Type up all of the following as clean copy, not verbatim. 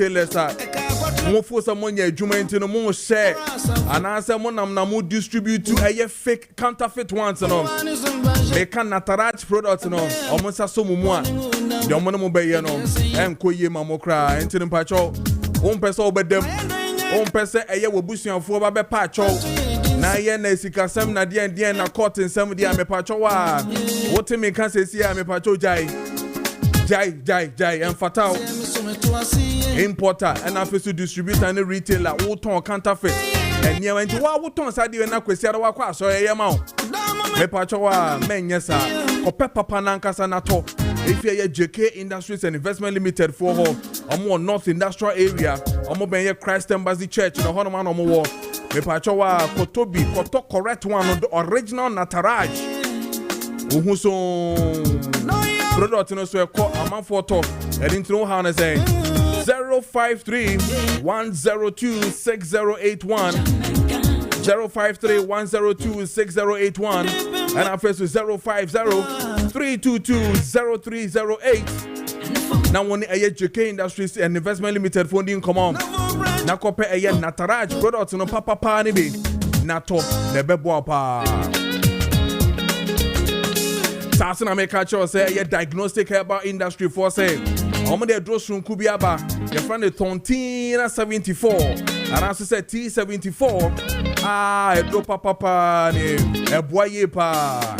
retailers are mo for someone your juma into no more share and answer mo nam na mo distribute to a fake counterfeit ones no they can nataraj products no almost so mo a the mo no be ye no em ko ye mamokra into no pacho on person obedem on person eye wo busuanfo ba be pacho na ye na sikasem na de na court nsem de me pacho wa what me can say see me pacho jai and fatal importer and after distributor and retailer who turn counterfeit and you went to what turn side you na kwesi ara kwa so ye ma me pacho wa men yesa ko papa nankasa na to if you JK Industries and Investment Limited for her omo North Industrial Area omo ben ye Christ Embassy Church no hono man omo wo me pacho wa kotobi koto correct one the original nataraj uhu so product no so call amount for to and into how na say 053 102 6081 053 102 6081 and our first is 050 322 0308 now one JK Industries and Investment Limited funding come on na kope nataraj product no papa ni be nato ne bebo pa Sasina make a choice say diagnostic herbal industry for say omo de draw sunku bi aba your friend the Tontina 74 and as say T74 e do papa ni e boye pa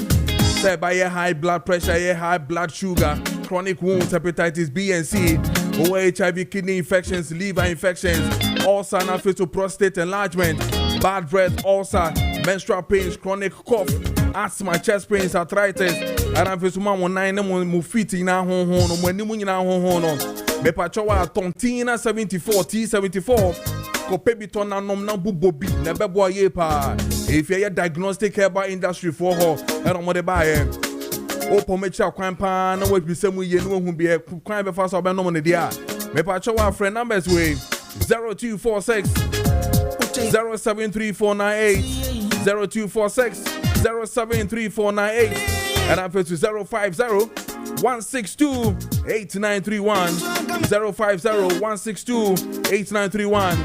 say by high blood pressure high blood sugar chronic wounds hepatitis B and C HIV kidney infections liver infections ulcer and fetal prostate enlargement bad breath ulcer menstrual pains chronic cough asthma chest pains arthritis and I'm first one nine mo fit na ho no mo ani mu nyina ho no me pa chowa Tontina 74 T74 ko pebiton na nom na bubobi na bebo ye pa if you diagnostic herbal industry for her and on the buy opo me cha kwan pa na we bi semu ye no hu bi kwan be fa so be no mo ne dia me pa chowa friend numbers we 0246 073498 0246 073498 and I'm to 050 162 8931 050 162 8931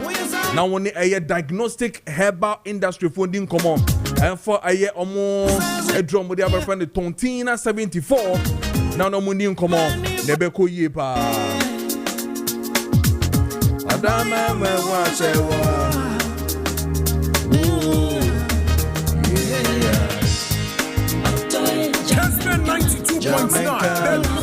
now when a diagnostic herbal industry funding come on and for a year almost a drum with the other friend the Tontina 74 now no money come on nebeko ye pa adama me wa chewa Kessben 92.9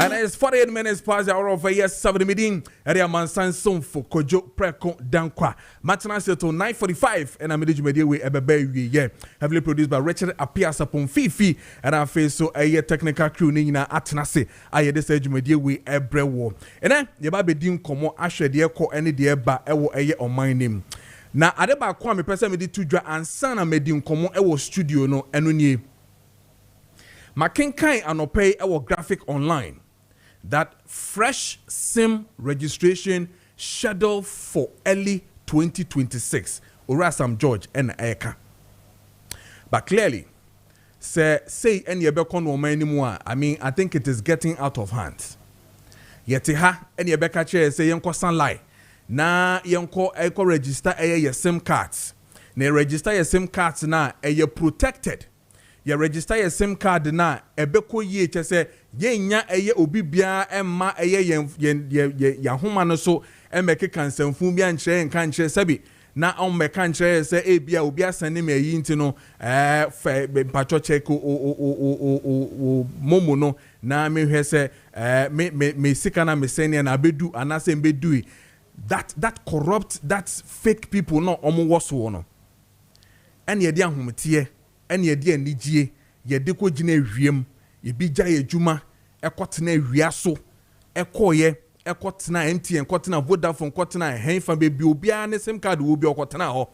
and it's 48 minutes past the hour of a year 7 meeting area mansan son for Kojo Preko Dankwah matana to 9:45 and I'm the media we ebebe yeah heavily produced by Richard appears upon Fifi and I face so a technical crew ni na atnase aye this age media we ebrewo and then ye ba be din komo ahwe de ko ene de ba ewo eye on my name na adeba kwa me pese me di tudwa ansa na me di nkomo e wo studio no eno nie makenkan anopay e wo graphic online that fresh sim registration scheduled for early 2026 Orasam George and Eka but clearly say any ebekon no man anymore I mean I think it is getting out of hand yet ha any ebeka che say yenko sunlight na yenko eko register your SIM cards na register your SIM cards na you protected you register your SIM card na ebeko ye che say yenya obi bia emma ya homa no so emeke kansanfu bia nkyere nka nkyere sabi na on meka nkyere say e bia obi asane me yi ntino fa pacho check o momo no na me hwe say me sika na me senior na bedu anase bedu that corrupt that fake people no omo woso no ene ye de ahomtie ene ye de anigie ye de ko gina hwiem ye bi gya ye djuma ekotena hwiaso ekoye ekotena MTN ekotena Vodafone ekotena henfa bebi obia ne sim card wo bi ekotena ho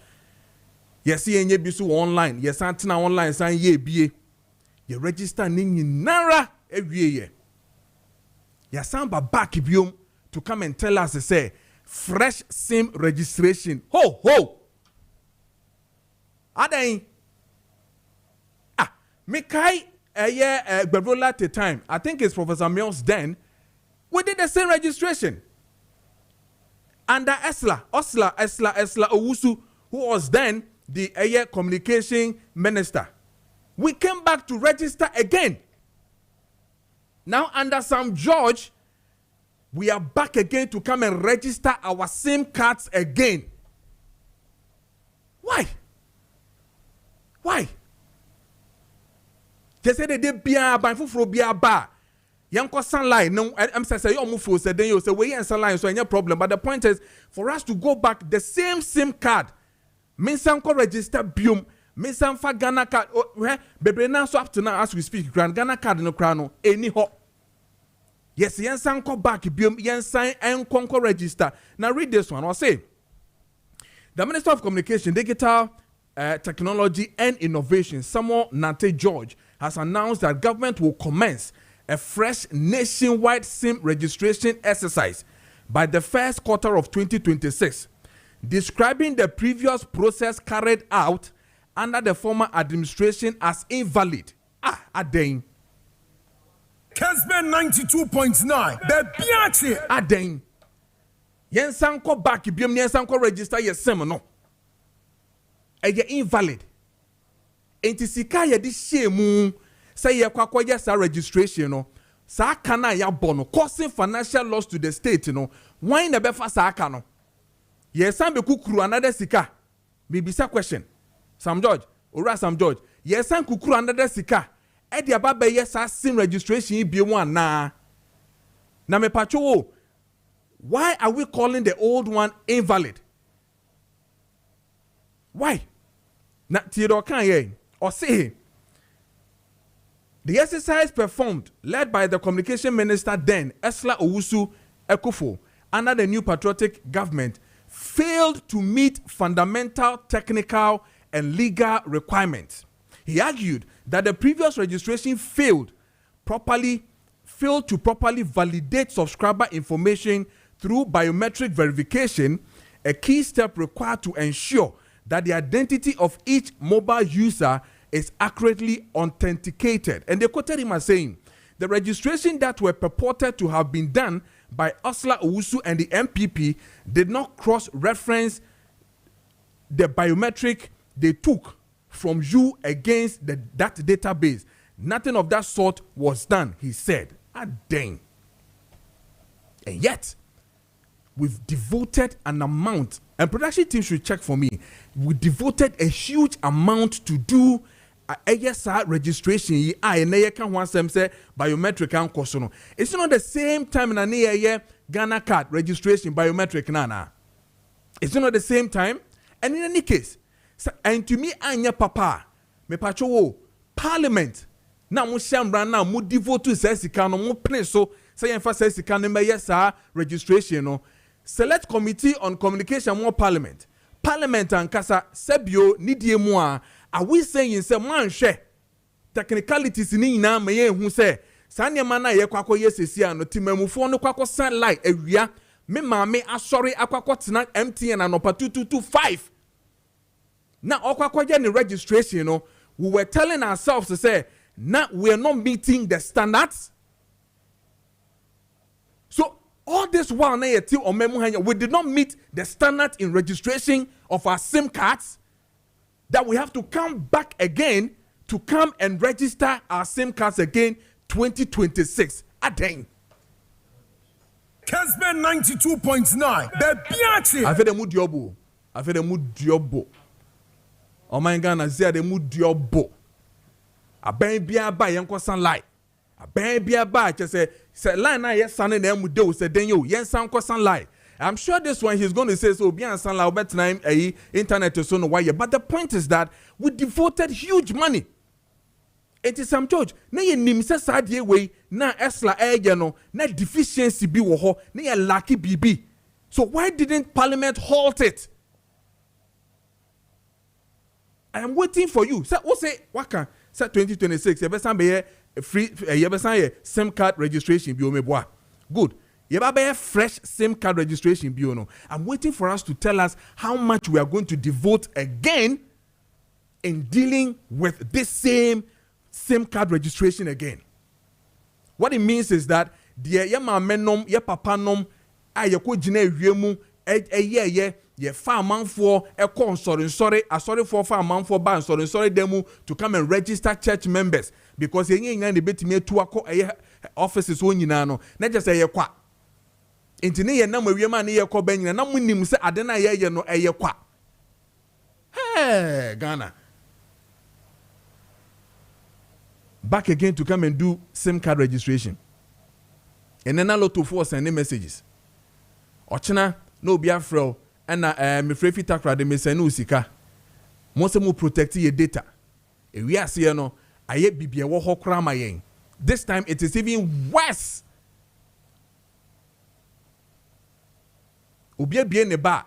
yes ye bi so online yes antena online san ye bie ye register ni nyinara ewie ye ya samba back biom to come and tell us say fresh SIM registration. Ho! Aday. Mekai Berola at the time. I think it's Professor Mills then. We did the same registration. Under Esla Owusu, who was then the Air Communication Minister. We came back to register again. Now under Sam George, we are back again to come and register our SIM cards again. Why? Why? They said they did biya by fufro biya ba. Yanko sunlight. No, I'm saying you move for then you say we ain't sunlight, so any problem. But the point is for us to go back the same SIM card. Minsanko register bium. Minsanfa Ghana card. Bebe now so up to now as we speak. Ghana card no crano. Any ho. Yes, Yansanko back bium. Yansan and Conco register. Now read this one. I'll say. The Minister of Communication, Digital Technology and Innovation, Samuel Nate George, has announced that government will commence a fresh nationwide SIM registration exercise by the first quarter of 2026, describing the previous process carried out under the former administration as invalid. Adeng. Kessben 92.9. Bebiachi. Adeng. Yensanko back biom yensanko register your SIM no. Eye invalid. Enti sika ye di shemu say ye kwakwa yes registration no. Sa kana ya bono causing financial loss to the state no. Why na befa sa aka no? Yesan be kukuru another sika. Bibisa question. Sam George, ora Sam George. Yesan kukuru another sika. E di ababa yes SIM registration bi one na. Na me pacho. Why are we calling the old one invalid? Why? Na Theodore Kanye or say the exercise performed, led by the communication minister then, Esla Owusu Ekufo, under the new patriotic government, failed to meet fundamental technical and legal requirements. He argued that the previous registration failed to properly validate subscriber information through biometric verification, a key step required to ensure that the identity of each mobile user is accurately authenticated. And they quoted him as saying, the registration that were purported to have been done by Osla Owusu and the MPP did not cross-reference the biometric they took from you against that database. Nothing of that sort was done, he said. Dang. And yet, we've devoted an amount, and production team should check for me. We devoted a huge amount to do ASR registration. Biometric and kosono. It's not the same time in a Ghana card registration biometric nana. It's not the same time. And in any case, and to me, anya papa, me pacho Parliament. Now mo shambra now mo devote to sesika no mo preso say emphasize sesika no me registration no. Select Committee on Communication more Parliament and kasa sebio nidie mu a we saying say man hwe technicalities ni nyina ma ye hu say sanya mana ye kwakọ yesesi ano timamufo no kwakọ sunlight awia me maame asori akwakọ tena MTN anopa 2225 na okwakọ je ni registration no. We were telling ourselves to say now we are not meeting the standards. So all this while we did not meet the standard in registration of our SIM cards, that we have to come back again to come and register our SIM cards again 2026. Adeng. Kessben 92.9. Bebiachi. I've had a mood diobo. Oh my God, I said a mood diobo. A bang be a buy yanko sunlight. A bang be a buy just say line na yes sun and them would do say then you yes sanko sunlight. I'm sure this one he's going to say so be sunlight better time internet to so no why. But the point is that we devoted huge money. It is some George. Na ye nimse sadie way na esla no na deficiency bi wo ho na ye lucky BB. So why didn't Parliament halt it? I am waiting for you. Say what say waka say 2026 you besan be free you besan SIM card registration bi o meboa. Good. You be fresh SIM card registration bi o no. I'm waiting for us to tell us how much we are going to devote again in dealing with this same SIM card registration again. What it means is that de ye maame nom ye papa nom a ye ko gina ewiemu ye fa amanfo nsore for fa amanfo ba nsore demu to come and register church members because ye nyina ne betimi atu akọ offices wo nyina no na je say ye kwa enti ne ye nam awiema ne ye kọ ba nyina na munim se ade na ye no ye kwa hey Ghana back again to come and do SIM card registration and then a lot of us sending messages ochina no be afro and me free takra de me send usika mo se mo protect your data e wi ase no aye bibie wo hokra ma yen this time it is even worse obi abie ne ba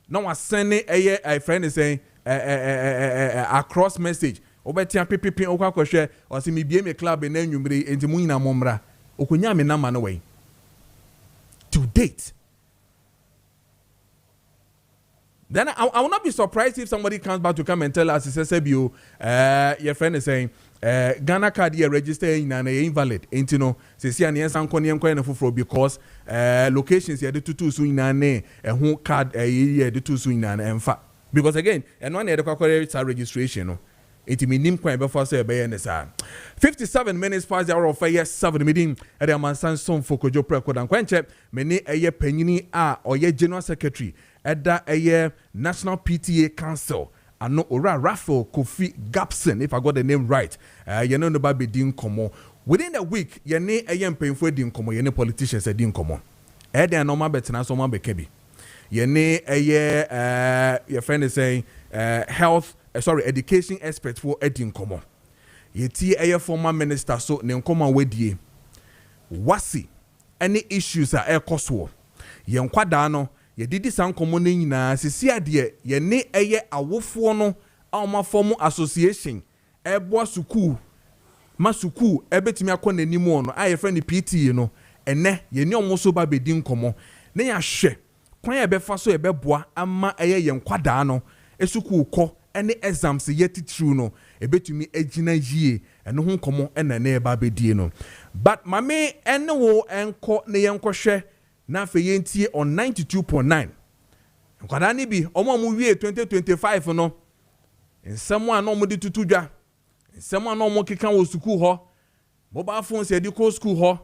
na wa send a friend is saying across message obetia pipipin okwakohwe o se me bie me club na anwumre enti mu nyina momra okonya me na ma no we to date. Then I will not be surprised if somebody comes back to come and tell us, your friend is saying, Ghana card here register in an invalid. Ain't you know, say, and yes, I'm because locations here the two soon and who card the two soon and fact. Because again, and one the registration. It mean quite before say by 57 minutes past the hour of 7 meeting at the Mansan Son for Kojo Preko Dankwah. Many a year penny or ye general secretary at that a year National PTA Council. And no ora Raffle Kofi Gapson, if I got the name right. You know the baby didn't come within the week. You ne a young painful didn't come. You ne politicians didn't come on. There no more better than someone be kebi. You ne a year your friend is saying education expert for Edin Komo. Yeti a former minister so ne nkoma wedie. Wasi any issues are air cost war. Yen kwada no ye didi san komo ne nyina sisi ade ye ne eye awofo no awma form association ebo suku masuku ebetimi akọ nanimu no aye friend PTA no ene ye ne omo so ba bedin komo ne ya hwe kwan ye befa so ye beboa ama eye yen kwada no esuku kọ any exams yet true no ebetumi agina yie eno ho komo ena na eba bedie no but mame ene wo enko ne yenkohwe na fe yentie on 92.9 nkwada ni bi omo wie 2025 no nsemo an omo di tutudwa nsemo an omo keka wo school ho mobile phones e di ko school ho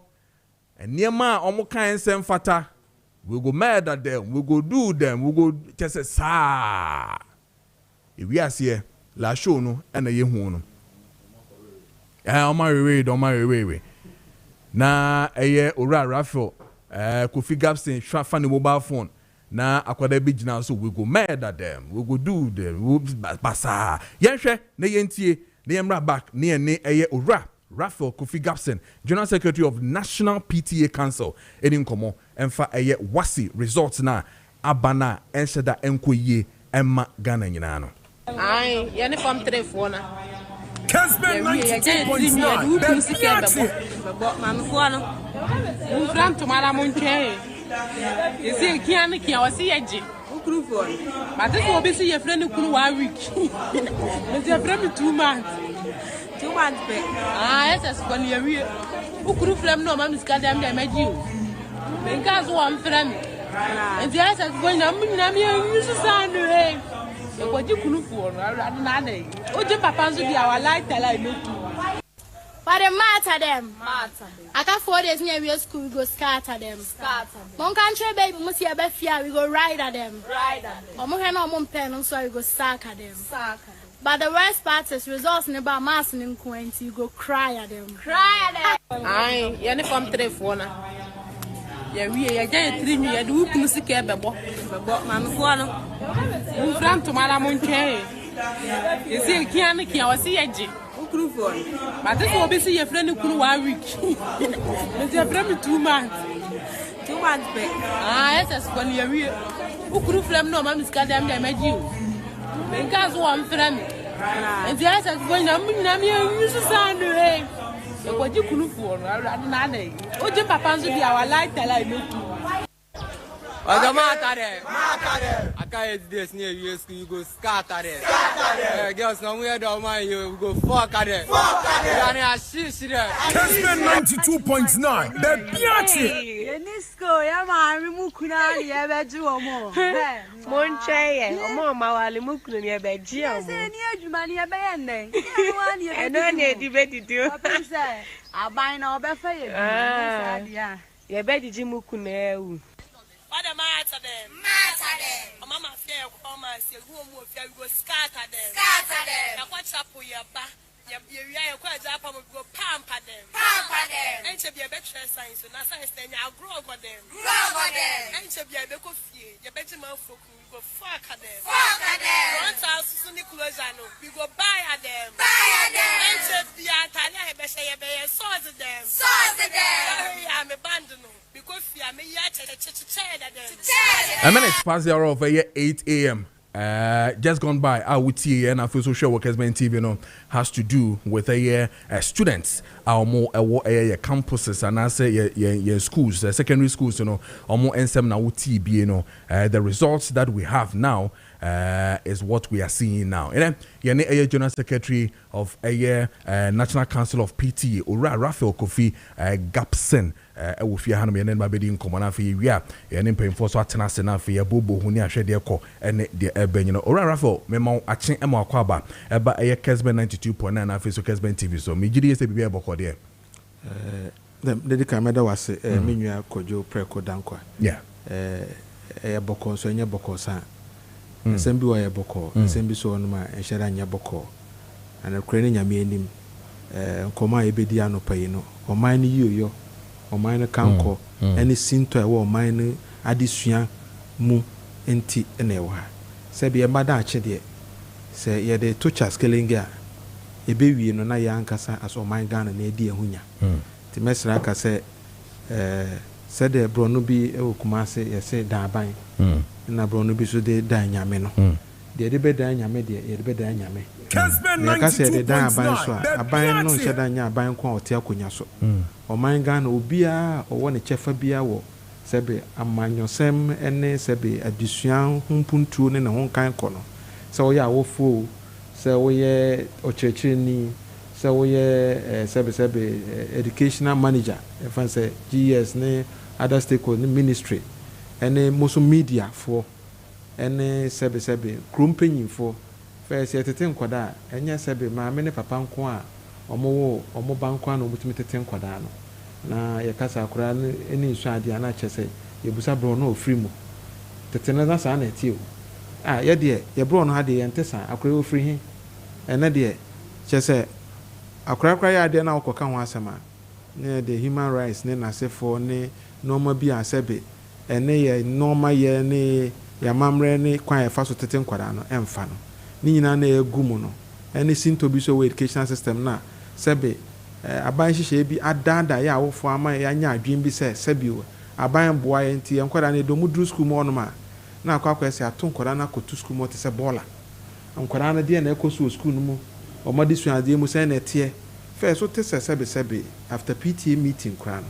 eniema omo kan nsem fata we go murder them we go do them we go just say we are here la show no and ye hu no o ma we na eye ora Raffle Kofi Gapson fa ne mobile phone na akwada bi gina so we go murder them we go do them we basa yenhwe na yentie na yemra back na ne eye ora Raffle Kofi Gapson General Secretary of National PTA Council eni nkomo emfa eye wasi results na abana ensheda enkoye emma Ghana nyina no Aye, yani from 3 4 na. Kessben 92.9. Mama fuano. Un fram tomara monche. Ese kian kia wasi yaji. Ukuru fuano. But this will be see your friend ukuru 1 week. It's your friend 2 months. 2 months back. Yes, as when you are ukuru fram no mama ska dem dem aji. Because one friend. And yes, as when na me use sound eh. What you couldn't for nane. Oje papa so be our light tell I no too. But the matter them. I got 4 days near we school we go scatter them. Mon country baby must see be fear we go ride at them. Omo he no mom pen so we go sack at them. But the worst part is results in about mass in Quentin you go cry at them. Aye, yani from 3 4 na. Yeah, we are getting 3 years. Do you see Kessben? Mama fuano. Un fram tomara monche. Ese kian kia wasi yaji. Ukuru fuano. But this will be see your friend ukuru 1 week. It's your friend 2 months. 2 months back. Yes, as when you are ukuru fram no mama ska dem dem aji. Because one friend. And yes, as when na me use sound eh. What you couldn't for nane. Oje papa so be our light tell I no too. Maakye. carry this near you school, you go scatter there. Girls, somewhere down my you go fuck at it. Kessben 92.9. The Maakye. Enisco, ya mami mukuna ni ebeju omo. Monche, omo mawali mukunu ni ebeji omo. Se ni adwuma ni ebeye nne. Eno ni edibedi do. Say, aban na obefa ye. Sadia. Ye bedi ji mukunu ewu. What am I to them? Matter them. Mama fear come and say who mo fear we go scatter them. Scatter them. Na kwa chapo ye ba. Ye ya kwa japa mo go pamper them. Pamper them. Enche be better science na science then ya grow go them. Grow go them. Enche be ko fie. Ye better man folk we go fuck them. Fuck them. 1000 ni closure no. We go buy them. Buy them. Enche be atanya he be say ye be sort them. Sort them. Ya me band no. A minute past the hour of 8 a.m. Just gone by. I would see and I feel so sure what Kessben TV has to do with students. Our more campuses and I say schools, secondary schools, or more NSM now TB. The results that we have now is what we are seeing now. And then General Secretary of National Council of PTA, Ora Raphael Kofi Gapsen. Wofia hanom ye nenma bedi nkomana fa yia ye ne mpemfo so atena se na fa ye bobo hu ni ahwede ko ene de ebenyo ora Raphael mema achen ema akwaba eba eye Kessben 92.9 na fa so Kessben TV so me gidi ese bibia boko de the camera was menua Kojo Preko Dankwah boko so nya boko sa sembi wa ye boko sembi so no ma enhyera nya boko ana krene nya me anim nkoma ebedi anopa yi no oman ni yoyo oman kanko any sinto ewo oman adesua mu enti na ewa se be mada ache de se ye de tocha scaling a ebe wie no na ya ankasa as oman Ghana na edi ehunya ti mesra ka se de bro no bi e okuma se ye se da ban na bro no bi so de da nyame no de be da nyame de ye be da nyame Kessben 92.9. Aban no sheda nya aban kwa ote akonya so oman Ghana obia owo ne chefa bia wo sebe amanyosem ene sebe adisuan humpuntu ne ho kan ko no se wo ya wofo se wo ye ochecheni se wo ye sebe educational manager if say GS ne other stakeholders ministry ene moso media for ene sebe krumpenyin for first yetete nkwada enya sebe maame ne papa nko a omo banko na obutumi tete nkwada no na yekasa akura eni nsu ade ana chese yebusa bro no ofri mu tete na sa na eti o ye de ye bro no ade yentesa akura ofri hi ene de chese akura ya ade na okoka ho asema ne the human rights ne na sefo ne normal bi asebe ene ye normal ye ne ya mamre ne kwan ya faso tete nkwada no emfa no ni nyina na egumu no ene sinto bi so education system na sebe aban hihye bi adada ya awofo ama ya nya adwen bi sebe aban boa ye nti enkwada na do mudru school mo no ma na akwa se ato nkwada na kotu school mo te se bola nkwada na de na ekoso school no mu omadi suade mu se na tie fe so te se sebe after PTA meeting kra no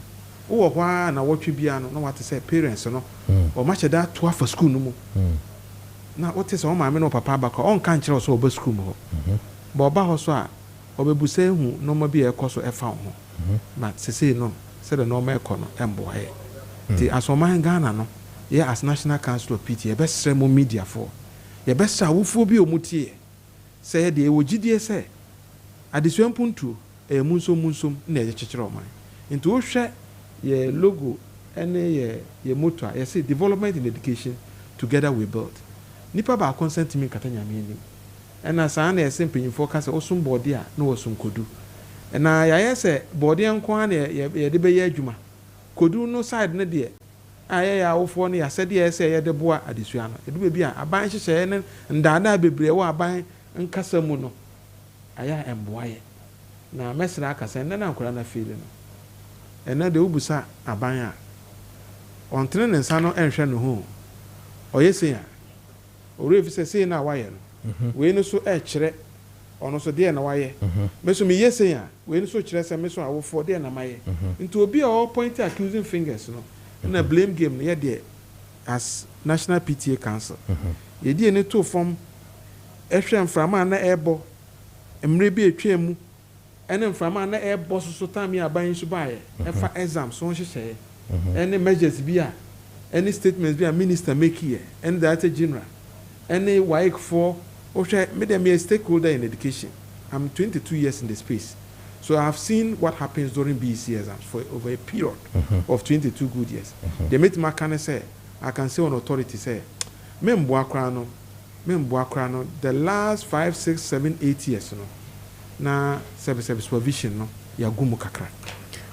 wo hwa na wotwe bia no na wate se parents no o ma cheda to afa school no mu na wote se o ma me no papa baka on kan kire so oba school mo ba oba ho so a obebusa hu no ma bia ekoso efa ho but sese no se the normal ekono embo he ti asoman Ghana no ye as National Council of PTA be sre mo media for ye be sra wofo bi omutie se ye de wogidie se adesuan puntu munsom na ye chekere oman nti wo hwe ye logo ene ye motto ye say development in education together we build nipa ba consent me katanya me ni ena saa na ye sempanyifo ka se osum body a na osum kodu ena ya ye se body enko a na ye de be ye adwuma kodu no side ne de aye ya wofo ne ya se de ye se ye de boa adesua no edu be bia aban hyehye ne ndada bebre wo aban nkasa mu no aya emboa ye na mesra akasa ne na ankora na feel no ena de ubusa aban a ontene ne nsa no enhwe no ho oyese ya orefi se na waye no we no so kire ono so de na waye meso me yese ya we no so kire se meso awofo de na maye nti obi a all point accusing fingers no na blame game no ye de as National PTA Council ye di ene to form ehwe mframa na ebo emre bi etwa mu ene mframa na ebo so time ya ban so baaye efa exam so hyehyɛ ene measures bi a any statements bi a minister make here and the general any WAEC for me dem a stakeholder in education. I'm 22 years in the space, so I have seen what happens during BEC exams for over a period of 22 good years. They make my kind of say I can say on authority say me mboa kra no the last 5 6 7 8 years no na service supervision no ya gumu kakra.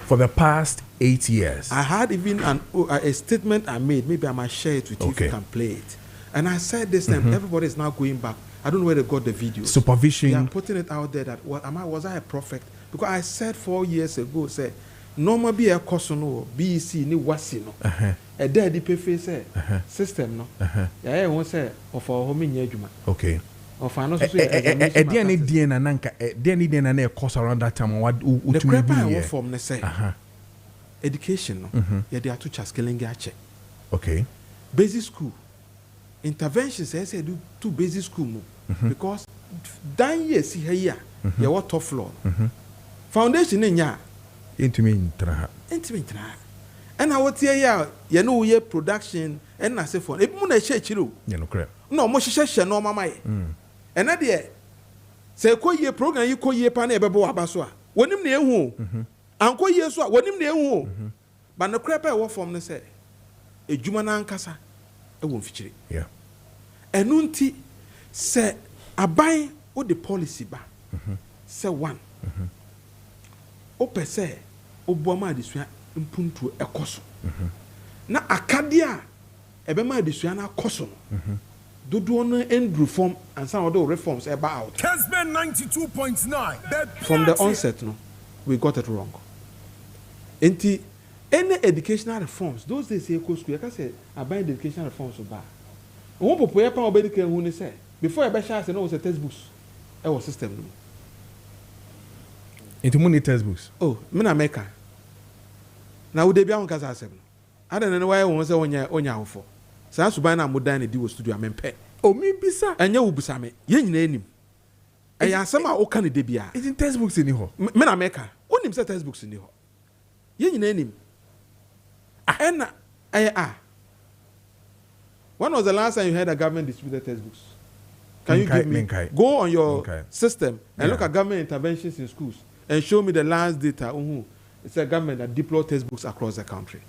For the past 8 years, I had even a statement I made. Maybe I might share it with you if you can play it. And I said this time, everybody is now going back. I don't know where they got the video. Supervision. They are putting it out there that was I a prophet? Because I said 4 years ago, say, normal be a course no BEC ni wasi no. A dead DPF say system no. Yeah, won't say of our home in Yejuma. Okay. Of our DNA course around that time. What the crap I form ne say. Education no. Yeah, they are two chaskeling check. Okay. Basic school. Interventions I say do two basic school mo. Because dan years here you what top floor. Foundation in ya intimate. And I what here you know ye production and I say for e mu na share chiro. You know correct. No mo share no mama ye. And that there say ko ye program you ko ye pa na e bebo aba so a. Wonim na ehu. Anko ye so a wonim na ehu. But no crap I work from ne say ejuma na nkasa e won fichire. Yeah. Enunti say aban o the policy ba. Say one. O pese o boama adesua mpuntu ekoso. Na akadia ebema adesua na koso no. Dodo no end reform and some other reforms eba out. Kessben 92.9. From the onset no, we got it wrong. Enti any educational reforms those days here school I can say about educational reforms ba. Won popo pa obedike hu ni say before e be sha say no was a textbooks e was system no. Into money textbooks. Oh, me na make na wo de bia won kasa asem no. Ada na why won say onya awofo. Sa suban na modan na di wo studio amempe. Oh, me bisa. Anya wo bisa me. Ye nyina enim. E ya asem a wo ka ne de bia. It's in textbooks in ho. Me na make. Onim say textbooks in ho. Ye nyina enim. Ena when was the last time you heard a government distributed textbooks? Can you give me? Go on your system and look at government interventions in schools and show me the last data. It's a government that deployed textbooks across the country.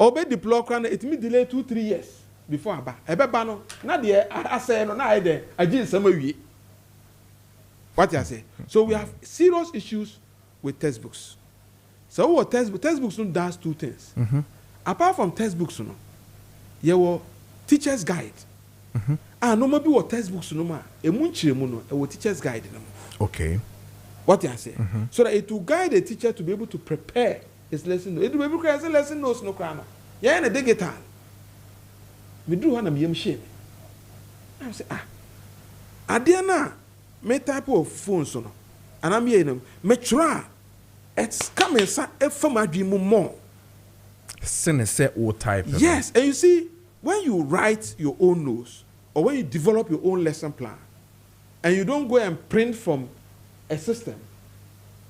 Obey deploy it may delay 2-3 years before Aba. Ebebano. Na de I say no na ide. I just some wie. What you say? So we have serious issues with textbooks. So what textbooks does two things. Apart from textbooks, you were teacher's guide. No maybe what textbooks no ma. E munchire mu no, e wo teacher's guide no. Okay. What you say? So that it will guide the teacher to be able to prepare his lesson. It will be able to say lesson notes no krana. Yeah, na digital. Me do one am yem shame. I say Adiana me type of phone so no. And I'm here me try. It's coming sa e from adwin more. Say all type. Yes, and you see when you write your own notes or when you develop your own lesson plan and you don't go and print from a system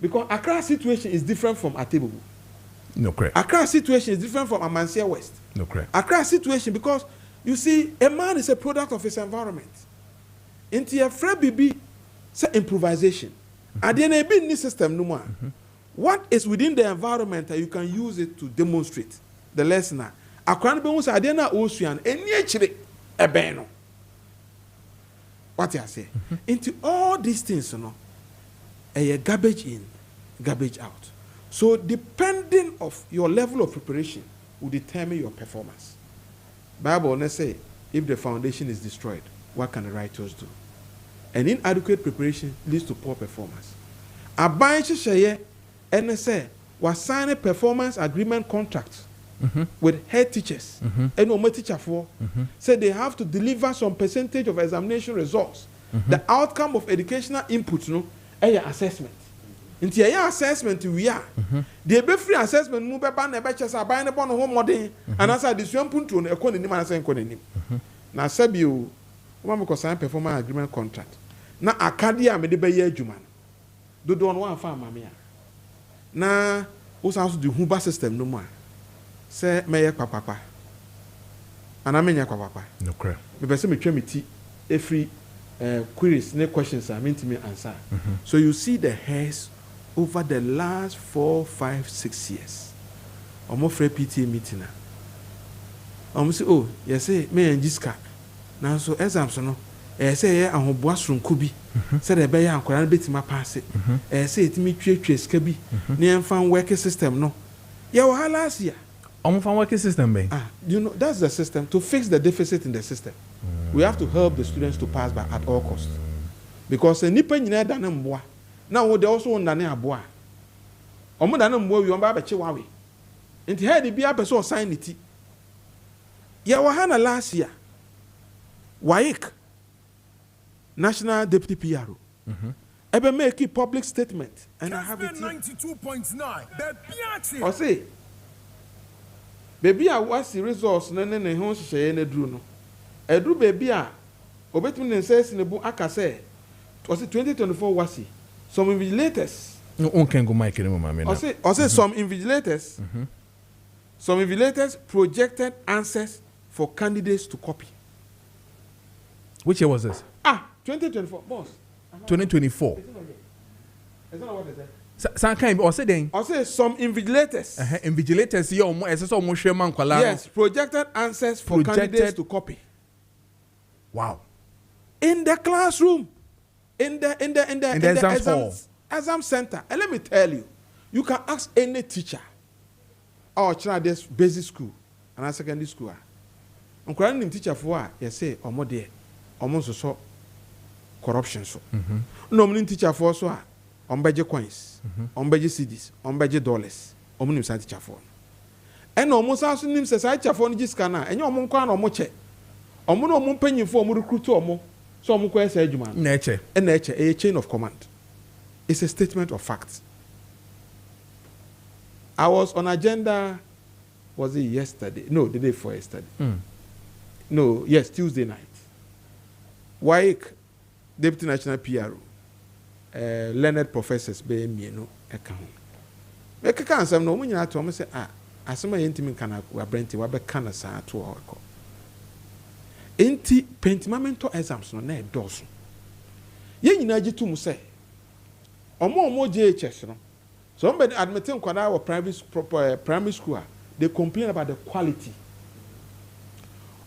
because Accra situation is different from Atebubu. No correct. Accra situation is different from Amansia West. No correct. Accra situation because you see a man is a product of his environment. Into a free BB say improvisation. And then a business system no more. What is within the environment that you can use it to demonstrate the lesson? Akran be won say ade na osuan eni akire ebe no. What you say? Into all these things no. A garbage in, garbage out. So depending of your level of preparation will determine your performance. Bible na say if the foundation is destroyed, what can the righteous do? An inadequate preparation leads to poor performance. Aban hyehyɛ and say was sign a performance agreement contract with head teachers and no teacher for say they have to deliver some percentage of examination results. The outcome of educational input no assessment. Into your assessment we are the be free assessment mu be ban na be chesa ban ne bon ho modern and as the swam puntu no ekon ni man say ekon ni na sabio wo ma ko sign performance agreement contract na akade a me de be ye adwuma no dodo no wan fa amame a na wo san so de huba system no mu a se me ye papapa ana me nya papapa no cra me be se me twa me ti every queries ne questions I mean to me answer. So you see the hairs over the last 4, 5, 6 years. Omo free PTA meeting na. Omo say oh, you say me and Jiska. Now so exams no. Say ye ahoboa sonko bi. Say the be ya ankora na betima pass. Say itimi twetwe ska bi. Ne enfan work system no. Ye wo ha last year. Omo fan work system be. You know that's the system to fix the deficit in the system. We have to help the students to pass by at all costs. Because nipa nyina da na mboa. Na wo de also na na aboa. Omo da na mboa wi omba abeche wawe. Nti head bi abeso sign niti. Ya wa hana last year. WAEC National Deputy PRO. Ebe make a public statement and I have it. 92.9. O say baby a wasi resource na ne ho hye na duru no. Edru baby a obetumi ne sense ne bu aka say was 2024 wasi some invigilators no on can go mic no mama na I say some invigilators some invigilators projected answers for candidates to copy. Which year was this? 2024 boss 2024. Is that not what they said? Some kind or say then I say some invigilators invigilators here omo ese so omo hwe man kwala. Yes, projected answers for candidates to copy. Wow. In the classroom, in the exam center. And let me tell you, you can ask any teacher or child this basic school and secondary school. I'm crying teacher for you say omo there almost so corruption so. No teacher for so on budget coins, on budget CDs, on budget dollars. Omo nim teacher for. And almost also nim say teacher for ni scanner and you omo kwa na omo che. Omo no omo mpanyimfo omo recruit omo so omo kwa esa adwuma na a chain of command. It's a statement of fact. I was on agenda, was it yesterday? No, the day before yesterday. No, yes, Tuesday night. WAEC Deputy National PRO learned professors be me no account. Make can some no when you to say asema yentimi kana wabrenti wabeka na saa to oko. Enti pentimamento exams no na edoso. Ye nyina gitu mu say omo JHS no. Somebody admitting kwada or primary school they complain about the quality.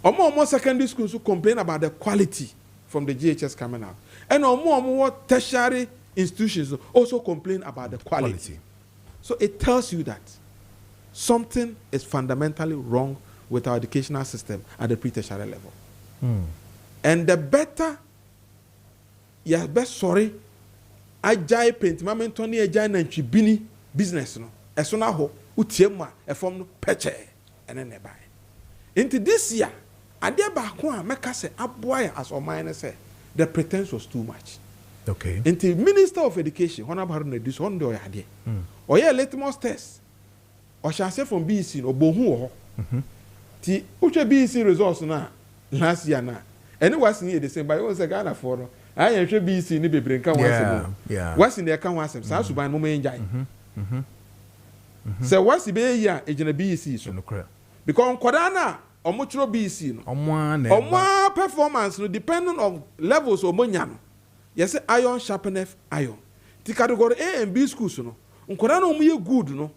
Omo secondary schools who complain about the quality from the GHS coming out. And omo tertiary institutions also complain about the quality. So it tells you that something is fundamentally wrong with our educational system at the pre-tertiary level. And the better, yeah, best sorry, ajay paint, mama Tony ajay na chibini business no. Esona ho utiema e form no peche ene ne buy. Into this year, ade ba ko a meka se aboy as o mine say the pretense was too much. Okay. Into Minister of Education, Honorable Haruna Dusu, on do ade. Oye litmus test. O shall say from BC no bohu ho. Ti uche BC results na last year na. Any was near the same by one Ghana for no. I am sure BC ni bebre nka wan yeah. What's in the account was some sa suban mo enjai. So what's the be here ejina BC so. Because nkoda na omo chiro BC no. Omo performance no depending on levels omo nya no. Yes, iron sharpeneth iron. The category A and B schools no. Nkoda na omo ye good no.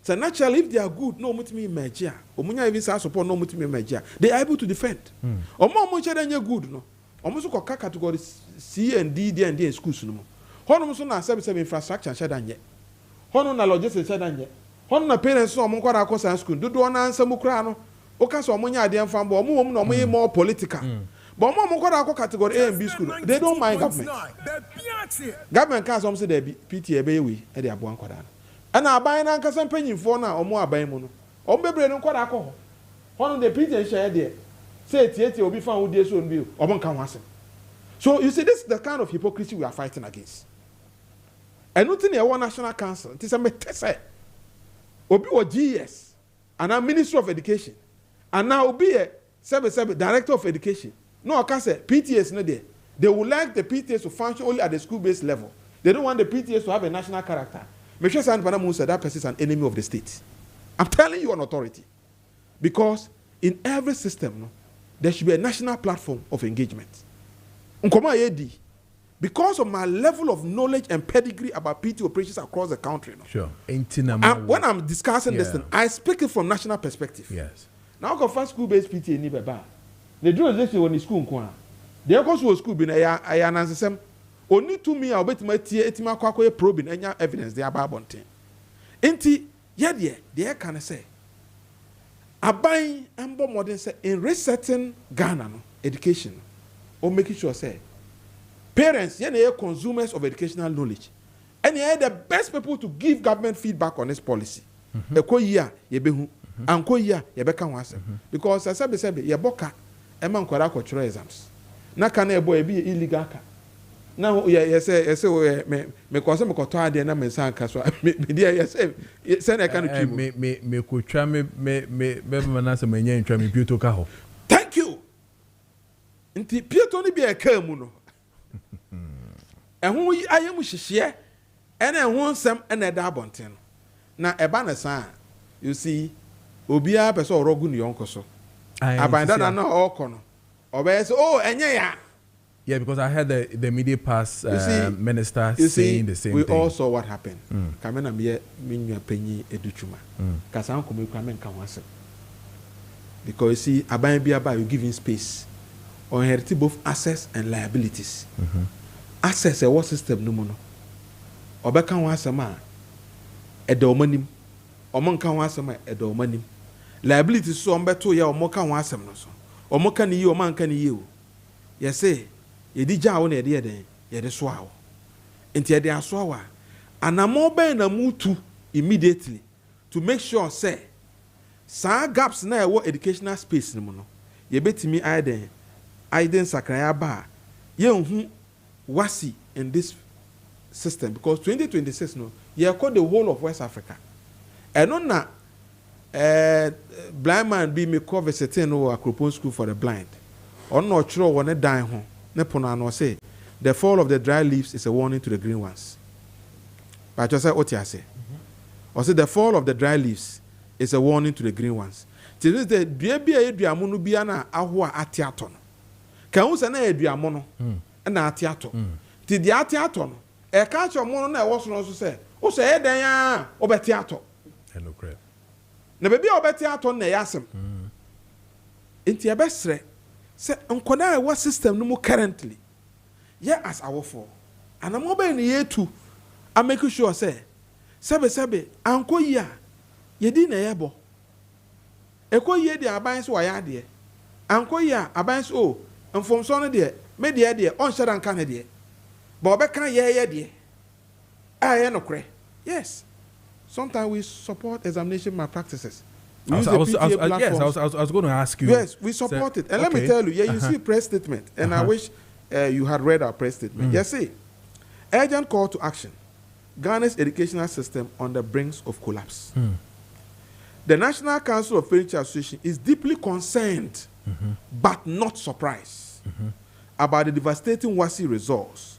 So naturally, if they are good, no mutimi imagine. Omunya even say support no mutimi imagine. They are able to defend. Omo chere nye good no. Omo so koka category C and D and D in schools no. Hono so na service infrastructure sheda nye. Hono na logistics sheda nye. Hono na parents so omo kwara akọ school. Dodo na ansam kura no. Oka so omo nya ade mfa mbo omo na omo ye more political. But omo kwara akọ category A and B school. They don't mind government. Government can some say there be PTA be we e dey abo ankwada. And aban na nkasa mpanyimfo na omo aban mu no omo bebre no kwada akọ ho hono the PTA share there say tie obi fan wo die so no bi omo nka ho asem. So you see this is the kind of hypocrisy we are fighting against. And nothing e one national council it is a metese obi wo GS and a Ministry of Education and now obi director of education. No, I can't say PTAs no there. They would like the PTAs to function only at the school-based level. They don't want the PTAs to have a national character. Make sure Panamu said that person is an enemy of the state. I'm telling you on authority. Because in every system, no, there should be a national platform of engagement. Because of my level of knowledge and pedigree about PT operations across the country. No? Sure. When I'm discussing this thing, I speak it from national perspective. Yes. Now, I go for school-based PT in Nibaba. They do this when the school. They are going to school. I announce them. Only to me, I'll bet my tea, etima kwakwe probing any evidence they are babonting. Enti, they can say. Abai ambo modern say in resetting Ghana no, education or making sure say parents they consumers of educational knowledge and they are the best people to give government feedback on this policy. Eko year ye behu anko year ye beka wase because sabe ye boka e man kwara kwotro exams na ka na ebo e bi illegal ka na ye say me kwase me koto ade na me san ka so me dia ye say na ka no twi me ko twa me na se manya ntwa me pieto ka ho. Thank you. Nti pieto ni bi e ka mu no. Ehun ayemu hihye ena ehun nsem ena eda abonten na eba na san you see obia pese orogu ni yonko so abanda na okọ no obe say oh enye ya. Yeah, because I heard the immediate past minister saying the same thing. We all saw what happened. Kamena me minwa penyi educhuma. Kasan ko me kwamen kan wase. Because you see aban bia ba you giving space on inherit both assets and liabilities. Assets what system no mo no. Obeka wan asema edo manim. Omo kan wan asema edo manim. Liabilities so ombeto ya omo kan wan asem no so. Omo kan yi omo kan yi o. You say yedi ja wo na yedi eden yedi so awo enti yedi aso awa anamo ben na mutu immediately to make sure say sa gaps na wo educational space ni mo no ye betimi aiden sakraya ba ye hu wasi in this system because 2026 no ye call the whole of West Africa eno na blind man be me cover certain no Akropon school for the blind on no chiro won dan ho ne pono no say the fall of the dry leaves is a warning to the green ones. But just say what you say. Or say the fall of the dry leaves is a warning to the green ones. Till the bia eduamu no bia na aho atiato no. Kan wo se na eduamu no na atiato. Ti di atiato no e ka cho mo no na e wo so no so say wo se e dan a obetiato. Hello crap. Na be bia obetiato na yasem. Enti e besre say nkoda what system no currently yeah as our for and I'm mobile in year 2 I make sure say sebe anko ya yedi na yebo eko ye de aban so ya de anko ya aban so mfom so no de me de on share anka na de but obeka ye de aye no kre yes sometimes we support examination malpractices. I was going to ask you. Yes, we support it. And let me tell you, you see press statement, and I wish you had read our press statement. Yes, see, urgent call to action. Ghana's educational system on the brink of collapse. The National Council of Parent Association is deeply concerned, but not surprised, about the devastating WASSCE results,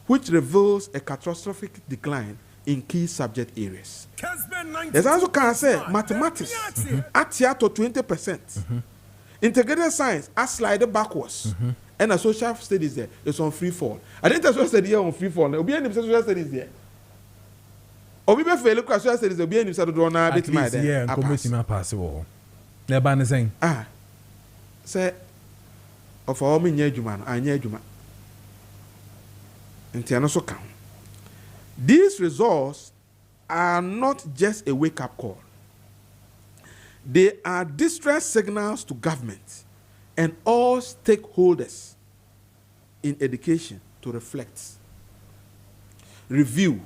which reveals a catastrophic decline in key subject areas. There's also can say mathematics at to 20%. Integrated science has slided backwards. And the social studies there is on free fall. I didn't social studies on free fall. Obi any social studies there. Obi be fail look at social studies obi any social do na bit my there. Yeah, committee ma pass wo. Na ba ne saying. Say of all me nya adwuma no anya adwuma. Ntia so kan. These results are not just a wake-up call. They are distress signals to government and all stakeholders in education to reflect, review,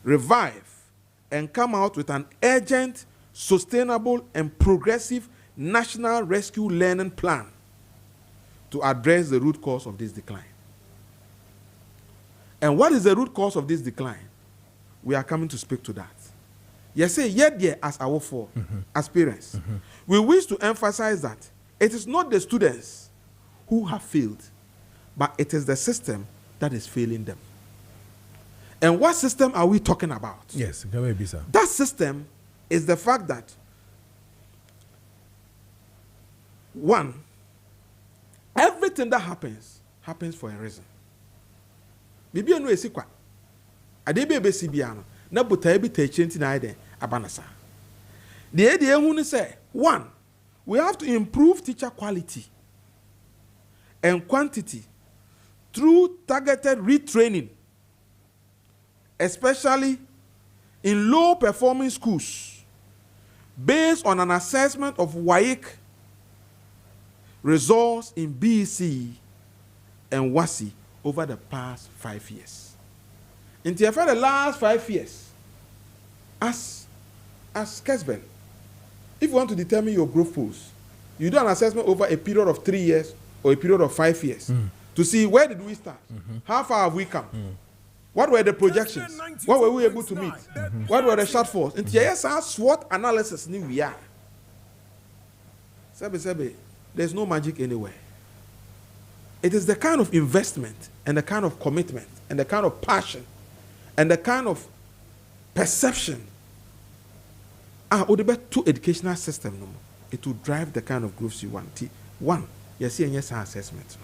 revive, and come out with an urgent, sustainable, and progressive national rescue learning plan to address the root cause of this decline. And what is the root cause of this decline? We are coming to speak to that. Yes, say, yet as our for as parents, we wish to emphasize that it is not the students who have failed, but it is the system that is failing them. And what system are we talking about? Yes, maybe, sir. That system is the fact that, one, everything that happens for a reason. Bibi anu esikwa. Ade be bia no na botai bi tachenti na ide abanasa. The idea ehunu say, one, we have to improve teacher quality and quantity through targeted retraining, especially in low performing schools, based on an assessment of WAEC results in BEC and WASI over the past 5 years. In the last 5 years, as Kessben, if you want to determine your growth pools, you do an assessment over a period of 3 years or a period of 5 years to see where did we start, how far have we come, what were the projections, what were we able to meet, what were the shortfalls. In the SWOT analysis, we are. There's no magic anywhere. It is the kind of investment and the kind of commitment and the kind of passion and the kind of perception to educational system. It will drive the kind of growth you want. One, you see yes assessment.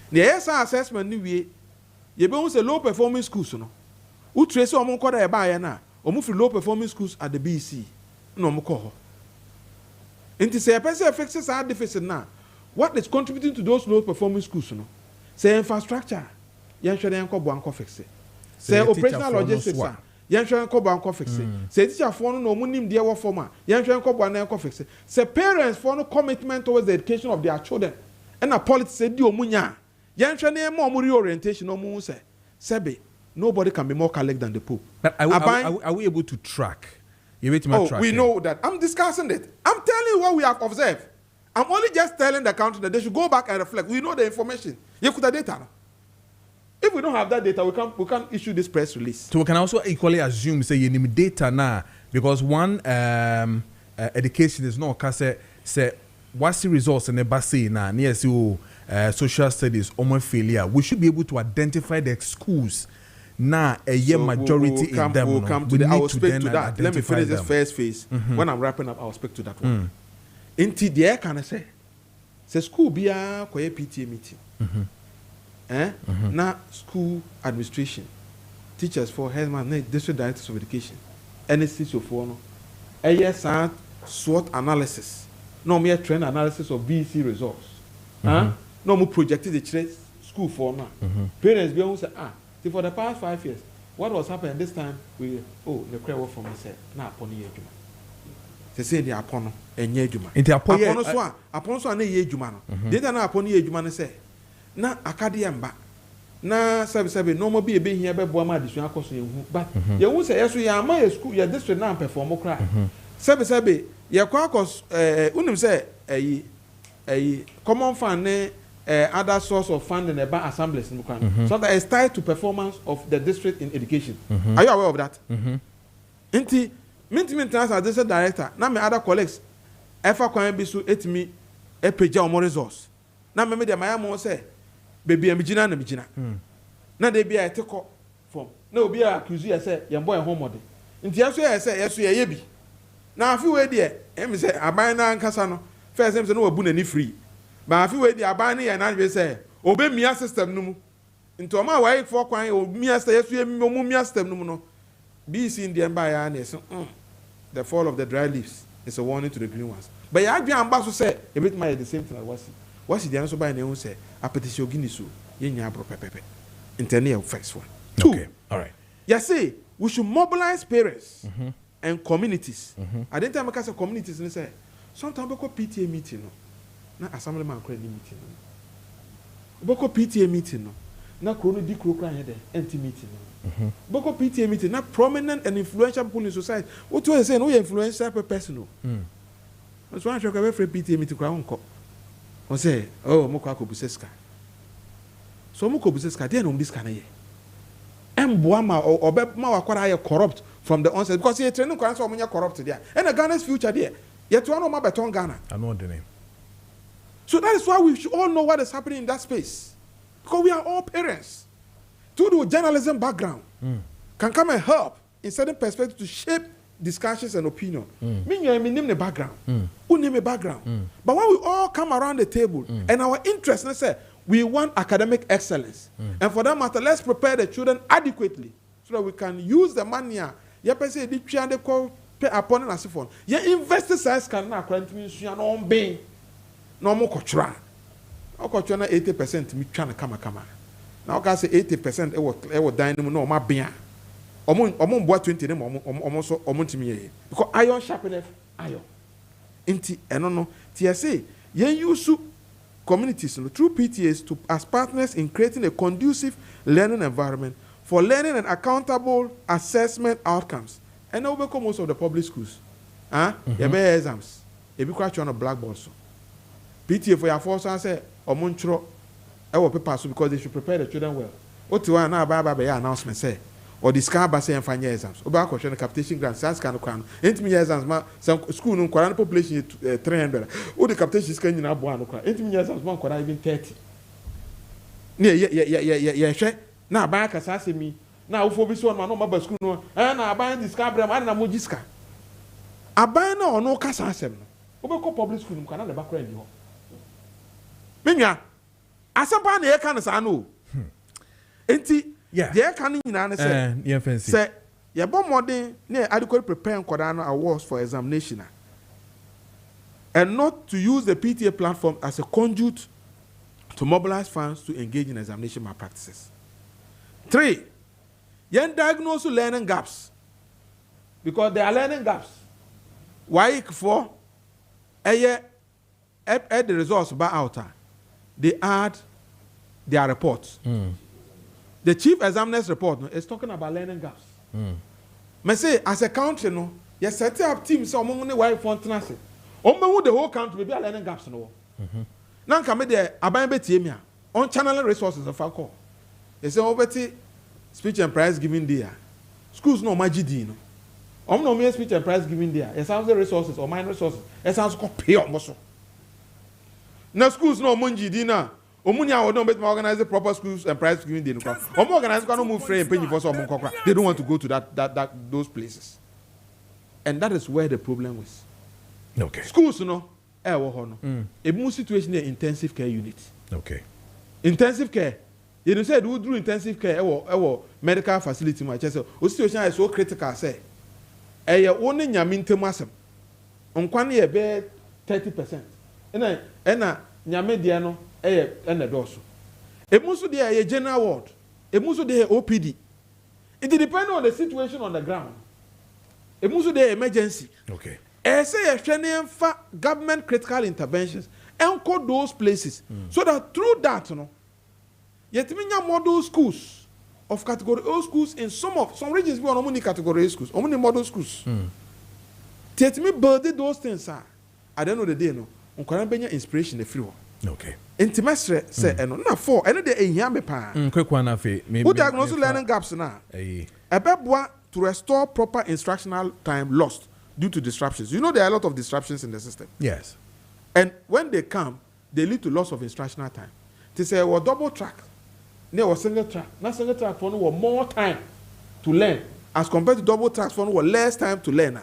The yes assessment you be low performing schools. Who trace on koda e ba na low performing schools at the BC. No mo ko. Inti say person fixes our deficit now. What is contributing to those low performing schools? Say infrastructure. Yan hwe den ko bo fix it. Say operational logistics. Yan hwe ko bo fix it. Say teacher for no mo nim de wo form a yan hwe ko bo na fix it. Say parents for no commitment towards the education of their children. And a politics say di omunya. Yan hwe na mo reorientation no mo say sebe nobody can be more Catholic than the Pope. But are we able to track? We know that. I'm discussing it. I'm telling you what we have observed. I'm only just telling the country that they should go back and reflect. We know the information. You could have data. If we don't have that data, we can't issue this press release. So we can also equally assume, say, you need data now, because one education is not say what's the results in the basi now near social studies almost failure. We should be able to identify the schools now a year majority in them. We'll come to I will speak to that. Let me finish this first phase. When I'm wrapping up, I'll speak to that one. Inti the can I say school be a PTA meeting. Now school administration, teachers for headman, district directors of education, NSC for no. Yes, SWOT analysis. No mere trend analysis of BEC results. No more projected the school for now. Parents be able to say for the past 5 years, what was happening this time? The crowd from me said, "Na upon ye juma." They say the upon and ye juma. Upon so ye juma. Did na upon ye juma say, "Na akadiamba." Na sabi no more be here be boama additional cost you. But you won't say yes, we are my school, your district now perform cry. Sabi ye kwa cause unim say a common fund other source of funding about assemblies in Mukran. So that is tied to performance of the district in education. Are you aware of that? Inti maintenance as district director, now my other colleagues, ever can be so etimi a page or more resource. Now me the my say, baby amijina na mijina. Now they be a take from. No be a accuse you say, young boy home mode. Inti yes we yebi. Now if you wait there, em say abana and kasano. First em say no abuna ni free. But if you wait the abani and I say, obey me system no. Into my wife for quite or me as the system no. Be seen the empire the fall of the dry leaves is a warning to the green ones. But I be ambassador say a bit my the same thing as what's the answer by name say a petition guineas yen bro pepe. Internally first one. Two. Okay. All right. Yes, say we should mobilize parents and communities. I didn't tell my communities and say sometimes we go PTA meeting no. Na assemblyman credit meeting no. Boko PTA meeting no. Na krono di kro kran here empty meeting no. Boko PTA meeting na prominent and influential people in society. What you say no influential person no. That's why I talk about PTA meeting kra onko. On say mo kwa ko buseska. So mo ko buseska dey no this kind here. Emboa ma obe ma wakwara here corrupt from the onset because he training kwan so mo corrupt there. And Ghana's future there. Yet one of my beton Ghana. I know the name. So that is why we should all know what is happening in that space. Because we are all parents. To do journalism background can come and help in certain perspectives to shape discussions and opinion. Me name the background. Who name a background? But when we all come around the table and our interest, let's say, we want academic excellence. And for that matter, let's prepare the children adequately so that we can use the money. You say the child call pay upon an asifon. You invest size can now currently no being no more culture. No culture 80% me trying to come. Now I say 80% it was dining no my being. Omon boy 20 them almost me because iron sharpen iron. Inti enono TSA ye use communities through PTAs to as partners in creating a conducive learning environment for learning and accountable assessment outcomes. And now we become most of the public schools. You be exams. You be quite on a blackboard. So PTA for your force and say omonchro ewo paper so because they should prepare the children well. What you na ba announcement say or discover by saying final exams. Oba question the capitation grant SAS can crown. Entimi exams ma some school no kwara population 300. O the capitation is can na boa no kwara. Entimi exams ma kwara even 30. Yeah hwe na ba ka sa semi na wo bi so ma no ma ba school no na aban discover ma na mo jiska. Aban na ono ka sa asem no. Oba ko public school no kwara na ba kwara ni ho. Menwa asampa na ye ka na sa no. Enti yeah, can say your bomb modern near adequately prepare Kodano awards for examination and not to use the PTA platform as a conduit to mobilize funds to engage in examination malpractices. 3, diagnose learning gaps because there are learning gaps. Why 4 the results by outer they add their reports. The chief examiner's report is talking about learning gaps. I say, as a country, you set up teams so among the white fontenance. The whole country maybe learning gaps. Now, come there, Abaybe on channel resources of Falco. They say, over speech and prize giving there. Schools no magid. No mere speech and prize giving there. It sounds the resources or minor resources. It sounds called pay on muscle. Now, schools no munji dinner. Omunya don't bet organize the proper schools and prize giving day. Organize can move free and pay for some. They don't want to go to those places, and that is where the problem is. Okay. Schools, a more situation in intensive care unit. Okay. Intensive care. You said we do intensive care. Our medical facility. My chest. The situation is so critical. Say, only nyamin temasem. On kwani ebe 30%. Ena nyame diano. And the dorsal. A musu de a general ward, a musu de OPD. It depends on the situation on the ground. A musu de emergency. Okay. Say a Shanian government critical interventions and call those places so that through that, yet many model schools of category A schools in some regions we are only category A schools, only model schools. Yet me build those things. At the end of the day, on Karambenya inspiration the free one. Okay. Intimate say na 4 ene de ehia me pa. Quick one afi. Who diagnose learning gaps na? Ebeboa to restore proper instructional time lost due to disruptions. You know there are a lot of disruptions in the system. Yes. And when they come, they lead to loss of instructional time. They say we double track. There was single track. Now single track for no more time to learn as compared to double track for no less time to learn.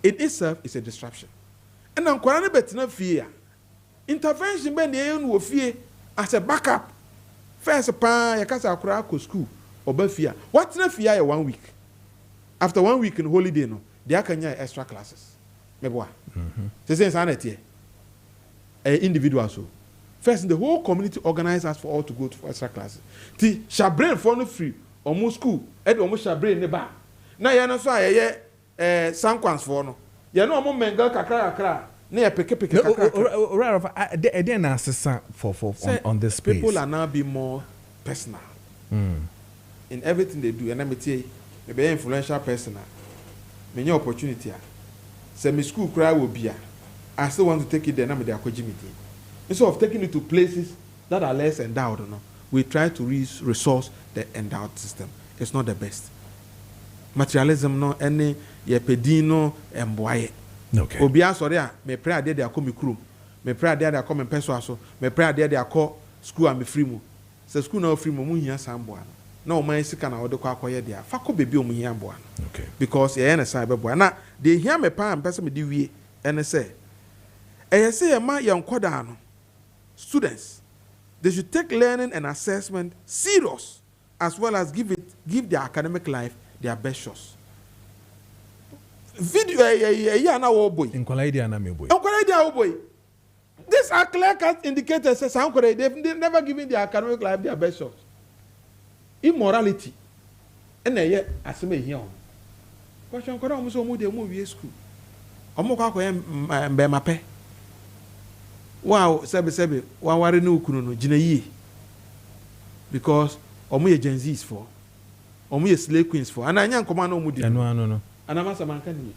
In itself is a disruption. And I'm quite better fear. Intervention ben dey no ofie as a backup. First pa ya kasa akura ko school obafia. What na fia 1 week. After 1 week in holiday no, they can extra classes. Meboa. Say sanity. Individual so. First the whole community organize us for all to go to extra classes. Ti shabrain for no free omo school, omo shabrain ne ba. Na ya no so aye sankwans for no. Ya no omo mengal kakra. On this space. People are now being more personal in everything they do. And let me tell you, maybe influential personal. Many opportunity. Say my school cry will be. I still want to take it there. Now me dey akwaji meeting. Instead of taking it to places that are less endowed, we try to resource the endowed system. It's not the best. Materialism no any ye pedino emboye. Okay. Obia sorry me pray ade dey akomi krum me pray there they come peso so me pray there they call school and me free mu say school na free mu hia sambo na o man sika na wo de kwa akoye dia fa ko bebi o mu hia bo okay because ye na sai bebo na de hia me pa am pese me de wie ene say say ye ma ye nkoda no students they should take learning and assessment serious as well as give their academic life their best shots. Video na wo boy. Nkwala idea na me boy. Nkwala idea wo boy. These are clear-cut indicators say they've never given their academic life their best shots. Immorality. And ye aseme here. Question kwara omo so omo de omo wie school. Omo kwa kwa mbe mape. Wow, sebe wa ware no kunu no gina yie. Because omo ye Gen Zs for. Omo ye slave queens for. And anya nkoma na omo di. No. Anamasa manka ni.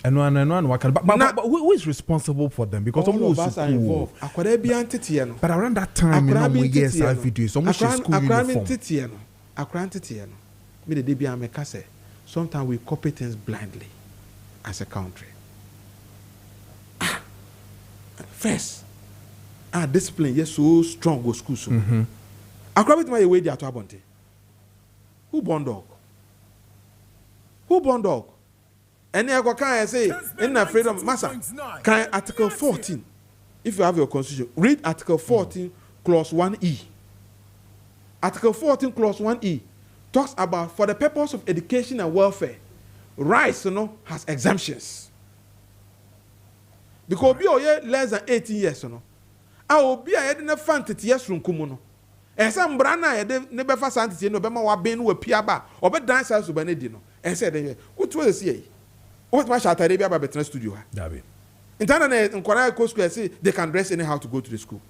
But who is responsible for them? Because all of us are involved. Akwara bi antete no. But around that time, we get some videos. Some school uniform. Akwara no. Me de bia me ka say sometimes we copy things blindly as a country. First, discipline yes so strong go school so. Akwara bit my way there to abonte. Who born dog? Any I can say in the freedom massa can Article 14. If you have your constitution, read Article 14 clause 1E. Article 14 clause 1E talks about for the purpose of education and welfare, rights has exemptions. Because be less than 18 years I will be a na fantasy yes from kumuno. Some brana never fa santi no be ma wa ben we piaba or be dance as be ne no. And said, what was he? What my shatter be about better studio? David. Internet and Korea go school say they can dress anyhow to go to the school.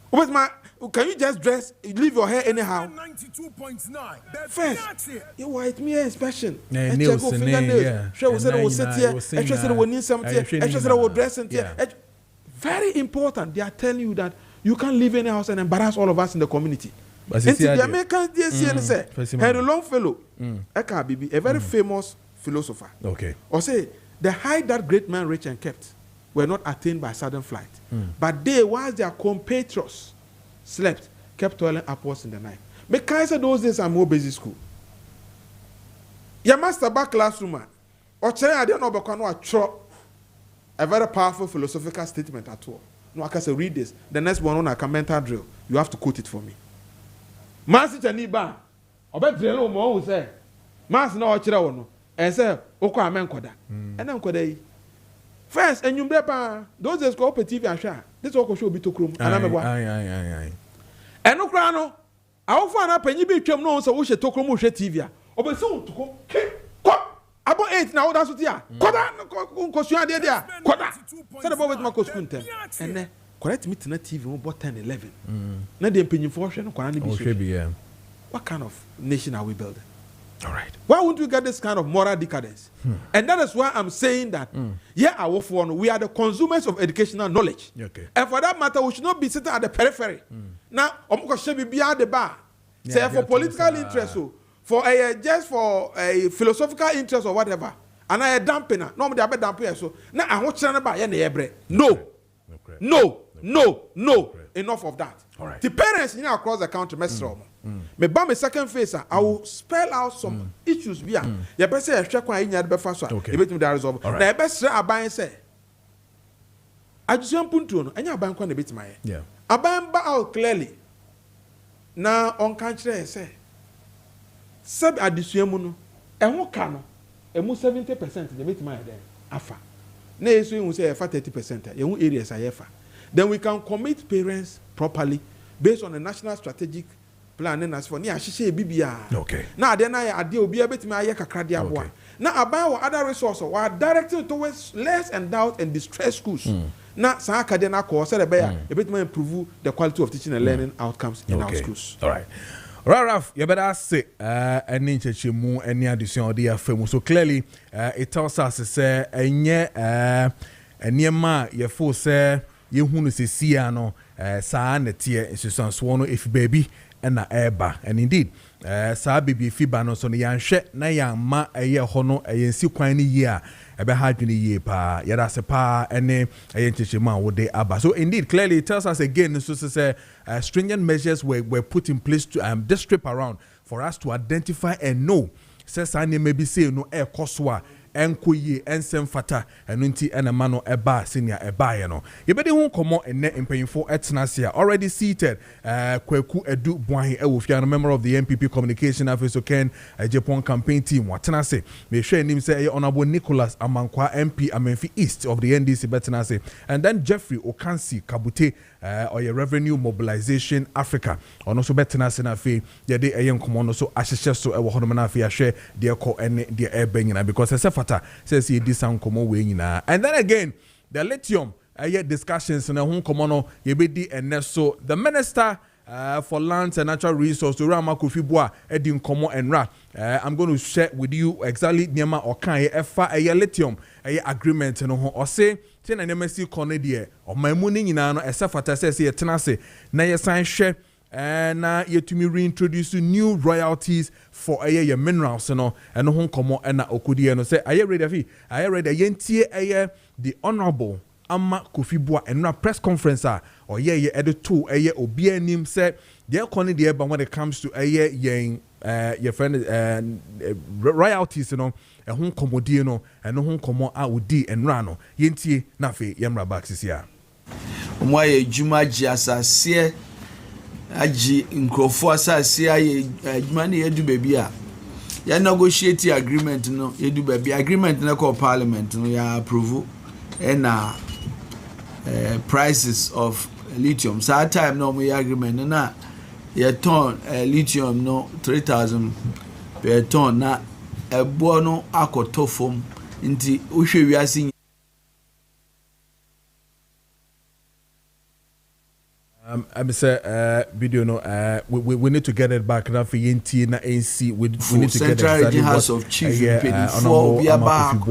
What my can you just dress, leave your hair anyhow? 92.9. First, you white me inspection. Nails and nails. Show was sit here. Extra said we need something. Extra said we dress here. Very important. They are telling you that you can't live in a house and embarrass all of us in the community. And the Americans say, Henry Longfellow, a very famous philosopher. Okay. Or say, the height that great man reached and kept were not attained by sudden flight. But they, whilst their compatriots slept, kept toiling upwards in the night. Because those days are more basic school. Your master back classroom, or chair, I don't know, a very powerful philosophical statement at all. No, I can say read this. The next one on a mental drill. You have to quote it for me. Master Chaniba, I bet drill more who say, Master no chira and say, Oko amen koda. And then koda. First, and you bepa, those days go open TV and share. This Oko show be to crum. And I'm a boy. Aye. And no crano. I will find up and you be chum no so we should talk room TV. Open soon to go. About 8 now, that's what you are. Koda, Kosuan there. Koda. Said about with my Kosukunte. And then, correct me to the TV about 10, 11. Now the opinion for what kind of nation are we building? All right. Why won't we get this kind of moral decadence? And that is why I'm saying that, we are the consumers of educational knowledge. Okay. And for that matter, we should not be sitting at the periphery. Now, I'm should be behind the bar. Say for political interest, for just for a philosophical interest or whatever. And I dumping her. No, I dumping so. Now I want to about No. Enough of that. All right. The parents across the country mess up. Me ba me second phase, I will spell out some issues via. You better say extra kwa inya be fa so. You better me resolve. Na e be sre aban say. Ajusian puntu no, anya aban kwa na bit my. Yeah. Aban ba out clearly. Na on kan kire say. Sub addition mu no, e ho ka no, e mu 70% dey bit my then. Afa. Na yesu hu say e fa 30%. You areas ayefa. Then we can commit parents properly based on the national strategic plan and as for near Shisha Bibia. Okay. Now then I deal be a bit my Yakakradia boy. Now about other resources were directed towards less endowed and distressed schools. Now Sakadena course a bit more improve the quality of teaching and learning outcomes in our schools. All right. Ralph, you better say any church any addition or the film. So clearly it tells us to say any ma your full say yehunu se sia no saa netie nsusanso no efi baby na eba and indeed saa baby efi ba no so no yanhwe na yamma eye ho no yensi kwan ni yi a ebe ha dwene yi pa yada se pa ene yenchechema wo de aba. So indeed clearly it tells us again so say stringent measures were put in place to this trip around for us to identify and know says I maybe say no air koswa enko ye ensem fata eno nti enema no eba senior eba ye no yebedi hu komo enne mpanyimfo etnasia already seated kwaku edu boahin ewofia no member of the MPP communication officer Ken Japan campaign team watnase me hwe anim say honorable Nicholas Amankwa MP Amenfi East of the NDC betnase and then Jeffrey Okansi Kabute or revenue mobilization Africa ono so betnase na fe ye de eyen komo no so ahyehye so ewo hono na fe ahwe de ko ene de ebanyina because says he did some common way and then again the lithium discussions in a home commono yebedi and so the minister for lands and natural resources to Rama Kofibua Edin Komo and Ra. I'm going to share with you exactly Nyama or Kan a lithium agreement and or say ten and MSC Conedia or my money in an Safata says here tenase na ye sign share and yet to me reintroduce new royalties for a minerals and home como and okudi no say are you ready yentie the honorable Ama Kofibua and na press conference or edit to obi anim say they call the but when it comes to your friend royalties home comodi no and home como udi and rano yentie na fe yemra back this year umwaye juma jiasase aji nkrofo asase aye adwuma ne yedu baby a ya negotiate agreement no yedu baby agreement na call parliament no ya approve na prices of lithium so time no we agreement na ye ton lithium no 3000 per ton na ebo no akotofom nti uhwe wiase I say video no we need to get it back now for YNT na ANC we need to get exactly House of Chief for be about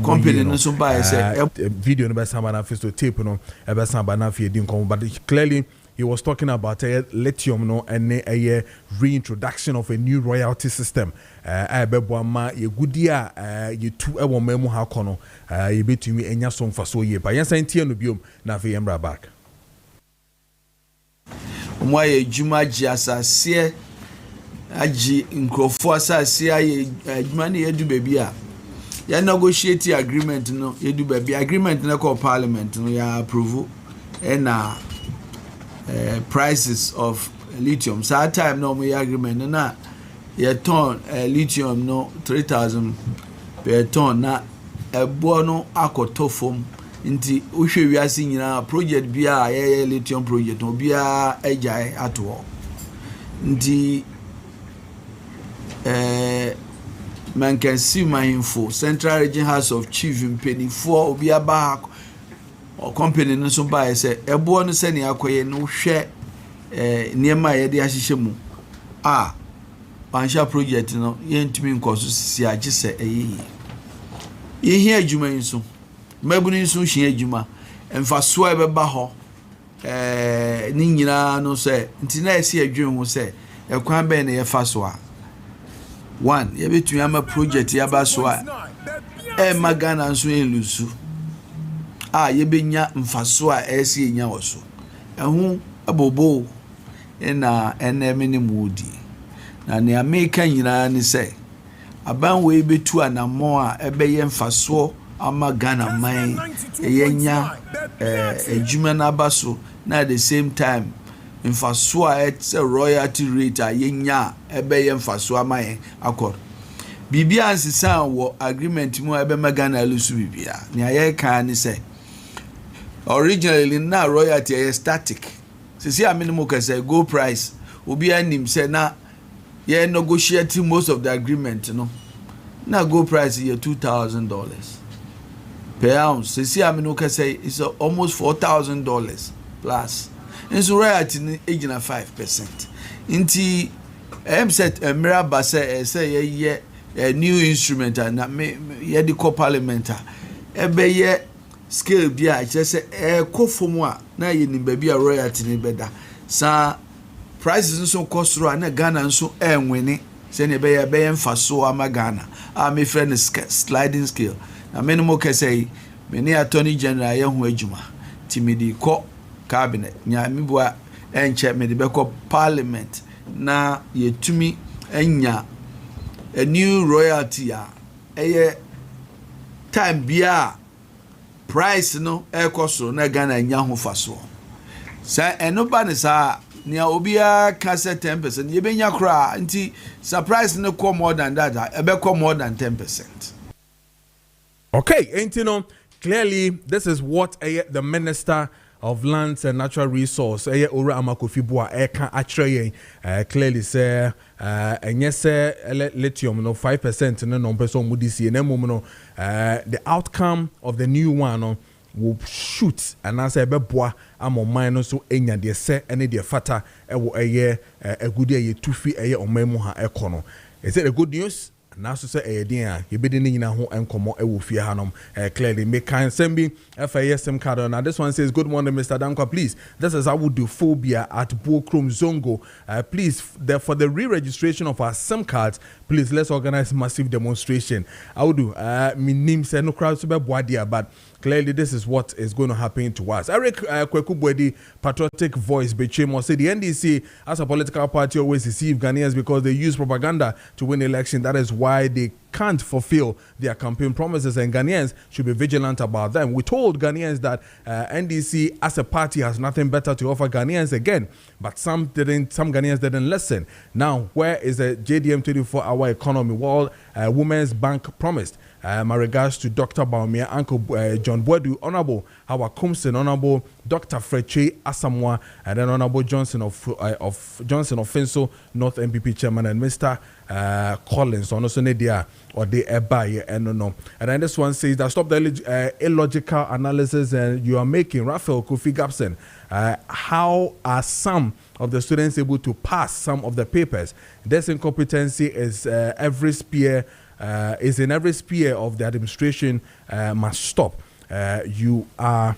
company no so buy say video no be samba na face to tape no e be samba na fi edin kom but clearly he was talking about lithium no and a reintroduction of a new royalty system bebo ama ye gudi a ye tu e wo mamu ha kono ye betumi enya so mfa so ye ba yensan tie no biom na fi yemra back umwaye juma jiasase aji nkrofo asase aye adwuma ne yedu baby a ya negotiate agreement no yedu baby agreement na call parliament no ya approve na prices of lithium so time no we agreement na ye ton lithium no 3000 per ton na ebo no akotofom nti uhwe wiase nyina project bia ye lithium project no bia ejai ato nti man can see my info Central Region House of Chief Penny for obi aba or company no so buy say ebo no se ne akoye no hwe niema ye de ahyehye mu pansha project no ye ntumi nkoso sisi agise ye hia adwuma nso mabuni nso hia adwuma emfaso e beba ho ni nyina no se ntina esi adwen ho se ekwan be ne ye faso a one ye betu ama project ya baso a magana nso elusu ye benya mfaso a esi enya woso ehu abobo na eneme mudi na ne America nyina ni se aban we betu anamo a ebeye mfaso ama Ghana man yenya ejuma na baso na at the same time mfaso a it's a royalty rate a yenya ebeye mfaso ama yen akor bibia ansisa wo agreement mu ebe Ghana elusu bibia ne aye kan ni se originally na royalty is static sisi aminimu kase go price obi anim se na ye negotiate most of the agreement no na go price is $2,000 per ounce sisi aminimu kase is almost $4,000 plus and so royalty ni ejina 5% nti set emira base say ye new instrument na ye the parliament ebe ye scale bi a kyerɛ sɛ ɛkɔ fam a na yɛ ni baabi a royalty ni bɛda saa prices nso kɔ soro a na Ghana nso ɛnwene sɛ ne bɛyɛ mfaso ama Ghana a me friend no sliding scale na me no mo kɛsɛ me ne attorney general yɛ ho adwuma ti me di kɔ cabinet nya me boa ɛnkyɛ me de bɛkɔ parliament na yɛtumi anya a new royalty a ɛyɛ time bia price no ɛkɔ so na Ghana nya ho faso sa ɛno ba ne sa nia obia ka sɛ 10% yɛbɛnya kora nti surprise no kɔ more than that ɛbɛkɔ more than 10%. Okay, and you know, clearly this is what the Minister of Lands and Natural Resource Ora Amakofibua can actually clearly say and yes lithium no 5% no non-person mudisi and the outcome of the new one will shoot and as a beboa amo mine so enya de se ene de fata e wo eye a good ye tufi eye omemu ha ekono. Is it a good news? Now so say a dia you be the nyina ho enkomo e wo fie hanom clearly make kan sembi FASM card. Now this one says good morning Mr. Dankwah, please this is how we do phobia at Bokrom Zongo, please for the re-registration of our SIM cards, please let's organize massive demonstration. I would do me name say no crowd to be boadia, but clearly this is what is going to happen to us. Eric Kwekubwedi, patriotic voice Bechemo said the NDC as a political party always deceive Ghanaians because they use propaganda to win election. That is why they can't fulfill their campaign promises, and Ghanaians should be vigilant about them. We told Ghanaians that NDC as a party has nothing better to offer Ghanaians again, but some Ghanaians didn't listen. Now, where is the JDM 24-hour economy? Well, Women's Bank promised. My regards to Dr. Baumia, Uncle John Boadu, Honorable Howard Kumsen, Honorable Dr. Freche Asamoah, and then Honorable Johnson of Finso, North MPP Chairman, and Mr. Collins, also Nedia, or the Ebaye, and no. And then this one says that stop the illogical analysis you are making, Raphael Kofi Gabson. How are some of the students able to pass some of the papers? This incompetency is in every sphere of the administration must stop. You are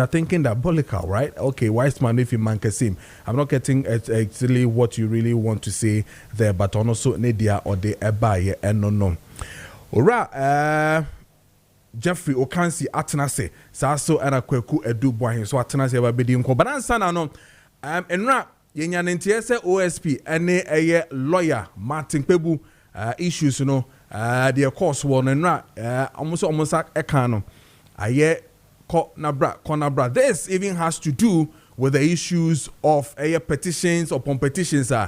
thinking diabolical, right? Okay, wise man if you man Kasim. I'm not getting actually what you really want to say there, but also Nedia or the Ebaye and no. Ora Jeffrey Okansi Atenase Saso and a Kweku Edu Boy, so Atenase Babedi Nko. But answer no. Enra yenya ntiese OSP ene eye lawyer Martin Pebu issues the course one and almost ekano aye konabra. This even has to do with the issues of petitions upon petitions so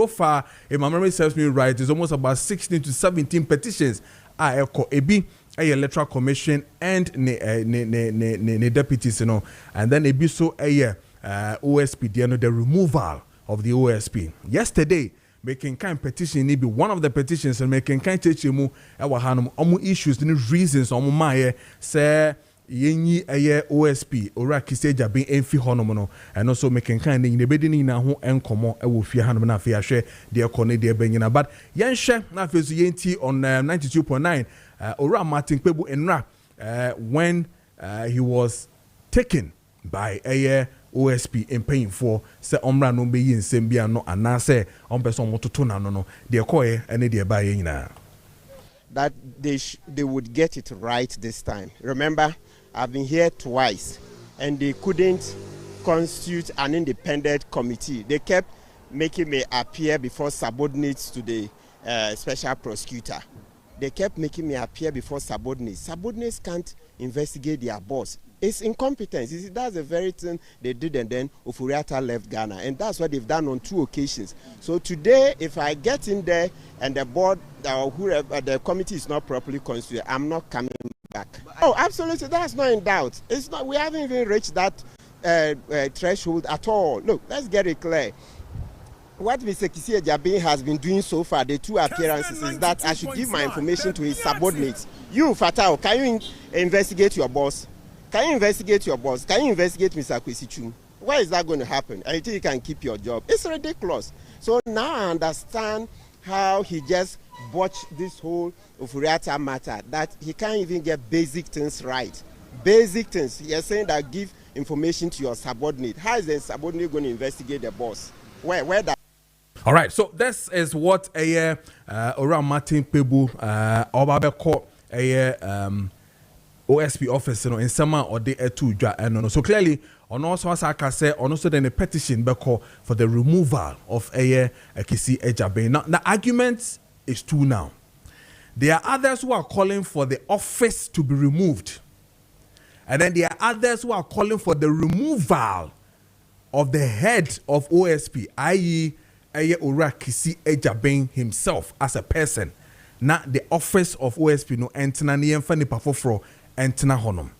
far, if my memory serves me right, it's almost about 16 to 17 petitions ebi electoral commission and the deputies, and then ebi so OSP, the removal of the OSP. Yesterday, making kind petition be one of the petitions and making kind chechemu hanum issues and reasons my say yenyi OSP ora kiseja being enfi honomono and also making kind in the bedini na ho enkomo ewo fie hanum na fie ahwe de ekone de benyina. But yenhwe na fesu yenti on 92.9 ora Martin Pebu enra when he was taken by OSP in paying for say omra no be yin sembia no anase on person mototo na no de koye ene de ba yina that they would get it right this time. Remember, I've been here twice and they couldn't constitute an independent committee. They kept making me appear before subordinates to the special prosecutor. They kept making me appear before subordinates. Subordinates can't investigate their boss. It's incompetence. You see, that's the very thing they did, and then Ofuriatta left Ghana, and that's what they've done on 2 occasions. So today, if I get in there and the board or whoever the committee is not properly constituted, I'm not coming back. Oh, absolutely, that's not in doubt. It's not. We haven't even reached that threshold at all. Look, let's get it clear. What Mr. Kisia Jabin has been doing so far, the 2 appearances, is that I should give my information to his subordinates. You, Fatao, can you investigate your boss? Can you investigate your boss? Can you investigate Mr. Kwesichu? Why is that going to happen? And you think you can keep your job? It's ridiculous. So now I understand how he just botched this whole Ofuriata matter, that he can't even get basic things right. Basic things. You're saying that give information to your subordinate. How is the subordinate going to investigate the boss? Where that? All right, so this is what around Martin Pebu Obabeko OSP office in summer or day two. So clearly, on also as I can say, on also then a petition for the removal of Kisi Ejabe. Now the argument is two now. There are others who are calling for the office to be removed. And then there are others who are calling for the removal of the head of OSP, i.e. Ora Kisi Ejabe himself as a person. Now the office of OSP no entena ni emfa nipa foforo entena honom.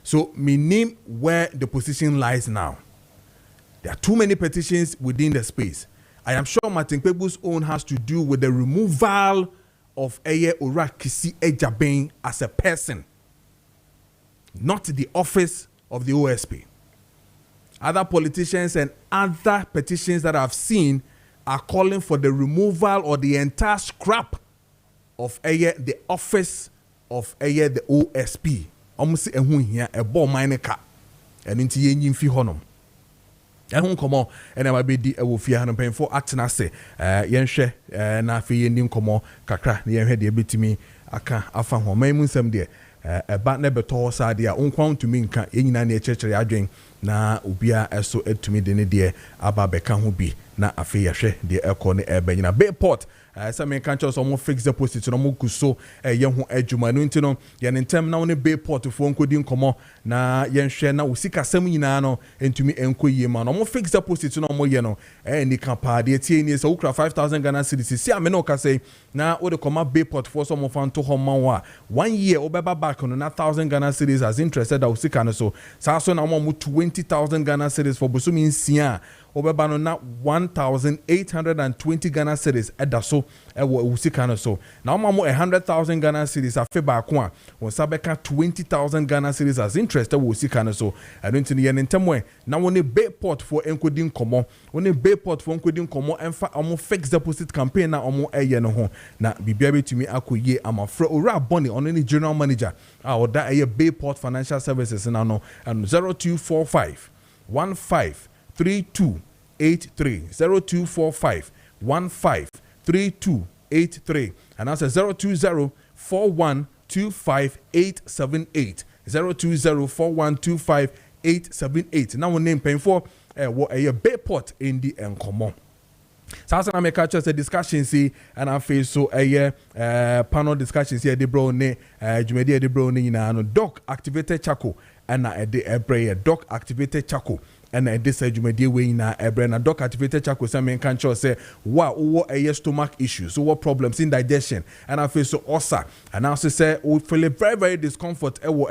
So me name where the position lies now. There are too many petitions within the space. I am sure Martin Kpebu's own has to do with the removal of Ora Kisi Ejabe as a person, not the office of the OSP. Other politicians and other petitions that I've seen are calling for the removal or the entire scrap of the office of the OSP. Almost ehun here a ball mine car and into yin fi honum. Ehun komo and I be di ewo fi hanom pen for atena se yenhwe na fi yenim komo kakra na yenhwe de betimi aka afa ho man mu nsam de ba na beto sa de a onkwan tumi nka enyina na echechere adwen na obia eso etumi de ne de aba beka ho bi na afi yehwe de ekọ ne ebenyina Bayport some countries some fix deposit no mo kuso ye ho adwuma no ntino ye ntem na woni Bayport fo nkodi nkomo na ye nhwe na usika sam nyina no entumi enkoyie ma no mo fix deposit no mo ye no ni kapa de tie ni so ukra 5000 Ghana cedis si amene o ka say na wo de koma Bayport fo so mo fan to ho man wa 1 year obeba back no na 1000 Ghana cedis as interested da usika no so sa so na mo 20000 Ghana cedis for bosumi nsia obeba no na 1820 Ghana cedis edaso ewo usika no so na mo 100,000 Ghana cedis afe ba ko a won sabeka 20,000 Ghana cedis as interested wo usika no so adonti ne yentemwe na woni Bayport for enkodi nkomo woni Bayport for enkodi nkomo emfa omo fixed deposit campaign na omo eye no ho na bibia betumi akoye amafra ora boni ono ni general manager a oda eye Bayport Financial Services na no 0245 153283 0245 153283 and that's 02041258878 02041258878 now name paying for what a Bayport in the encomo. Sasa na make a discussion see and I feel so panel discussions here the bro ne jumedi the bro ni na no doc activated charcoal and na de ebre doc activated charcoal and this jumedi we na ebre na doc activated charcoal say men can say wow a stomach issues so what problems in digestion and I feel so ulcer and also say we feel very very discomfort wo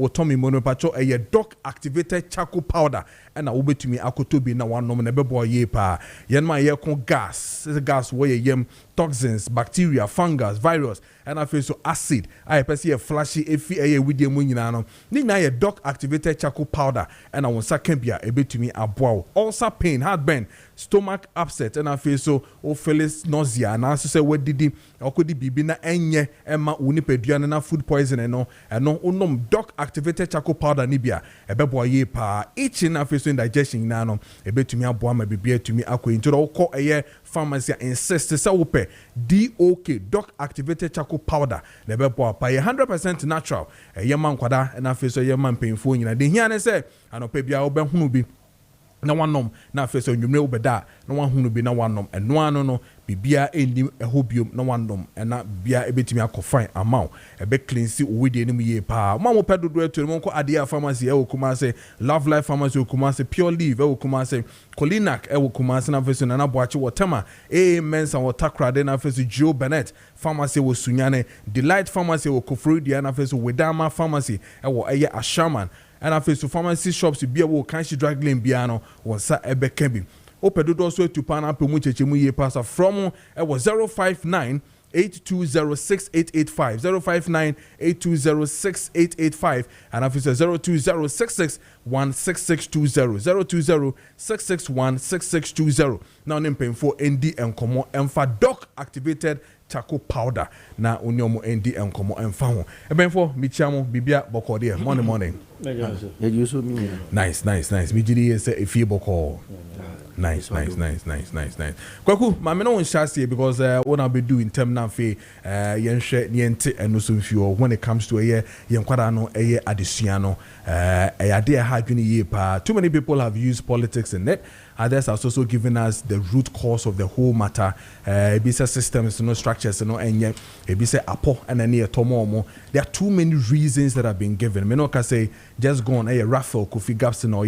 tummy monopacho a doc activated charcoal powder and I will be to me akotobi na one nom na bebo ye pa yen ma ye kon gas where yem toxins bacteria fungus virus and I feel so acid I see a flashy efi with the nyina no ni na ye doc activated charcoal powder and I want second bia e be to me aboa ulcer pain heartburn stomach upset and I feel so o feels nausea and I say what did okodi bibi na enye ema unipeduane na food poisoning no onom doc activated charcoal powder ni bia e bebo ye pa itching na feel so indigestion na no e be to me aboa ma bibia to me akọ into the call pharmacy insist say wo pe DOK doc activated charcoal powder na bebo pa 100% natural ye man kwada na feel so ye man painful nyina de hia ne say anopa bia wo be hunu bi na wanom na afese onwumre obeda na wahunu bi na wanom eno ano no bibia enim ehobiom na wanom na bia ebetimi akofan amaw ebe cleanse owede enim ye pa ma mo pedodo eto mo ko ade pharmacy e okuma se Love Life Pharmacy okuma se Pure Live e okuma se Colinac e okuma se na afese na boache wotema mensa wotakrade na afese Joe Bennett Pharmacy wo Sunyane Delight Pharmacy wo Kofrodi na afese Wedama Pharmacy e wo eye Ashaman and I feel so pharmacy shops be able to drug lane piano or sa ebe kembi. Opedo so to pan up muchechemu ye pass from it was 059 8206885 059-820-6885 and after 020-66-16620 020-66-16620 now name for ND and Komo Emfa Doc activated charcoal powder na unyomo ND and Komo Emfa ho eben for michamo bibia bokode morning nice mi jiri say e fie boko nice kwaku ma me no won share because what I'll be doing term na fe yenhwe niente eno so mfio when it comes to yenkwada no adesua no ade ha adwene ye pa. Too many people have used politics in it. Others are also giving us the root cause of the whole matter. Ebisa systems, structures, and ebisa apo and any tomo. There are too many reasons that have been given. Me no can say just go on Raphael Kofi Gabson or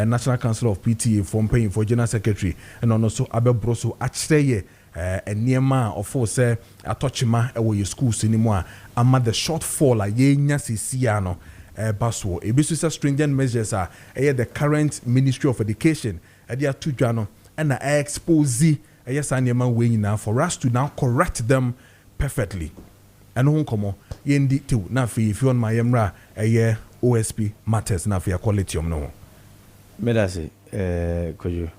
National Council of PTA from paying for General Secretary and also Abel Broso actually and near ma or for say atochima ewo your schools anymore. Ama the shortfall nyasi siano. Baswo ebisusa stringent measures are the current Ministry of Education they are two jano and expose yes animal way now for us to now correct them perfectly and won come yendi to na fi if you on my emra OSP matters na fi quality no medase Kojo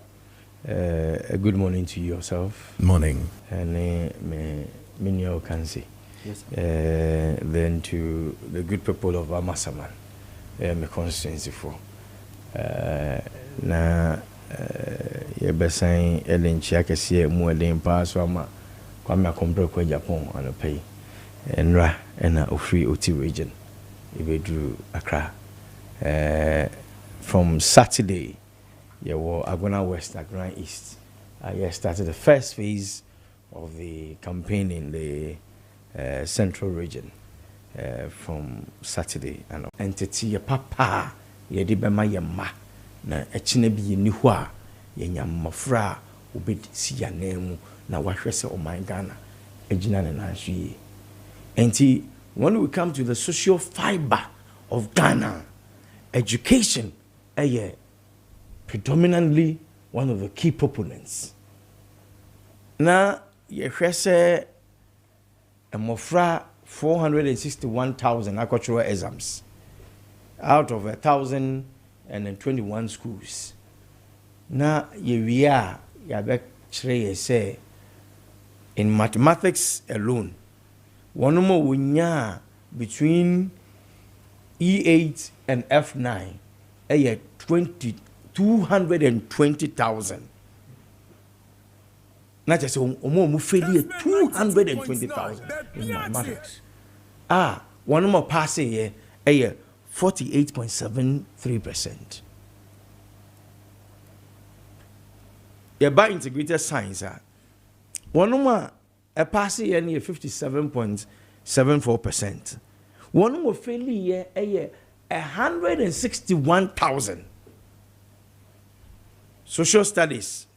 a good morning to yourself morning and me minyo can say yes, then to the good people of Amasaman, my constituency for na yebesan elenchi akese mu eden pa so ama kwame akompre kwa Japan anopai enra na ofri oti region ibedru Accra from Saturday yewo Agona West, Agona East. I started the first phase of the campaign in the Central region from Saturday and entity papa ye de bema ye ma na echine bi ni ho a ye nyamafra obedi si ya nemu na wahwese o man Ghana ejina ne na hwie enti when we come to the social fiber of Ghana, education predominantly one of the key proponents na ye hwese Mofra 461,000 agricultural exams out of 1,021 schools. Na ye be say in mathematics alone, one more wunya between E8 and F9, 220,000. Not just mu failure 220,000 in mathematics. One more pass 48.73%. By integrated science, one more a pass 57.74%. One more failure 161,000. Social studies.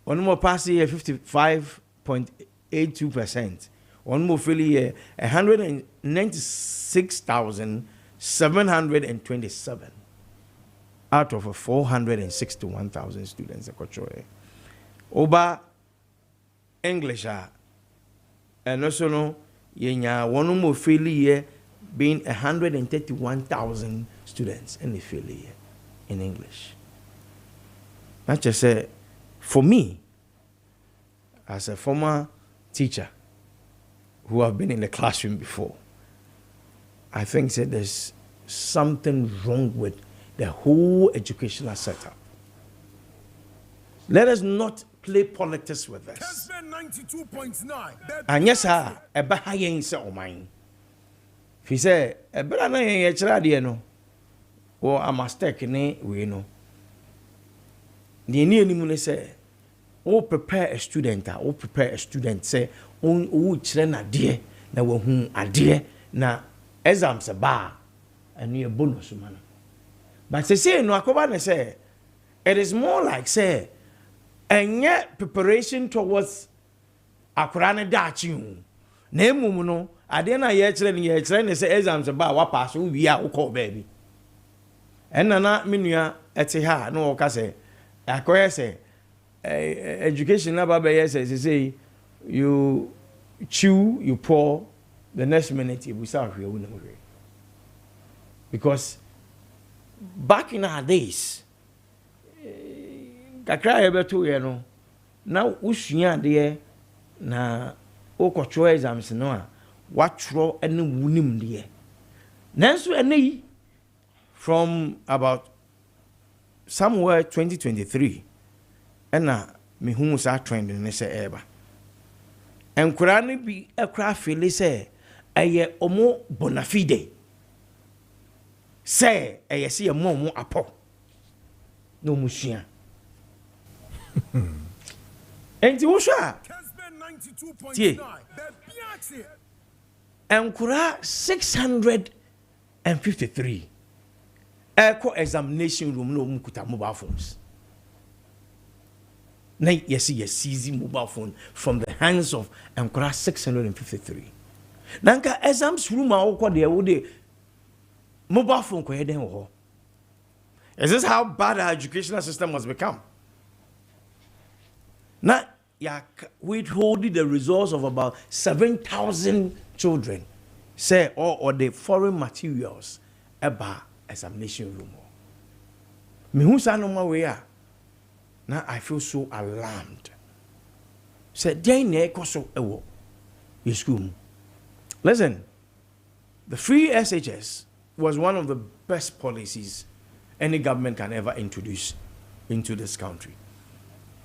One more pass 55.82%. One more failure 196,727 out of 461,000 students. Oba English and also no one more failure being 131,000 students in the failure in English. Not just say. For me, as a former teacher who have been in the classroom before, I think that there's something wrong with the whole educational setup. Let us not play politics with this. Kessben 92.9. And yes, sir, a bahayen se o mine. If he say, a better name, no, or a mistake, we know. The Indian say, prepare a student, say, children are dear, na who are dear, na exams a bar, and near bonus man. But say, no, I say, it is more like, say, and yet preparation towards a Kurana Dachi. Name Mumuno, I didn't yet train, say, exams a bar, what pass, we are, call baby. And Nana Minia, at a no, say. I say education about say you chew, you pour, the next minute you will start here. Because back in our days, kakra ebe to ye no, now usua de na okotro exams no a watro ene wunim de. Nanso ene from about somewhere 2023 ena me hu sa trend ne se eba. Enkura no bi ekura feel say eye omo bona fide. Say eye se ye mo apo. No musua. Enti wo sha Kessben 92.9. Enkura 653 echo examination room no mukuta mobile phones. Na yes seize mobile phone from the hands of Enkura 653. Nanka exams room a wokọ de wo de mobile phone ko heden ho. Is this how bad our educational system has become? Now, withholding the results of about 7,000 children, say, or the foreign materials about examination room. Me who say no more way. Now I feel so alarmed. Say, they ne koso ewo. Your school. Listen, the free SHS was one of the best policies any government can ever introduce into this country.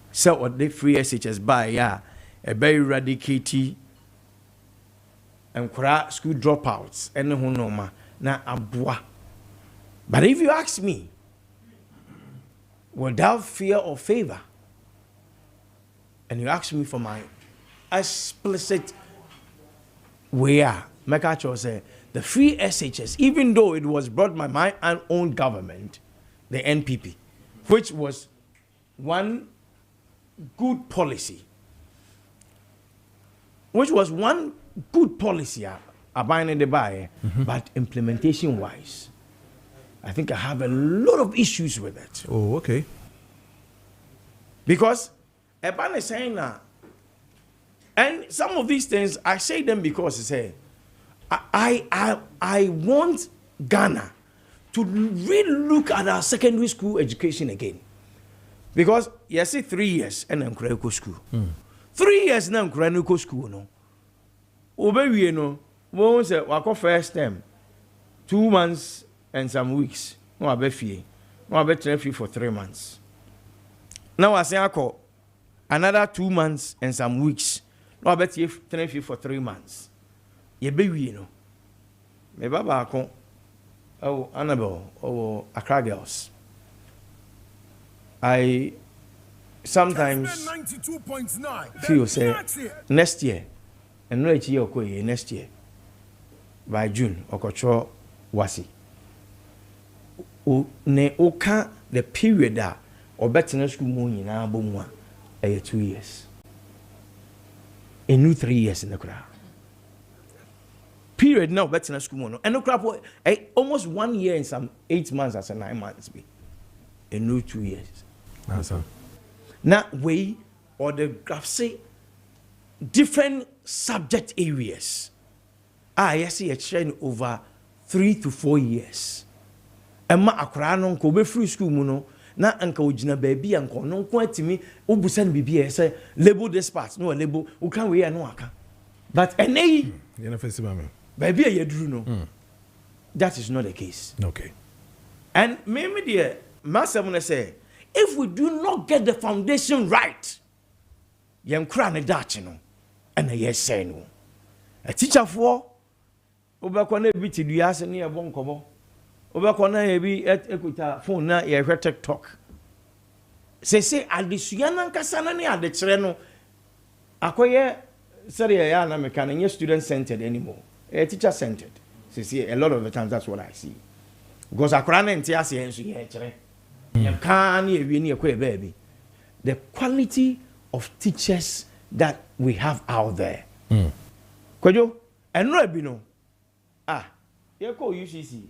So what the free SHS by a very eradicate and school dropouts and no na abwa. But if you ask me, without fear or favor, and you ask me for my explicit way, Mekacho say the free SHS, even though it was brought by my own government, the NPP, which was one good policy, abiding the by, but implementation wise, I think I have a lot of issues with it. Oh, okay. Because Eban is saying that, and some of these things I say them because say I want Ghana to really look at our secondary school education again. Because you see 3 years and then Kreko school. 3 years now Kreko school no. Obe no, we say wako first term 2 months and some weeks. No abe fie. No abe fee for 3 months. Now I say ako another 2 months and some weeks. No abe fee for 3 months. Ye be we no. Me baba ako oh Annabelle oh Accra girls. I sometimes feel say next year, and no year next year by June okocho wasi. Ne oka the period that or better school mo nyina bomu a 2 years. A new 3 years in the crowd. Period now better school mo no. And no crap almost 1 year and some 8 months as a 9 months be. A new 2 years. Now we or the graph say different subject areas. I see a trend over 3 to 4 years. Emma akra no ko be free school mu no na anka ogina baby anko no ko atimi obusan bibia say label this part no label o kan we no aka. But enei you know face me baby e yeduru no. That is not the case. Okay. And maybe the master say if we do not get the foundation right, yem kra ne dachi no, and a yes say no. A teacher for obakwana bi tiduase ne e bon komo. Obakwana e bi ekuta phone na e hwe TikTok. Say adesua na nkasa na ne adekere no. Akoye sere ya na meka na student centered anymore. Teacher centered. Say a lot of the times that's what I see. Because akra na ntiase enso ye kire. The quality of teachers that we have out there. Kojo, and no bino. You call UCC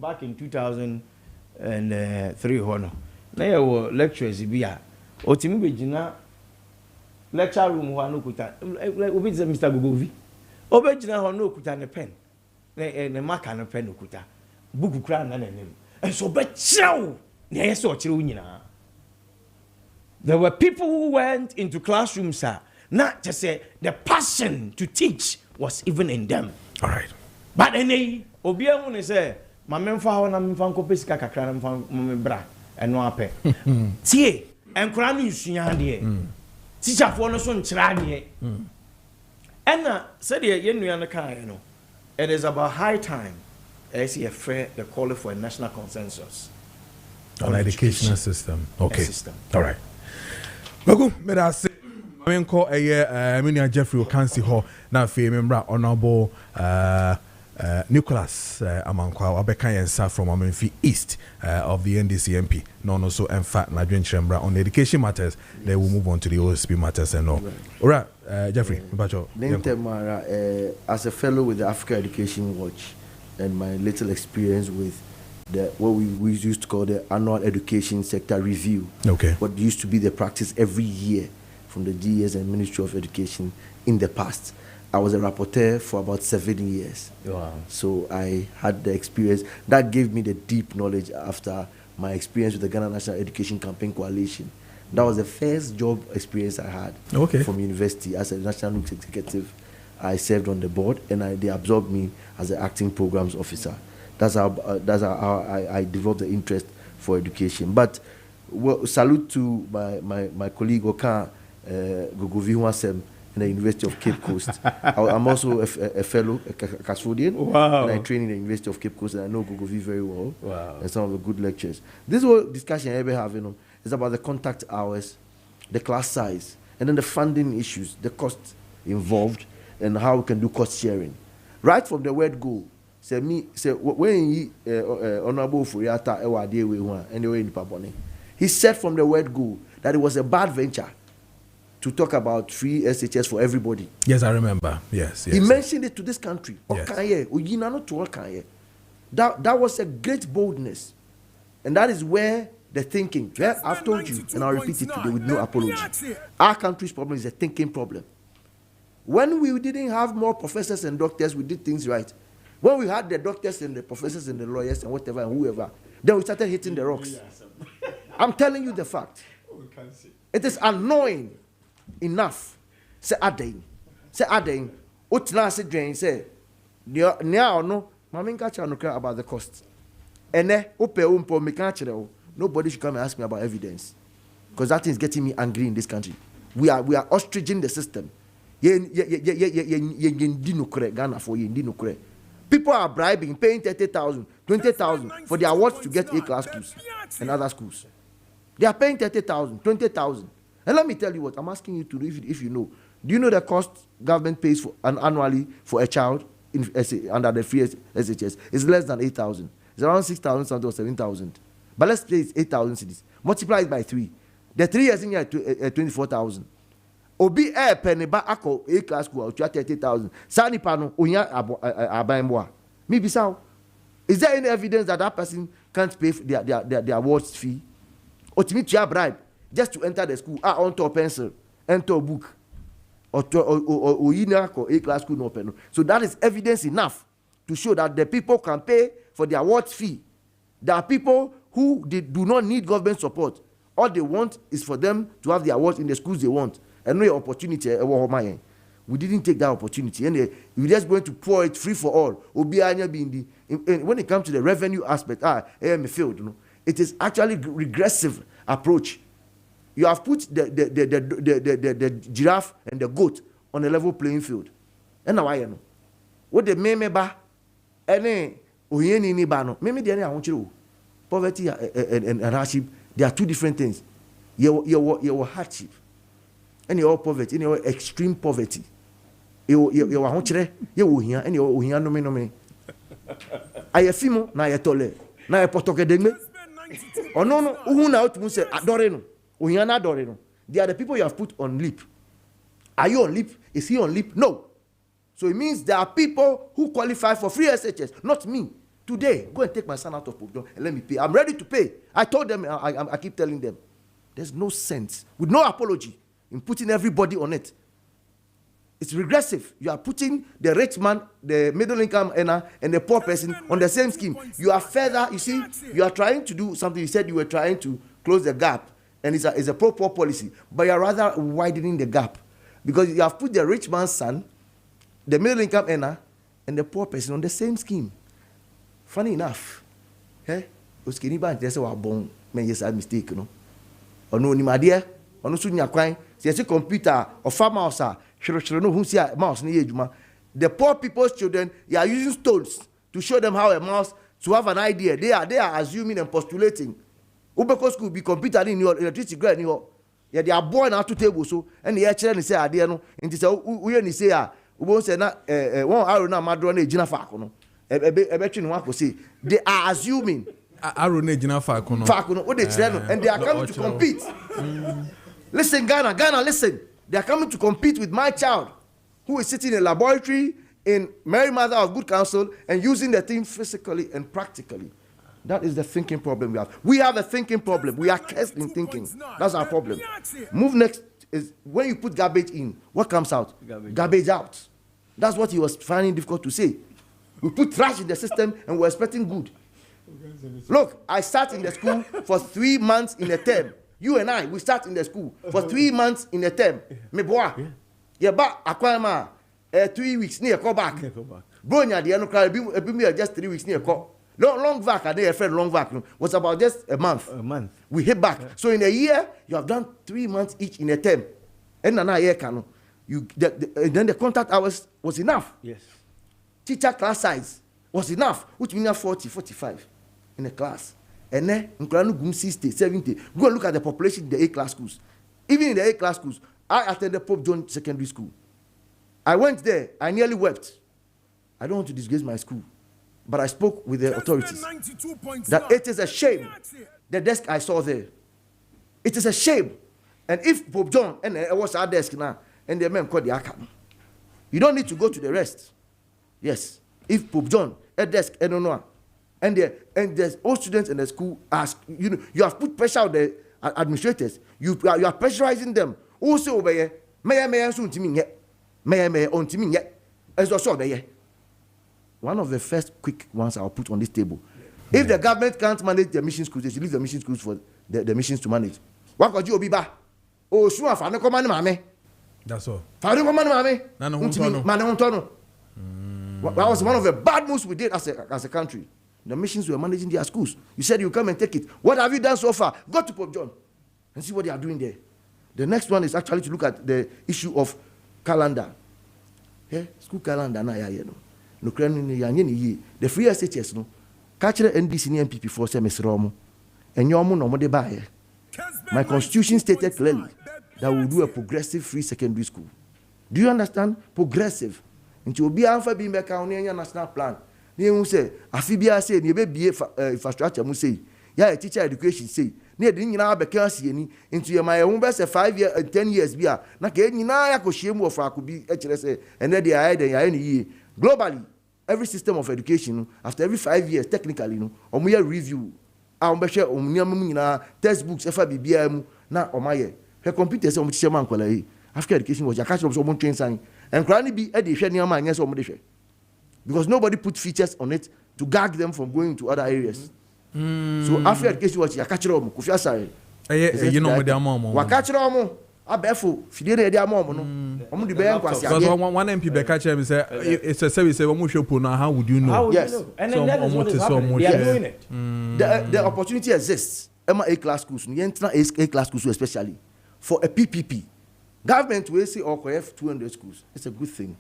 back in 2003 hono. Na your lecturers be a otimi be jina lecture room ho no kuta obi say Mr. Gogovi obi gina ho no kuta ne pen ne marker no pen no kuta book kura na nanem and so be chew na yes o kire nyina. There were people who went into classrooms not to say the passion to teach was even in them. All right. But any obi ehun say ma memfa ho na memfa nko pesika kakra na memfa membra eno apɛ tie enkura no nsua de teacher for no so nkyira de ɛna said ye nua no kan no it is about high time as a fair the call for a national consensus on educational system. Okay. System. All right. Magu me da say menko Eminia Jeffrey Okansi ho na fe membra honorable Nicholas Amankwa Abeka Yensa from Amenfi East of the NDC MP. No, so in fact, Nadine Chembra on the education matters, they will move on to the OSP matters and all. All right, Jeffrey, as a fellow with the Africa Education Watch and my little experience with what we used to call the annual education sector review. Okay. What used to be the practice every year from the GS and Ministry of Education in the past. I was a rapporteur for about 7 years. Wow. So I had the experience. That gave me the deep knowledge after my experience with the Ghana National Education Campaign Coalition. That was the first job experience I had from university as a national executive. I served on the board and they absorbed me as an acting programs officer. That's how I developed the interest for education. But salute to my colleague Oka Gogovi Wasem in the University of Cape Coast. I'm also a fellow, a custodian. Wow. And I train in the University of Cape Coast, and I know Gogovi very well. Wow. And some of the good lectures. This whole discussion I ever have, is about the contact hours, the class size, and then the funding issues, the costs involved, and how we can do cost sharing. Right from the word go, when Honorable Furiata he said from the word go that it was a bad venture to talk about free SHS for everybody. Yes, I remember. Yes. He mentioned it to this country. Yes. That was a great boldness. And that is where the thinking, I've told you, and I'll repeat it today with no apology. Our country's problem is a thinking problem. When we didn't have more professors and doctors, we did things right. When we had the doctors and the professors and the lawyers and whatever and whoever, then we started hitting the rocks. I'm telling you the fact. It is annoying enough. Say Adain. Utna say Jane say now no Mamin catch no care about the cost. And nobody should come and ask me about evidence. Because that thing is getting me angry in this country. We are ostriching the system. People are bribing, paying 30,000, 20,000 for their awards to get A-class schools and other schools. They are paying 30,000, 20,000. And let me tell you what, I'm asking you to do if you know. Do you know the cost government pays for annually for a child under the free SHS? It's less than 8,000. It's around 6,000 something or 7,000. But let's say it's 8,000 cedis. Multiply it by 3. The 3 years in here 24,000. Obi penny ba ako A-class school 30,000. Sani pano onya abaimboa. Me bisao. Is there any evidence that that person can't pay their awards fee? Or to meet your bribe just to enter the school? Onto a pencil, enter a book, or A-class school no pen. So that is evidence enough to show that the people can pay for their awards fee. There are people who do not need government support. All they want is for them to have the awards in the schools they want. And no opportunity. We didn't take that opportunity. And we're just going to pour it free for all. When it comes to the revenue aspect, field, it is actually regressive approach. You have put the giraffe and the goat on a level playing field. And now I know. What the meme ba, any oyeni ni ba no. Meme the I want you. Poverty and hardship, they are two different things. Your hardship. And your poverty, and your extreme poverty. You want to you and your no me. I fimo na ye tole na ye potoke degme. Oh no, who now to say adore no. Ohiana adore no. They are the people you have put on lip. Are you on lip? Is he on lip? No. So it means there are people who qualify for free SHS, not me. Today, go and take my son out of program and let me pay. I'm ready to pay. I told them, I keep telling them, there's no sense, with no apology, in putting everybody on it. It's regressive. You are putting the rich man, the middle income earner, and the poor person on the same scheme. You are further, you see, you are trying to do something. You said you were trying to close the gap, and it's a pro-poor policy, but you are rather widening the gap because you have put the rich man's son, the middle income earner, and the poor person on the same scheme. Funny enough, Oskini Bank, they say, well, born, may yes, I mistake, no? Or no, ni madia, or no, soon you're crying, see a computer or farmer, the poor people's children, they are using stones to show them how a mouse to have an idea. They are assuming and postulating. Ubeko school be computer in your electricity grade in your. Yeah, they are born out to table so and the children say idea no. And say we say Ubo say na one arrow na madro na ejina fa no. Ebe no one say they are assuming arrow na ejina fa no. Fa no what they children and they are coming to compete. Listen, Ghana, listen. They are coming to compete with my child, who is sitting in a laboratory in Mary Mother of Good Counsel and using the thing physically and practically. That is the thinking problem we have. We have a thinking problem. We are cursed in thinking. That's our problem. Move next is when you put garbage in, what comes out? Garbage out. That's what he was finding difficult to say. We put trash in the system and we're expecting good. Look, I sat in the school for 3 months in a term. You and I, we start in the school for 3 months in a term. Me boy, yeah, but Aquama, 3 weeks near go back. Bronya, the end of me just 3 weeks near call. Long vac, I did friend long vac was about just a month. We hit back. So in a year, you have done 3 months each in a term. And then then the contact hours was enough. Yes. Teacher class size was enough, which means 40, 45 in a class. And then, 60, 70. Go and look at the population in the A-class schools. Even in the A-class schools, I attended Pope John Secondary School. I went there. I nearly wept. I don't want to disgrace my school, but I spoke with the authorities that it is a shame, the desk I saw there. It is a shame. And if Pope John, and it was our desk now, and the men called the Akam, you don't need to go to the rest. Yes. If Pope John, a desk, I don't know. And there's all students in the school ask, you have put pressure on the administrators. You are pressurizing them. Also over here, may soon to me on to me yet. As also there. One of the first quick ones I'll put on this table. If the government can't manage the mission schools, they should leave the mission schools for the missions to manage. What could you be back? Oh, soon I found a command, mammy. That's all. Found a command, mammy. Nano. That was one of the bad moves we did as a country. The missions were managing their schools. You said you come and take it. What have you done so far? Go to Pope John and see what they are doing there. The next one is actually to look at the issue of calendar. Yeah? School calendar na ya no. No krani ya nye the free SHS no. Catch the NDC and MPP for say mesromo. Enyomo no mo de ba here. My constitution stated clearly that we will do a progressive free secondary school. Do you understand? Progressive. Until we be alpha being back on your national plan. You say, Afibia say, you be infrastructure, must say, yeah, teacher education say, near the Nina Becassi into your my own best 5 years and 10 years beer. Nakena Koshimo of Akubi, HSA, and then they are any year. Globally, every system of education, after every 5 years, technically, or we review. Our Besha, Omniamina, textbooks, FBBM, now or my her computers on which man after education was a catch of someone train sign, and Granny be Eddie Shania man, yes, or Modesha. Because nobody put features on it to gag them from going to other areas. So after education was a catcher of Kufia Sari. You know, with their mom. Wakachromo, a befo, Fidere their mom. Because one MP Becatcher is it's a service of Mushopuna. How would you know? Yes. And then that is what is happening. They are doing it. The opportunity exists. Emma A-class schools, A-class schools especially, for a PPP. Government will say, oh, we have 200 schools. It's a good thing.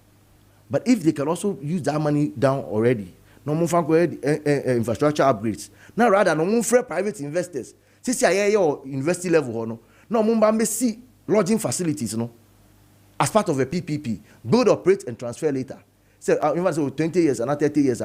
But if they can also use that money down already, no more infrastructure upgrades. Now rather, no more private investors. Since I hear university level, no more see lodging facilities, as part of a PPP, build, operate, and transfer later. So, 20 years and 30 years.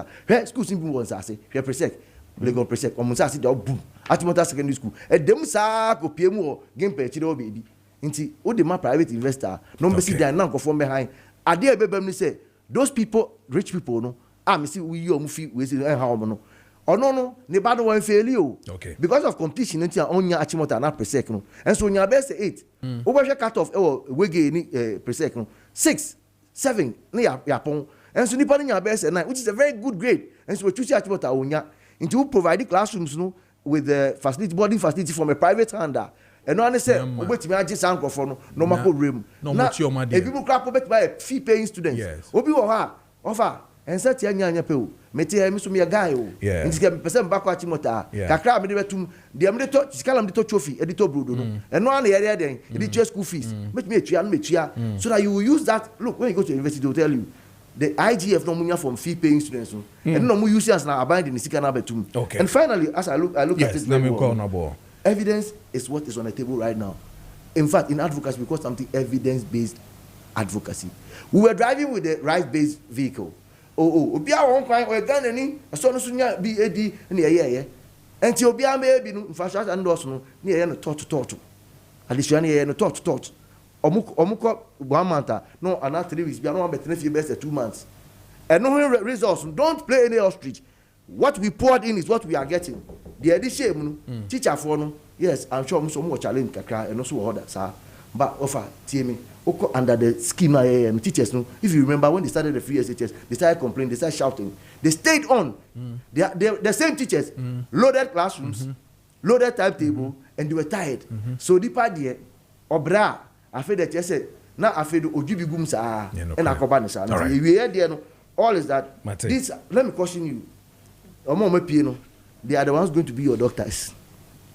Schools simply want to say, here presec, legal presec, or Musasi, boom, at secondary school. And them sa go PMO game pay baby. Into all the private investor, no see they are now go from behind. Are there baby say? Those people, rich people, no. Me see we you mufi we see how no. no ne ba no wan fail you. Okay. Because of competition nti onya achimota na presec no. And so onya best 8. Over cut off wege ni presec no 6, 7 ne ya pon. And so nipa nya best 9, which is a very good grade. And so we choose achimota onya into provide classrooms no with the facility, boarding facility from a private hander. And no one say, "Obeti me aje sanko for no mako room." Now, if you crap obeti by fee paying students, obi wo ha offer and set nya pe o. Meti e mi so me guy o. Nti ke person back kwa chimota. Kakra me de betum, de me de to sikala me de to trophy, editor brodo no. And no one area den, e dey school fees. Make me etua no metua so that you will use that. Look, when you go to university they will tell you the IGF no munya from fee paying students no. And no mu use as na abide in the sikana betum. And finally, as I look at it, let me call na ball. Evidence is what is on the table right now. In fact, in advocacy, we call something evidence-based advocacy. We were driving with a rice-based vehicle. Obia won kwan we Ghana ni so no sunya BAD na ye. Enti obia ma ebi no infrastructure and no na ye no tot. Addition na ye no tot. Omuko 1 month no ana 3 weeks bia no one better fee best 2 months. And no results. Don't play any ostrich. What we poured in is what we are getting. The edition teacher for no, yes, I'm sure some more challenge kakra and also order sir. But offer TME under the scheme and teachers no. If you remember when they started the free SHS, they started complaining, they started shouting. They stayed on. The same teachers loaded classrooms, loaded timetable, and they were tired. So the part there, obra, I feel that yes, now I feel the ojibi gum sa and akobani sa. We hear there no. All is that this. Let me caution you. They are the ones going to be your doctors.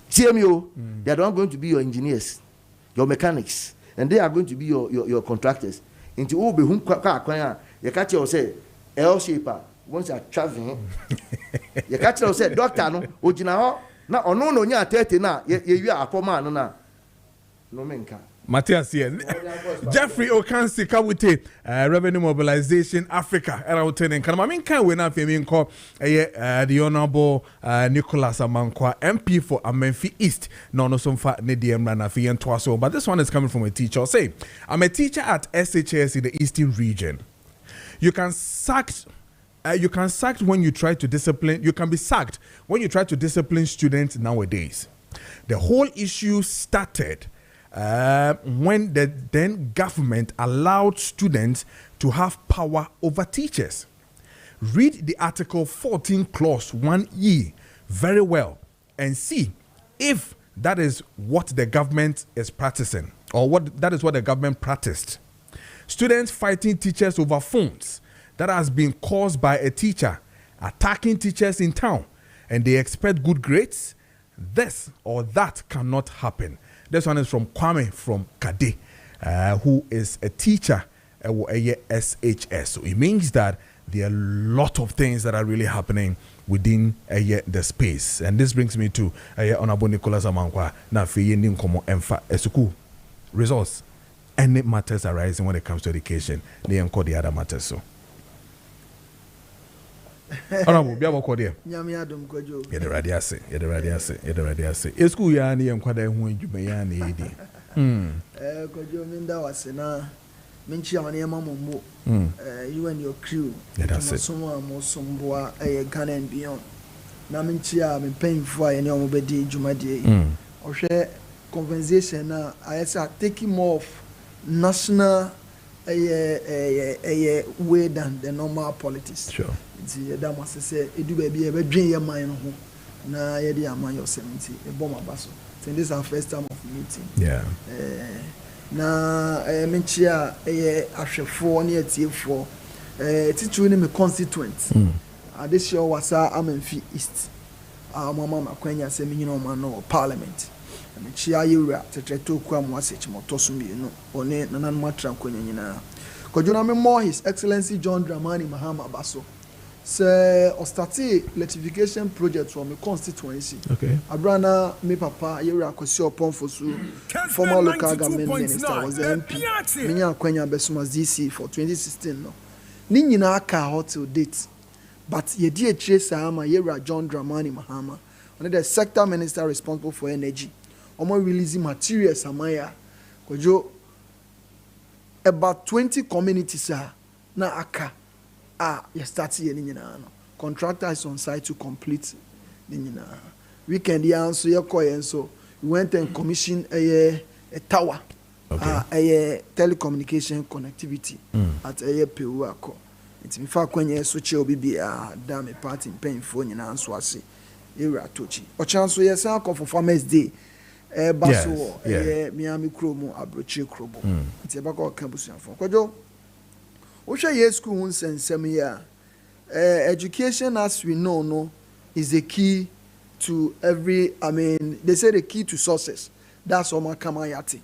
CMO, they are the ones going to be your engineers, your mechanics, and they are going to be your contractors. Into all be whom you catch you say L shaper once you are traveling. You catch you say doctor no ojina na ono no nya 30 na ye are akoma no na no menka. Matthias here. Jeffrey Okansi Kawite, Revenue Mobilization Africa. And I will tell you, I mean, can we not call the Honorable Nicholas Amankwa, MP for Amenfi East. No, some fat Nidiam Ranafi and Twaso. But this one is coming from a teacher. Say, I'm a teacher at SHS in the Eastern region. You can sacked when you try to discipline. You can be sacked when you try to discipline students nowadays. The whole issue started when the then government allowed students to have power over teachers. Read the Article 14 Clause 1E very well and see if that is what the government is practicing or what that is what the government practiced. Students fighting teachers over phones that has been caused by a teacher attacking teachers in town and they expect good grades. This or that cannot happen. This one is from Kwame from Kade, who is a teacher at SHS. So it means that there are a lot of things that are really happening within the space. And this brings me to Honorable Nicholas Amankwa. Now, for you, Ninkomo Emfa Esuku results. Any matters arising when it comes to education, they encode the other matters. So. Honorable, be able to there. Nyamiadum Kojo. You're the radiasi. School ya ni enkwada hu adwuma ya na edi. Kojo minda wasena. Minchi amane mamomo. You and your crew. That's it. Someone mo somboa Ghana and beyond. Na minchi a me painful any omobedi dwumade. Ohwe compensation na I say taking more of national a way than the normal politics. Sure. That must say it do be a dream your mind home. Na yedi among your 70 a bomb abaso. So this is our first time of meeting. Yeah. Na menchia ahwefo na etiefo teacher ni me constituent. This year was Amenfi East. Mama makwenya se me nyina o no parliament. Menchia yewura tetreto kwa mo asech motoso mi no one nanan matra kwenya nyina. Kojo na me more His Excellency John Dramani Mahama Baso. Say or started electrification project from a constituency. Okay. Abrana me papa yewura kwesi opon fosu former local government minister was the MP. Minya kwenya besuma DC for 2016 no. Ni nyina aka hotel date. But ye die trace ama yewura John Dramani Mahama. On the sector minister responsible for energy. Omo releasing materials amaya. Kojo about 20 communities na aka. You start seeing in contractor is on site to complete the weekend. Yeah, so so we went and commissioned a tower, a telecommunication connectivity at a Peruako. It's in fact when you switch your baby damn a part in pain for you now, so I see era tochi. Or chance so yes, I'll for Farmers Day. Basso, Miami Chromo, Abroche Chromo. It's a back of campus for Kojo. Osha yes, school and semia. Education, as we know, is the key to every. I mean, they say the key to success. That's all my kamayati.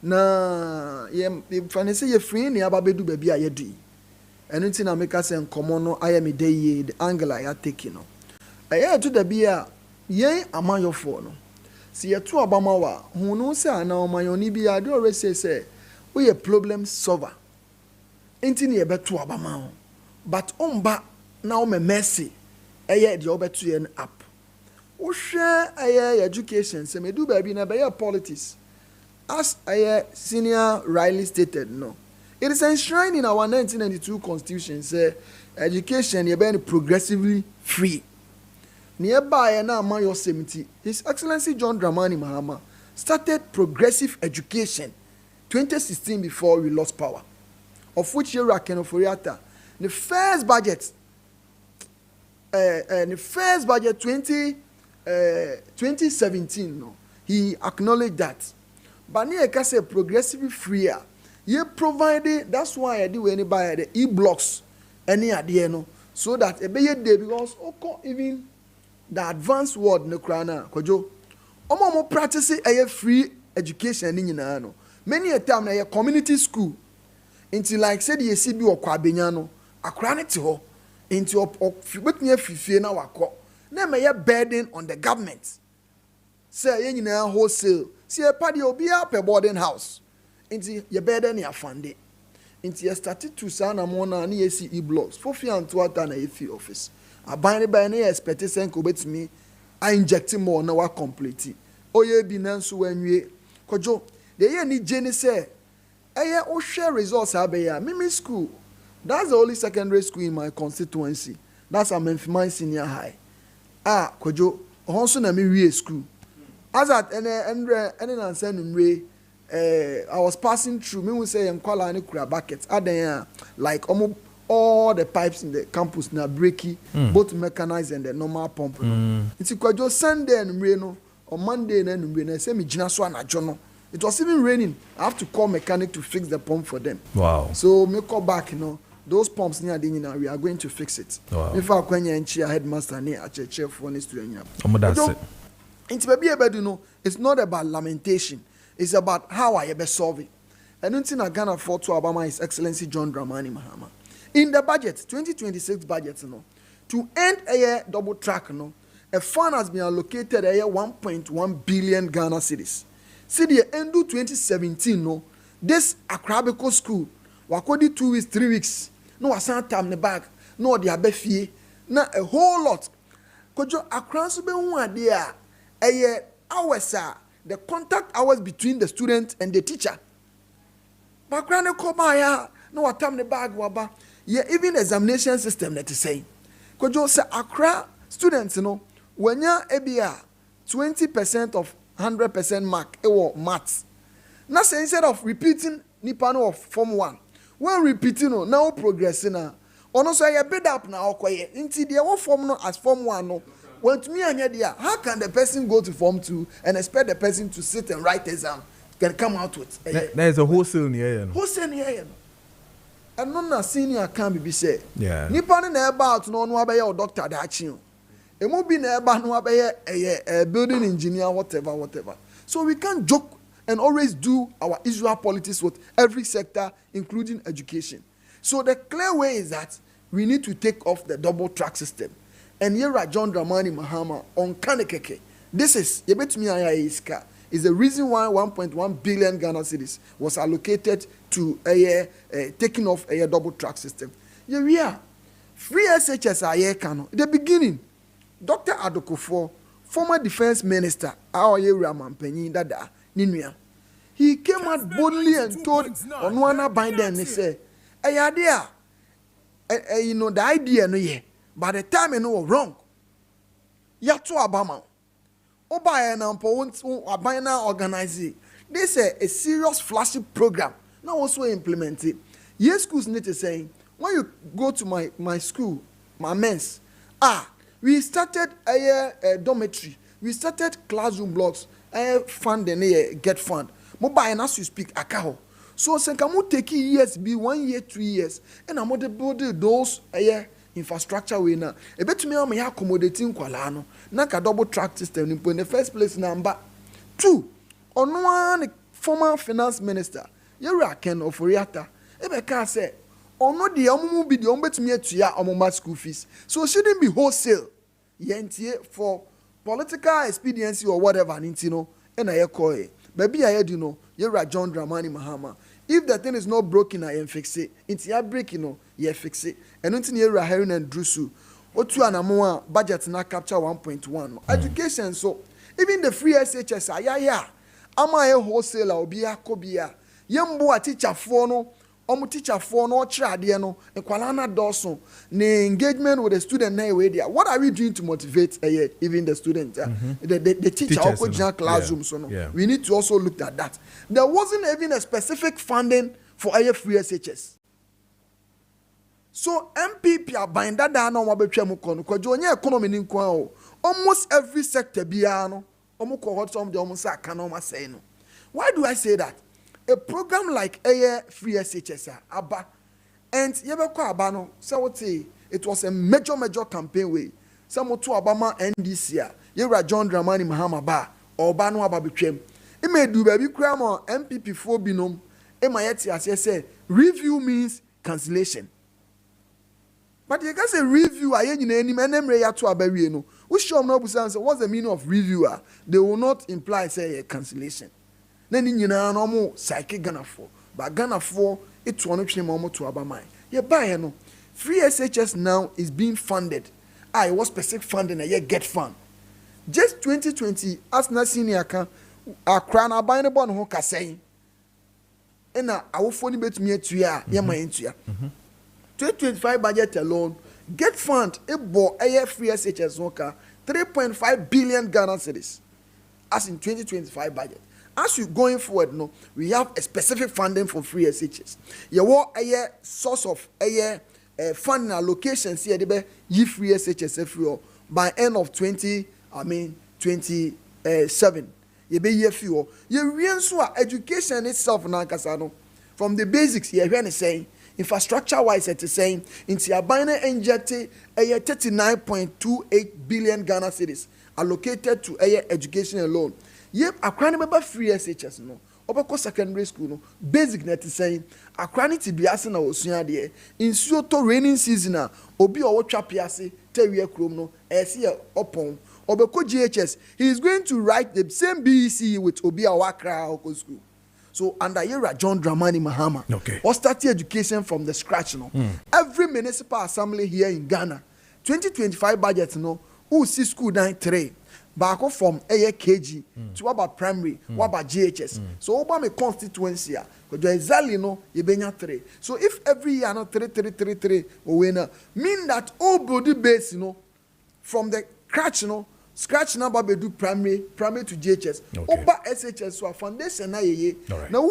Na, if I say you're free, you have a do baby. I do. Anything I make us in common, I am a day, the angle I are taking. I hear to the beer, yea, am I your phone? See a two Obama, who knows, sir, now my only be, I do always say, we a problem solver. Ain't in a bet to Obama. But back now, my mercy, I hear the over to an up. O share a education, say, me do baby, na by politics. As a senior Riley stated, no. It is enshrined in our 1992 Constitution, say, education is being progressively free. Nearby, and now my 70, His Excellency John Dramani Mahama started progressive education 2016 before we lost power, of which year Kenoforiata, the first budget 2017, no, he acknowledged that. But near say progressively freer. You provided, that's why I do anybody the e-blocks any idea no, so that a day because even the advanced word no krana Kojo omo practice a free education in no. Many a time na community school until like said you see be or kwabenya no akra ne te ho into betnya fifie na wako na may burden on the government say yen nyina wholesale see a party obi up a boarding house into your burden ya funding into your started to sign a mona ni esi e-blocks for fee and to na efi office abane by na expect senko betimi I inject more na wa complete oye bi na nso wanwie Kojo the year ni jeni say eye o share results abeya mimi school. That's the only secondary school in my constituency. That's a Memphis Senior High. Kojo also na me wie school. As at any I was passing through. Me will say Nkwala ni kura buckets. Like almost all the pipes in the campus na breaky, both mechanized and the normal pump. It's Kojo Sunday and no on Monday and I say me jina so na jono. It was even raining. I have to call mechanic to fix the pump for them. Wow. So me call back, those pumps near the we are going to fix it. Wow. If I when you headmaster near a church for this to that's it. It's it's not about lamentation. It's about how I ever solve it. And until I can afford to Obama His Excellency John Dramani Mahama. In the budget, 2026 budget, to end a year double track, a fund has been allocated a year 1.1 billion Ghana cedis. See the end of 2017, this Akrabico school, wakodi 2 weeks, 3 weeks, no asan time the bag, no the abefie, na a whole lot. Kojo Akransu be one idea, a year hours the contact hours between the student and the teacher. Background kobaya, no time the bag waba, yeah, even examination system that is saying. Kojo say Accra students, when you ABR 20% of 100% mark ewo maths. Now say instead of repeating nipano of form 1, when repeating now progressing ono so you build up now okoye until the one form no as form 1 no when to me anya there how can the person go to form 2 and expect the person to sit and write exam can come out with there is a wholesale near wholesale near and no na senior can be say yeah nipano na about no abeya doctor da achi it won't be nearby no a building engineer, whatever. So we can't joke and always do our Israel politics with every sector, including education. So the clear way is that we need to take off the double track system. And here at John Dramani Mahama on Kanekeke. This is is the reason why 1.1 billion Ghana cedis was allocated to taking off a double track system. Yeah, we are free SHS the beginning. Dr. Adokofo, former defense minister, he came out boldly and told Onwana Biden, he said, the idea, no, yeah, By the time you know wrong, you have to abama. Oba na mpo abana organize it. This is a serious flagship program. Now also implement it. Yes, schools need to say when you go to my school, my men's, we started a dormitory. We started classroom blocks. Fund and get fund. Mobile and as you speak, akaho. So senkamu take years, be 1 year, 3 years, and I'm going to build those infrastructure we na. A bit to me, I'm accommodating Kualano. Naka double track system in the first place. Number 2, on one former finance minister, Yera Ken of Oriata, Ebeka said, or no, the omu be the ombet me to ya omoma school fees. So shouldn't be wholesale. Yentie for political expediency or whatever, Nintino, and I call it. Baby, I heard you're John Dramani Mahama. If the thing is not broken, I am fix it. It's ya break, you fix it. And until you're Heron and Drusu, Otu and budget na capture 1.1. Education, so even the free SHS, am I a wholesaler or be a cobia? Yambo a teacher for no. Teacher for no tradiano and Kualana Dawson, the engagement with the student na way there. What are we doing to motivate even the student? The teacher or classroom. So we need to also look at that. There wasn't even a specific funding for free SHS. So MPP are buying that down on Wabechemukon, Kojo economy in Kwao. Almost every sector biano, almost some the almost canoma say no. Why do I say that? A program like free SHS Abba and Yebeko Abano, so it was a major campaign way. Some to Obama NDC, Yera John Dramani Mahama Ba, or Bano Ababichem. It may do baby cramo MPP 4 binom, Emayeti as I say, review means cancellation. But you can say review, I ain't any man to Abariano. We show no answer. What's the meaning of reviewer? They will not imply say a cancellation. Then you know no more psychic Ghana for, but Ghana for it's one option more to Abamai. Yeah, buy no free SHS now is being funded. I was specific funding a year get fund. Just 2020 as na senior can a crown a buying a bond who can say. And our phone bet me to ya, my into ya. 2025 budget alone, get fund a bo a free SHS worker 3.5 billion Ghana cedis as in 2025 budget. As you going forward, we have a specific funding for free SHS. You want a source of funding allocations here, you free SHS by end of 27. You be here for you reassure education itself now, Kasano. From the basics, you're hearing saying infrastructure wise, it is saying into your binary injected a 39.28 billion Ghana cedis allocated to education alone. Yep, a cranny member free SHS no. Obako secondary school no. Basic net is saying a cranny to be asking our senior there. In Soto raining season, Obi or Trapiasi, Terrier Chrome no, SC upon Obako GHS. He is going to write the same BEC with Obi Awakra Oko school. So under Yera John Dramani Mahama, or start education from the scratch no. Every municipal assembly here in Ghana, 2025 budget no, who see school down 3. Back from KG to about primary, what about GHS. So Obama constituency, because exactly you be 3. So if every year 3 winner, mean that all body base from the scratch number be do primary to GHS. Oba SHS so foundation na ye. Now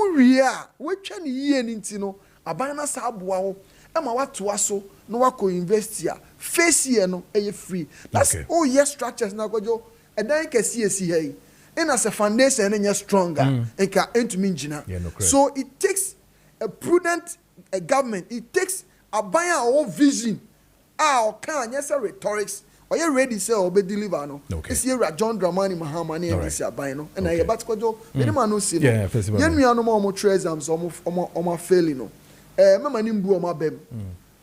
we try ye nti abana saboa ema watoa so no wako invest here. Face here free. That's all year structures na Kojo. And then you can see here. And as a foundation, and you're stronger. And can into Jina. So it takes a prudent government. It takes a buyer or vision. Can yes, rhetorics. Or you ready say or be deliver no? It's here John Dramani Mahama and this buy no. And I about Kojo. Many man no see no. Yen me no more exams or failing no. Mama nimbu o mabem.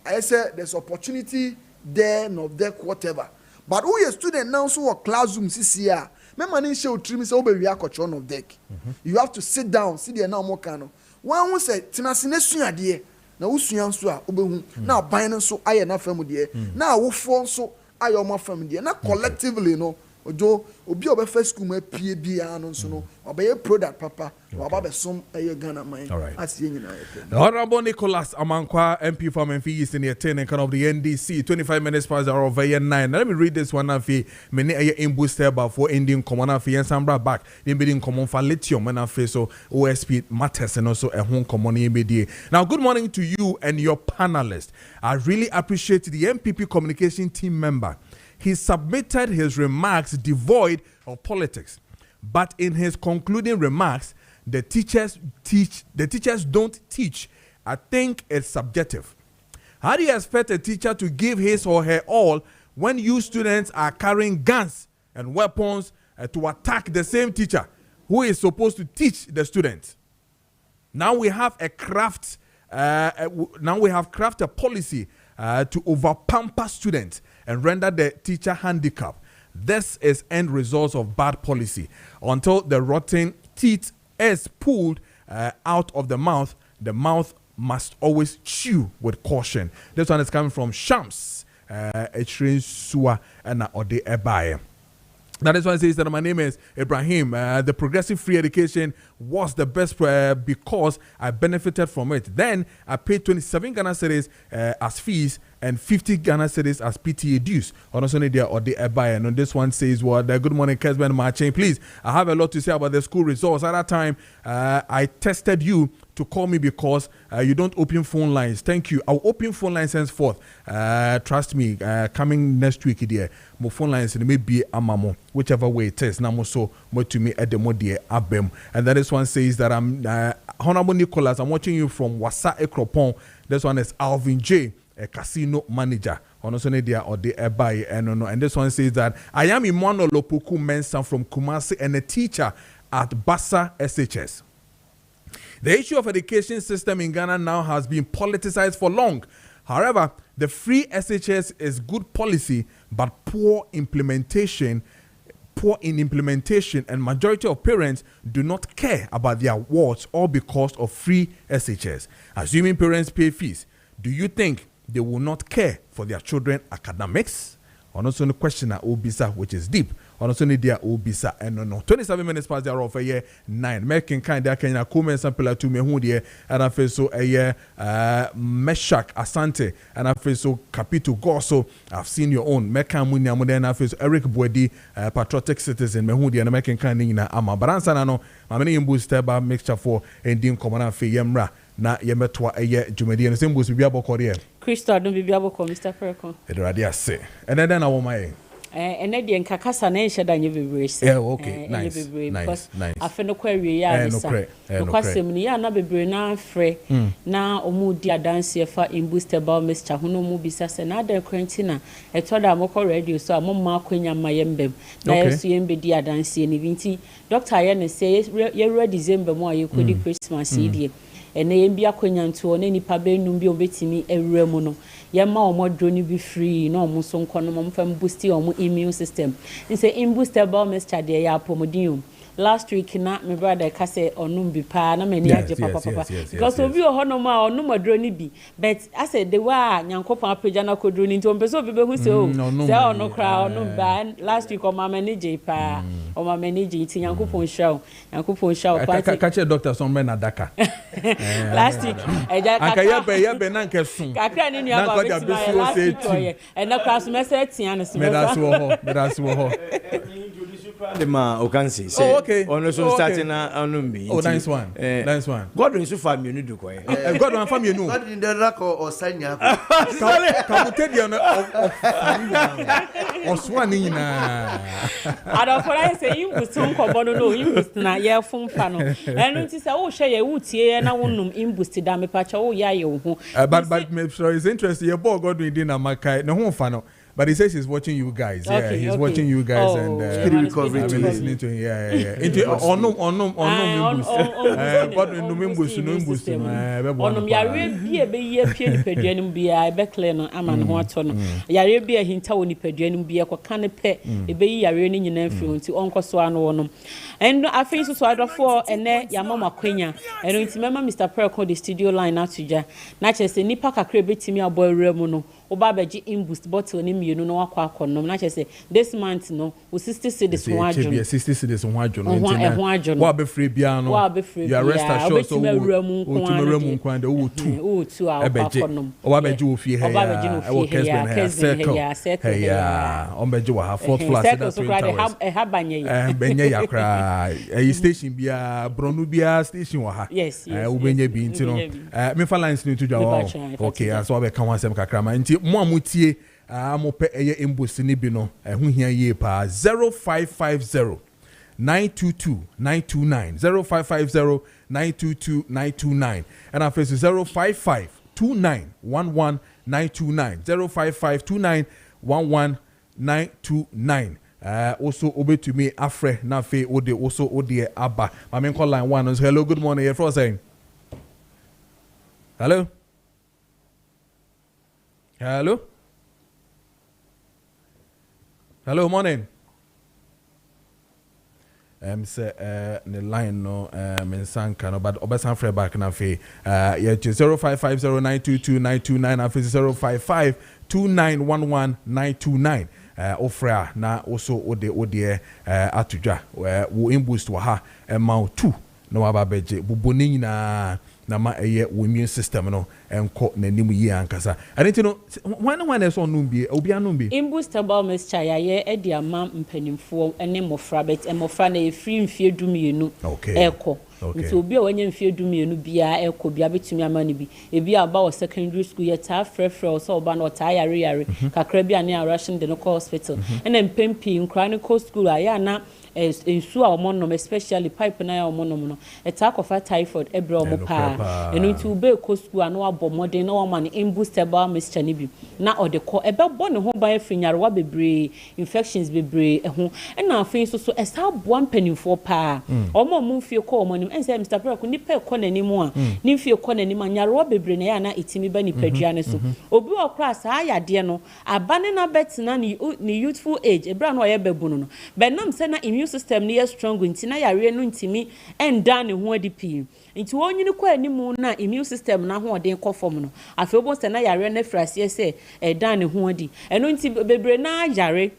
I say there's opportunity there, not there, whatever. But who a student now so a classroom CCR. Remember, I show trim is over reaction of deck. You have to sit down, sit there now more cano. One who said, Tinasine idea. Now who's so now buying so I enough family. Now who fall so I am my family. Now collectively, ojo obi obefa school ma pie bia no so no obeye product papa waba be som Ghana man as ye nyina the Honorable Nicholas Amankwa MP from Memphis East in the 10 and of the NDC 25 minutes past the hour of 9. Let me read this one and fi many booster about for Indian common and fi Sambra back in bidding common for lithium and fi so OSP matters and also a home common MBDA. Now good morning to you and your panelists. I really appreciate the MPP communication team member. He submitted his remarks devoid of politics, but in his concluding remarks, the teachers don't teach. I think it's subjective. How do you expect a teacher to give his or her all when you students are carrying guns and weapons to attack the same teacher who is supposed to teach the students? Now we have crafted a policy to overpamper students and render the teacher handicapped. This is end result of bad policy. Until the rotten teeth is pulled out of the mouth must always chew with caution. This one is coming from Shams Echrin Sua and Ode Ebaye. Now this one says that my name is Ibrahim. The progressive free education was the best because I benefited from it. Then I paid 27 Ghana cedis as fees and 50 Ghana cedis as PTA dues. On this one says, well, good morning, Kessben Maakye. Please, I have a lot to say about the school results. At that time, I tested you to call me because you don't open phone lines. Thank you. I'll open phone lines henceforth. Trust me, coming next week, dear, my phone lines may be amamo, whichever way it is. Now, so more to me at the modi abem. And then this one says that I'm Honorable Nicholas. I'm watching you from Wasa Ekropon. This one is Alvin J, a casino manager. And this one says that I am Imano Lopuku Mensah from Kumasi and a teacher at Bassa SHS. The issue of education system in Ghana now has been politicized for long. However, the free SHS is good policy, but poor in implementation, and majority of parents do not care about their awards all because of free SHS. Assuming parents pay fees, do you think they will not care for their children academics? Or also the question at Obisa, which is deep. Or also need their Obisa and no 27 minutes past the hour of a year 9. Making kind of Kenya comment sample to me who dear and I feel so a year Meshak Asante and I feel so Capito Goso. I've seen your own Meka Munya Modern face Eric Bwedi patriotic citizen me who dear and making kind of ama Baransa no my many booster ba mixture for ending common fe yemra na yemetwa a year Jumedi and the same boost be able Korea. Crystal don't be able to Mr. Preko. It say and then I want my and then kakasa na enhye da nye bebre se. Yeah, okay. Nice. Nice. Afa no kwawie ya bisa. No kwasem ni ya na bebre na afre na omu di adanse fa imbuster ba Mr. Hono mu bisa se na da kwantina etoda amoko radio so amomma akwanya mayembem. Na yesu yembe di adanse ni binti doctor ye ne say ye ready December mo ayekodi Christmas idie. Ene yembi akwanya nto ne nipa be num bi obetimi ewura mu no. Yema omo drone be free no omo so nkono mo fam boost omo immune system nse imbooster Mr. de ya pomodin last week na my brother ka say onum bi pa na mani age papa because obi o hono ma onum drone bi but I said the wa nyankopon apagya na ko drone nti ompeso obi be hu say o say ono kra onum ba last week o ma manage pa o ma manage nti nyankopon show pa ka che doctor somewhere na daka last week eja aka ye be na nke sun kakra ni nua ba and na class message tian so me that's wo ho the ma okansi say ono so starting na onumbi nice one Godwin so family no do ko Godwin family no Godwin the rack or sanya ka mutedi no oswa ni nyina ada for I say you boost nkobo no you boost na ye fumfa no enu nti say wo hwe ye wutie na wonum imboost da me pacha wo ya ye wo ho but me sure is interested your boy Godwin din na makai no ho fa no. But he says he's watching you guys. Yeah, he's watching you guys and spirit recovery. I've been listening to him. Yeah. Into onum but no mimbus. Onum yare bi e be ye pie ni paduanum bia e be clear no ama no ato no. Yare bi e hinta woni paduanum bia kwa kan pe e be yare ni nyina mfiri nti onkoso ano wonum. And afin so adofo ene yamama kwanya. Eno nti mema Mr. Preko the studio line atuja. Na chese nipa kakra betimi aboy remu no. oba beji imboost bottle ni mienu no akwa akonom na che say this month no o 60 cedis ho adwo 60 cedis ho adwo no ntina wa be free bia no you rest assured so otumere mu nkwan de o tu akonom oba beji wo fie he ya e wo Kessben ya circle ya on beji wa ha fourth floor that twin ha benye ya kra station bia bronu bia station wa ha wo benye bi ntino me fa lines ni to dwa okay so wa be kan wasem kakra ma nti mo amutie mo pe eye embosi ni bi no ho hia ye pa 0550 922 929 0550 922 929 and our face is 055 2911 929 055 2911 929 also obetumi afre na fe ode also ode aba mame call line 1 hello good morning here for saying hello morning say the line no mensanka no but obesan free back na fe yeah 0550922929 and 0552911929 ofra na also ode atudwa wo imboost wa ha ma 2 no ababeje buboni nyina na ma wo immune system no enko nanim yi ankasa anti no when is on numbi obi anumbi imboostable mixture ya ye e dia ma mpanimfo ene mofra bet mofra na e free mfie dumienu eko nti obi a wanya mfie dumienu bia eko bia betumi amane bi ebi aba wo secondary school ye ta frefre so oba no ta yare kakra bia ne rushing the local hospital ene mpempi chronic school aya na ensu a omonom especially pipe na ya omonom no attack of typhoid ebra omo pa enu nti ube ko school ano abomode na wo man imboostable mixture ni bi na odeko ebe bo ne ho ban afinyare wa bebre infections bebre ho na afin so esa bo mpanimfo pa omo mfie ko omonim ense Mr. Preko ni pe ko nanimu a ni mfie ko nanim anyare wa bebre na ya na itimi ba ni padua ne so obi okra sa ayade no abane na betina ni youthful age ebra no ye babunu no benam se na immune system ni strong ntina yare no ntimi enda ne ho adipi nti wonyini kwa animu na immune system na ho odin kofom no afi obo se na yare na frase se eda ne ho adi eno nti bebre na yare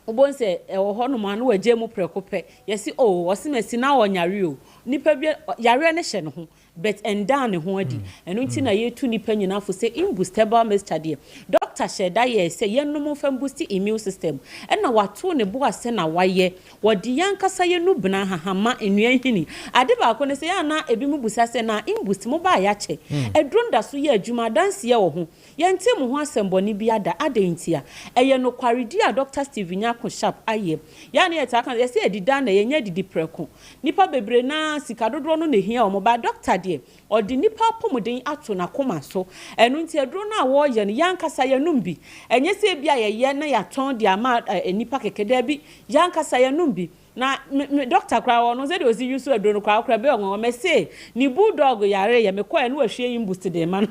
obo se ho no ma no waje mu Preko pe yesi osimesi na onyare o nipa bi yare ne hye no ho but enda ne ho adi eno nti na yetu nipa nyina fo se imboostable mixture de doctor sheda ye se yenum fam boost immune system ena wato ne bo ase na waye wodi yankasa yenu bena hahama enua hini ade ba ko ne se ya na ebi mu busa se na imboost mo ba ya che edronda so ye adwuma danse ye wo ho yente mo ho asemboni bi ada adentia eye no kwaredi a Dr. Steve Nyako sharp aye ya na yeta kan ye se edida na ye nya didi Preko nipa bebre na sikadodo no ne hia o mo ba doctor de odi nipa pomodin ato na koma so enu nti edro na wo ye no yankasa ye numbi enye se bia ye na ya ton de ama nipa kekeda bi yankasa ye numbi na doctor kra wo no se de osi yusu edro no kra be onwo me se ni bulldog yare ye me kwa enu ahwe imbost de man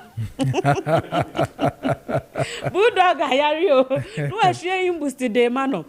bulldog yare o no ahwe imbost de man no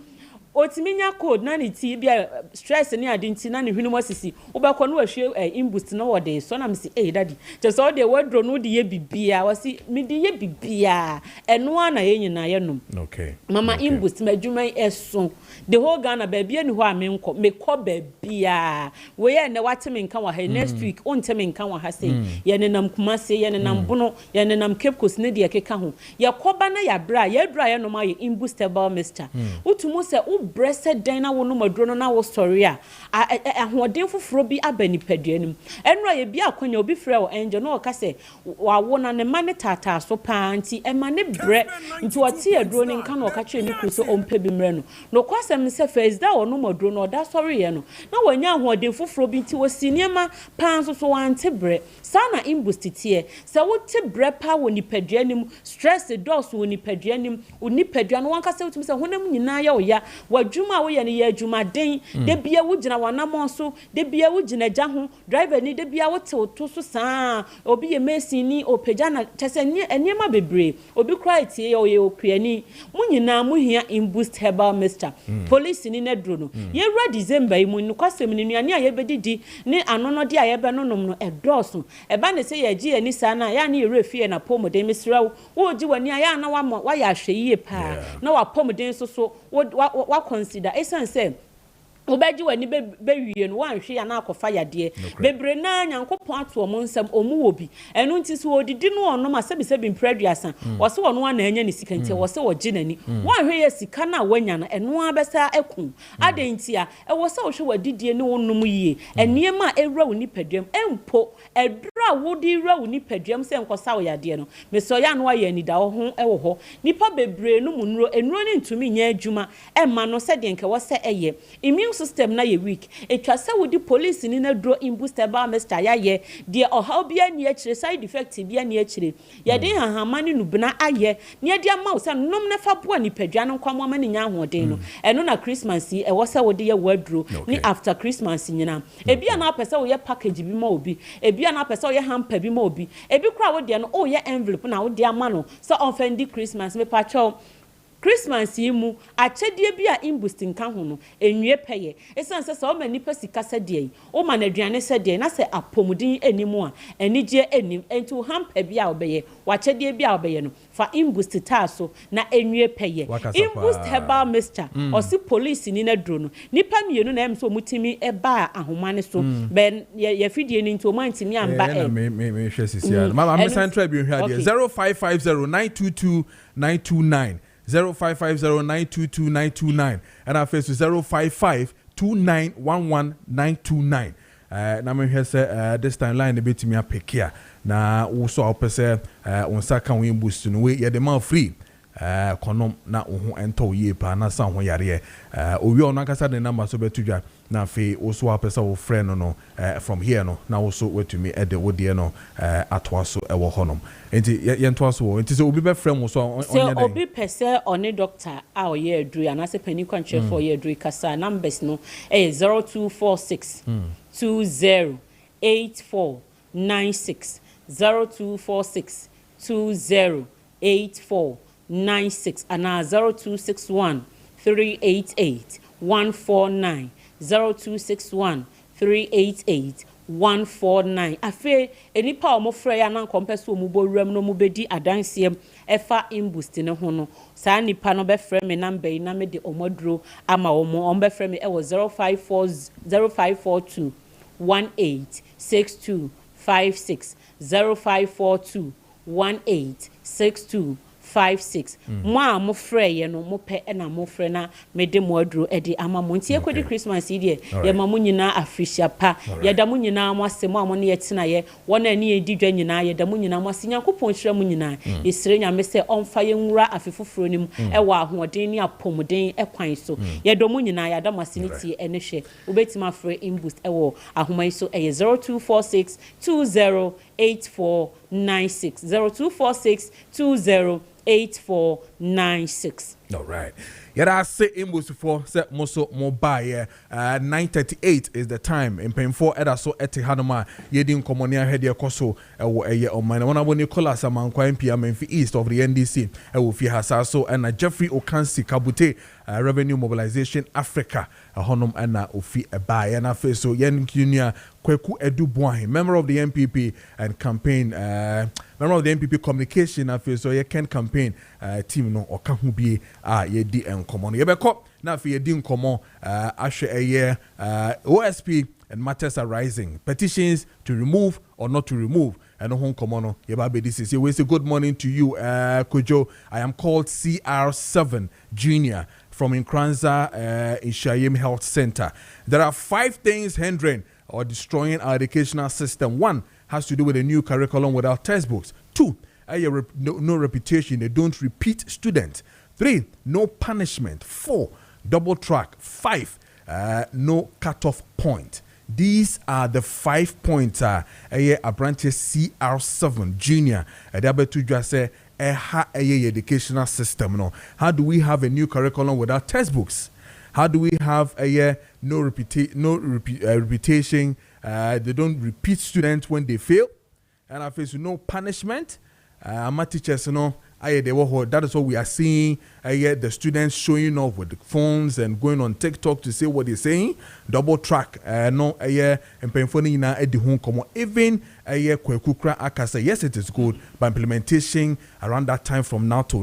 otiminya code na ni ti bia stress ni adinti na ni hwinu asisi obekọ no ahwe imbost na wode so na me si daddy je so de wadro no de ye bibia wasi me de ye bibia eno ana ye nyina ye nom okay mama imbost madwuma eso the whole Ghana baby ani ho amenko me ko babia we ye ne wateme nka wa ha next week onteme nka wa ha sei ye ne nam kumase ye ne nam bono ye ne nam Cape Coast ne de keka ho ye koba na ya bra ye dra ye no ma ye imboostable mixture utumu se breasted den na wo no maduro no na wo story a ahoden foforo bi abani paduanim enro ye bi akonya obi frɛ wo enje no ka se wa wo na ne mane tata so panti e mane bre nti wati aduro ne nka no ka kye ni kruso ompe bi mre no kwasem se face da wo no maduro no da story ye no na wanya ahoden foforo bi nti wo sinema pan so wante bre sana imbost tie se wo te bre pa wo ni paduanim stress dose wo ni paduanim wo ni padua no wanka se wotumi se honam nyina ya wo ya wadwuma wo ye ne ye adwuma den de bia wo gina wanamon so de bia wo gina gya ho driver ni de bia wo te to so saa obi ye mesin ni opagya na tese enema bebre obi cry tie ye okuani mu nyina mu hia in boost herbal mixture police ni na duro no ye ra December yi mu no kwasem ni nuane a ye bedidi ne anono de a ye be nonom no edoso eba ne se ye gi ani saa na ya na ye refie na pomode misra wo gi wani a ya na wa ya hwe yie pa na wa pomode so wa consider esan say obaji wani be no wan hwe ya na akofa yade bebre na nyankopon ato omo nsam omu obi enu nti so odidi no ono ma sebi mpraduasa wo se wono na anya ne sika nti wo se wo gi nani wan hwe ya sika na wanya na enu abesa ekun adenti a wo se wo hwe wadidie ne wonum yie eniema ewura wo nipadwam empo edura wodi wura wo nipadwam se nkosa wo yade no meso ya no aye ni da wo ho ewo ho nipa bebre no munuro enuro ni ntumi nya adwuma emma no se de nke wo se eye system na ye weak etwa se wodi police ni na dro in booster ba mr ya ye de oha bia ni akire side effect bia ni akire ye de hahama ni nubna aye ni de ama wo se nom na fa boa ni padwa no kwamo ma ni nya ahoden no eno na Christmas yi e wo se wodi ye wadro ni after Christmas nyina ebia na apese wo ye package bi ma obi ebia na apese wo ye hamper bi ma obi ebi kra wo de no o ye envelope na wo de ama no so offendi Christmas me pacho Christmas yimu achedie bi a imbusting kan ho no enwie peye esan se o mani pasika sedie o ma na aduane sedie na se apomudin enimu a enigye enim enti hampa bi a obeye wa chedie bi a obeye no fa imbust taso na enwie peye imbust herbal mixture o si police ni na dro no nipa mienu na em so mutimi eba ahomane so ben ye fidie ni nti o mantimi amba me hwe sisia mama central bi hwe ade 0550922929 0550922929 and our face is 0552911929. Na me hear say this time line the bit me pick here. Na wo so opese on saka we boost no we ye the man free. Konom na ho ento ye pa na san ho yare owi ono akasa the number so betudwa na fe oso apesa wo friend no from here no na also wetumi e de wo de no atwaso e wo honom enti ye ntwaso wo enti se obi be friend wo so onye den obi pese one doctor a o ye adru ana se pani kwanche for ye adru kasa numbers no 0246 208496 0246 208496 and 0261 388 149 0261 388 149 afi enipa omo frɛ ya na nkompeso omu boruam no mu bedi adansiem efa imboost ne ho no saa nipa no be frɛ me number yi na me de omodro ama omo be frɛ me e wo 0542 186256 0542 186256 mo frɛ ye no mo pɛ na mo frɛ na me de mo aduro e de ama mo ntie kwedi Christmas yi de ye ma mo nyina afrisia pa ye da mo nyina mo asem a mo ne ye tena ye wona ne ye didwa nyina ye da mo nyina mo asinya kopon hwira mo nyina ye sire nya me se onfa ye nwura afefoforo nim e wa ahoden ne apomden e kwan so ye do mo nyina ya da masiniti e ne hwe obetima frɛ imboost e wo ahoma so e 0246 208496 0246 208496. All right. Yeah, I say imboost for set moso mobile 9:38 is the time in pain for eda so eti hanoma yedin komonia head ya koso ewo eye o man wona bo Nicholas Amankwa MP Amenfi East of the NDC ewo fi hasaso and Jeffrey Okansi Kabute Revenue Mobilization Africa honum na ofi eba na face so yen junior Kweku Edubwan member of the MPP and campaign member of the MPP communication affair so ye can campaign team no oka hu bie ye di enkomo no ye beko na after ye di enkomo ahwe eye OSP and matters are rising petitions to remove or not to remove and home komono yebabe this is we say good morning to you Kojo. I am called CR7 Junior from Nkranza Ishayim Health Center. There are 5 things hindering or destroying our educational system. 1 has to do with a new curriculum without textbooks. 2, no reputation, they don't repeat students. 3, no punishment. 4, double track. 5, no cutoff point. These are the 5 points apprentice CR7 Junior to just say educational system. No, how do we have a new curriculum without textbooks? How do we have a reputation? They don't repeat students when they fail, and I face no punishment. My teachers, that is what we are seeing. The students showing off with the phones and going on TikTok to say what they're saying. Double track, even Kwekukra Akasa. Yes, it is good, but implementation around that time from now to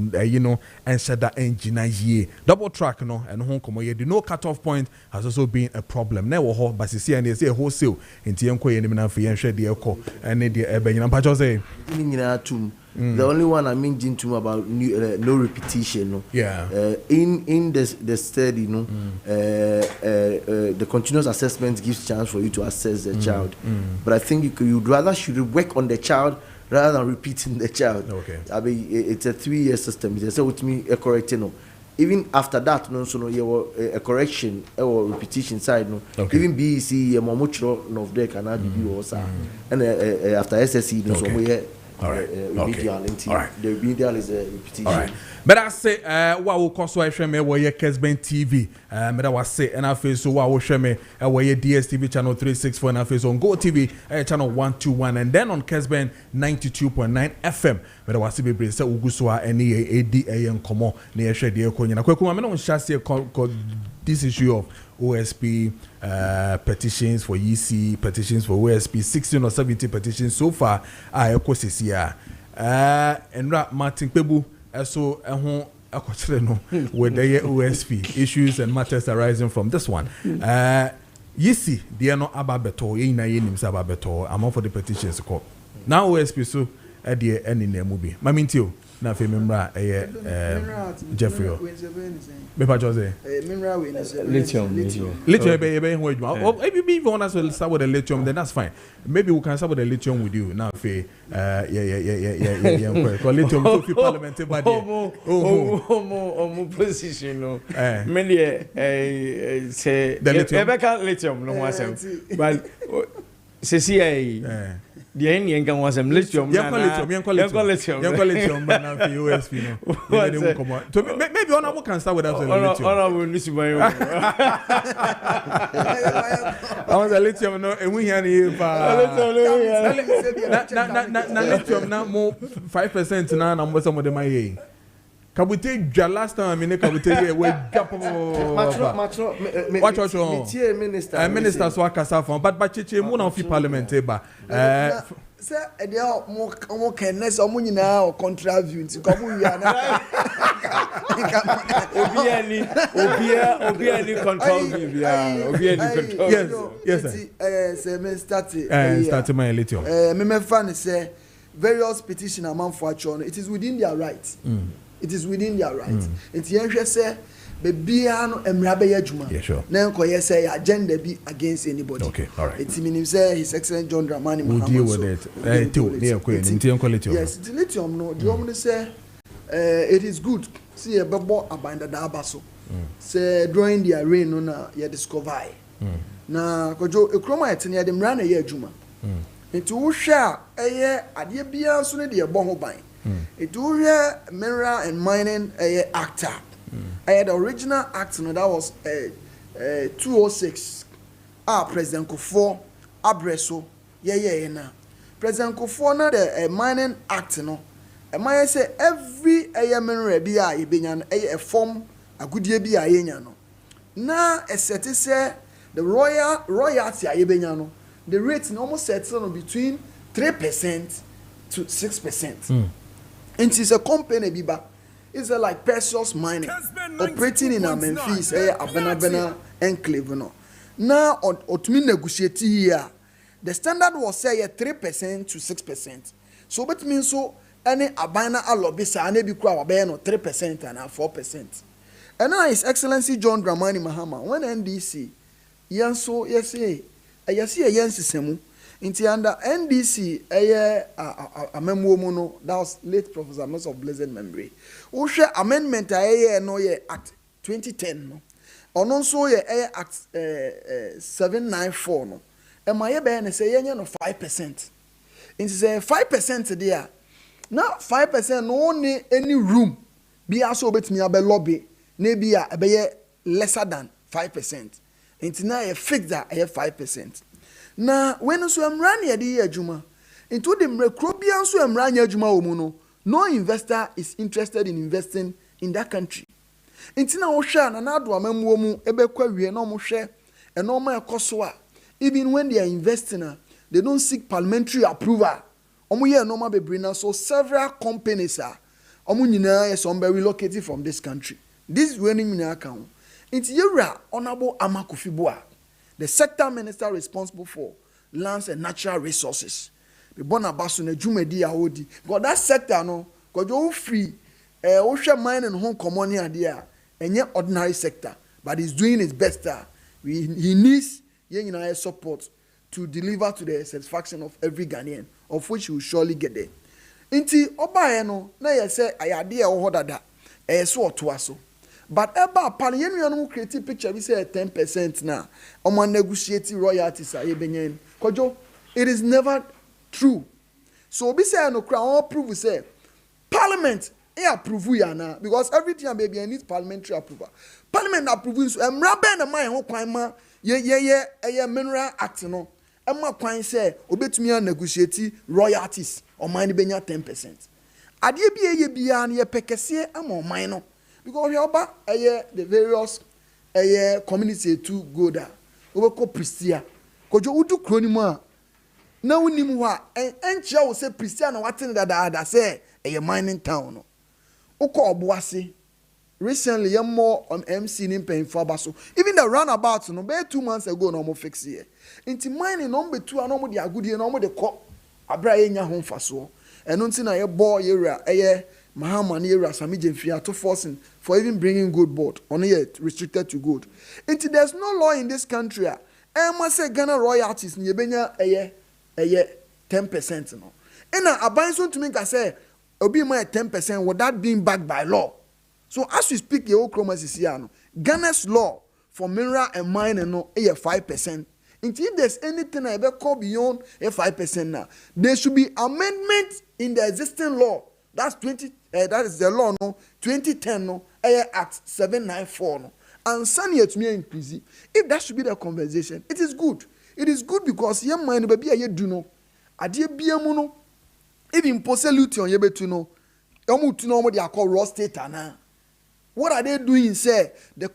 and shut that engine year. Double track, and home come the no cutoff point has also been a problem. Never hold, but see, and they say wholesale in Tianko and share the echo and the The only one I mentioned to about no repetition. No? Yeah. In the study, the continuous assessment gives chance for you to assess the child. But I think you'd rather should work on the child rather than repeating the child. Okay. I mean, it's a 3-year system. It's a with me a correcting. Even after that, a correction or repetition side. No. Okay. Even BEC, a momucho of deck and IBB also. And after SSE, no, okay. All right. Remedial. All right. The remedial is a repetition. All right. But I say, what will cost I share me where Kessben TV. But I was say, and I feel so what will share me where DSTV channel 364 and I feel on Go TV channel 121 and then on Kessben 92.9 FM. But I was to be brave. So Uguswa any ADA Komo near share the Konya. Kwekuma, I don't share this issue of OSP petitions for EC, petitions for OSP, 16 or 17 petitions so far. I of course is here. And Martin Pebu. So with the OSP issues and matters arising from this one. Yisi, they are not ababeto, I'm for the petitions. Now OSP so at the end in the movie. Mamintio, na fe memra Jeffrey. Mepa Jose. Lithium. Lithium maybe if you want us to start with the lithium, then that's fine. Maybe we can start with the lithium with you. Now fe lithium to fi parliament body. Position no. Many say the lithium no wasem. But CCA the end can was lithium. Young lithium but now for USP no. So maybe honorable can start with us with lithium. Honorable Nisibayo. I was a lithium no and we hear you na lithium na more 5% na number some of them are Kabute last time I mean Kabute we gap watch minister so akasa from but cheche mu na fi parliament ba say e dey mo kennes omo nyina o contra view nti ko mu wi ana obi any control view obi any control yes say me start my lithium me fan say various petition among for actually it is within their right. It is within their right. It's yenhwe say bebia no emra be adwuma. Yeah, sure. Na nkoye say agenda be against anybody. Okay, all right. It means say His Excellency John Dramani Mahama. We'll deal with it. Yes, the lithium no. The woman say it is good. See a bebo abanda da abaso. Say during the rain no na ye discover. Na kojo ekroma etene ye de mra na ye adwuma. Nti wo hwe a eye ade bia so ne de ebo ho ban. It was Mineral and Mining Act. I had the original act, that was 206. President Kufo Abreso, na. President Kufo na the Mining Act, no. And my say every mineral be a form a good year be a no. Now a set say the royalty no. The rate almost sets on between 3% to 6%. And it's a company biba. It's like Precious Mining operating in Memphis, Abena enclave. No. Now, to me negotiate here, the standard was say 3% to 6%. So that means so any Abana alobisa and be kwa 3% and 4%. And now His Excellency John Dramani Mahama when NDC, yanso yes semu. Inti under NDC amemwo mu no that was late Professor Amos of Blessed Memory. Wo hwe amendment no ye act 2010 no. Ono so ye act 794 no. E ma ye be na say yenye no 5%. Inti say 5% there. Now 5% no any room bi aso obetimi abe lobby na bi a ebe ye lesser than 5%. Nti na ye fix that 5%. Na when so emra na ye adwuma. Into the microbian so emra nya adwuma wo mu no. No investor is interested in investing in that country. Nti na wo hwa na na do amamuo mu ebekwa wie na mo hwe eno ma ekoso a even when they are investing they don't seek parliamentary approval. Omo ye no ma bebre na so several companies omo nyina yes on be relocated from this country. This is when nyina account. Nti yewra honorable Amakofiboa, the sector minister responsible for lands and natural resources. The bonabaso na jumedi ahodi. Because that sector no, Kojo free ohwe mine and home common ade a enye ordinary sector, but he's doing his best. He needs yenina support to deliver to the satisfaction of every Ghanaian, of which he will surely get there. Inti obaye no na ye say ayade e wo dada so otoaso. But eba parliament no create picture we say 10% na omo negotiate royalties a ye benyen. Kojo, it is never true. So be say no kra all prove say parliament approve ya na because everything baby needs parliamentary approval. Parliament approve so emra ben na man ho kwan ma ye mineral act no emma kwan say obetumi negotiate royalties o man benya 10%. Ade bi bia na ye pekese ama o man no because we oba the various community to go there. Obeko pristia kojo udu kroni mu a na unim ho a enchia wo say pristia na waten dada say mining town no. Uko obuase recently more MC in paying for so even the roundabout no be 2 months ago no mo fix here into mining number 2 and no mo dey agudie no mo dey call abra enya ho faso eno nti na ye boy area Mahama na area sami jemfia to forcing for even bringing good board on yet restricted to good into there's no law in this country must say Ghana royalties ni benya 10% no ena abanso to make say obi my 10% would that being backed by law. So as we speak, the whole chromasis Ghana's law for mineral and mining no 5%. If there's anything I ever call beyond 5% now, there should be amendment in the existing law. That's that is the law no 2010 no Act 794 no. And sani to me increase. If that should be the conversation, it is good. It is good because young mind baby I do no. Adie biamu no. Even poseluti on yebetu no. Omu tu no mo they are called raw state ana. What are they doing? Say the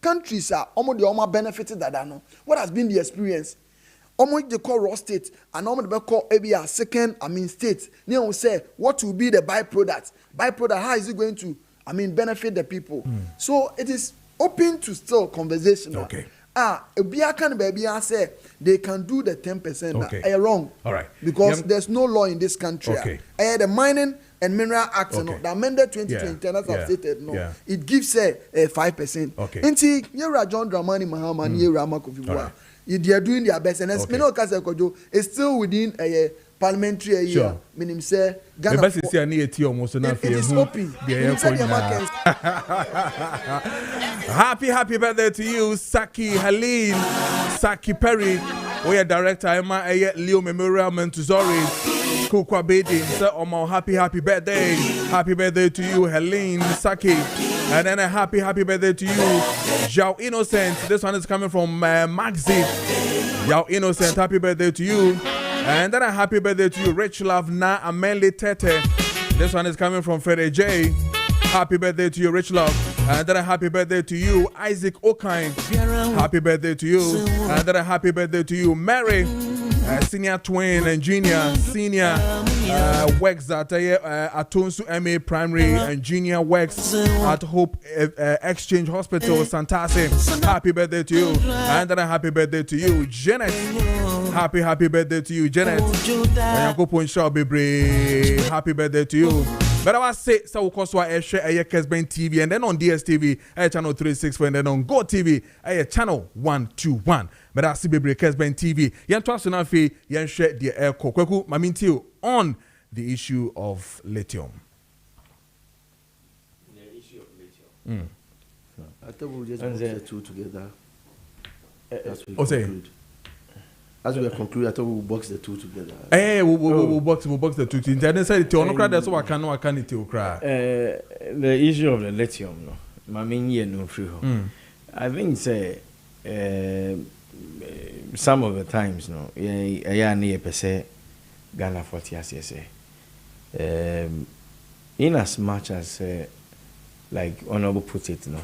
countries are almost the almost benefited that no. What has been the experience? Almost they call raw state and almost they call maybe a second state. They will say what will be the byproduct? Byproduct, how is it going to benefit the people? So it is open to still conversation. Okay. Baby say they can do the 10%. Okay. Wrong. All right. Because there's no law in this country. Okay. The Mining and Mineral Act, the amended 2020, as I've stated, it gives a 5%. Okay. Inti yera John Dramani Mahama and yera Amakofiboa. They are doing their best, and as many Kojo is still within a parliamentary year. Meaning say Ghana. The best is here near Tio Mosona. It is open. Happy birthday to you, Saki Helene, Saki Perry. We are director Emma Leo Memorial Mentuzori, Kukwa Bedi. So Omo, happy birthday. Happy birthday to you, Helene, Saki. And then a happy birthday to you, Zhao Innocent. This one is coming from Maxi. Zhao Innocent, happy birthday to you. And then a happy birthday to you, Rich Love Na Ameli Tete. This one is coming from Fede J. Happy birthday to you, Rich Love. And then a happy birthday to you, Isaac Okine. Happy birthday to you. And then a happy birthday to you, Mary. Senior twin and junior, senior works at Atonsu MA Primary and junior works at Hope Exchange Hospital, Santase. Happy birthday to you. And then a happy birthday to you, Janet. Happy birthday to you, Janet. Happy birthday to you. But I was say so because I share Kessben TV and then on DSTV channel 364 and then on Go TV channel 121. But I see Bebre Kessben TV. Yan twas na fe yan share the air Kweku Maminti on the issue of lithium. The issue of lithium. I thought we'll just box the two together. As we conclude, I thought we'll box the two together. We'll box the two together. And said that's what I can cry. The issue of the lithium, no. My main year no free. I think say some of the times no yeah near per se Ghana 40 as you say in as much as like honorable put it no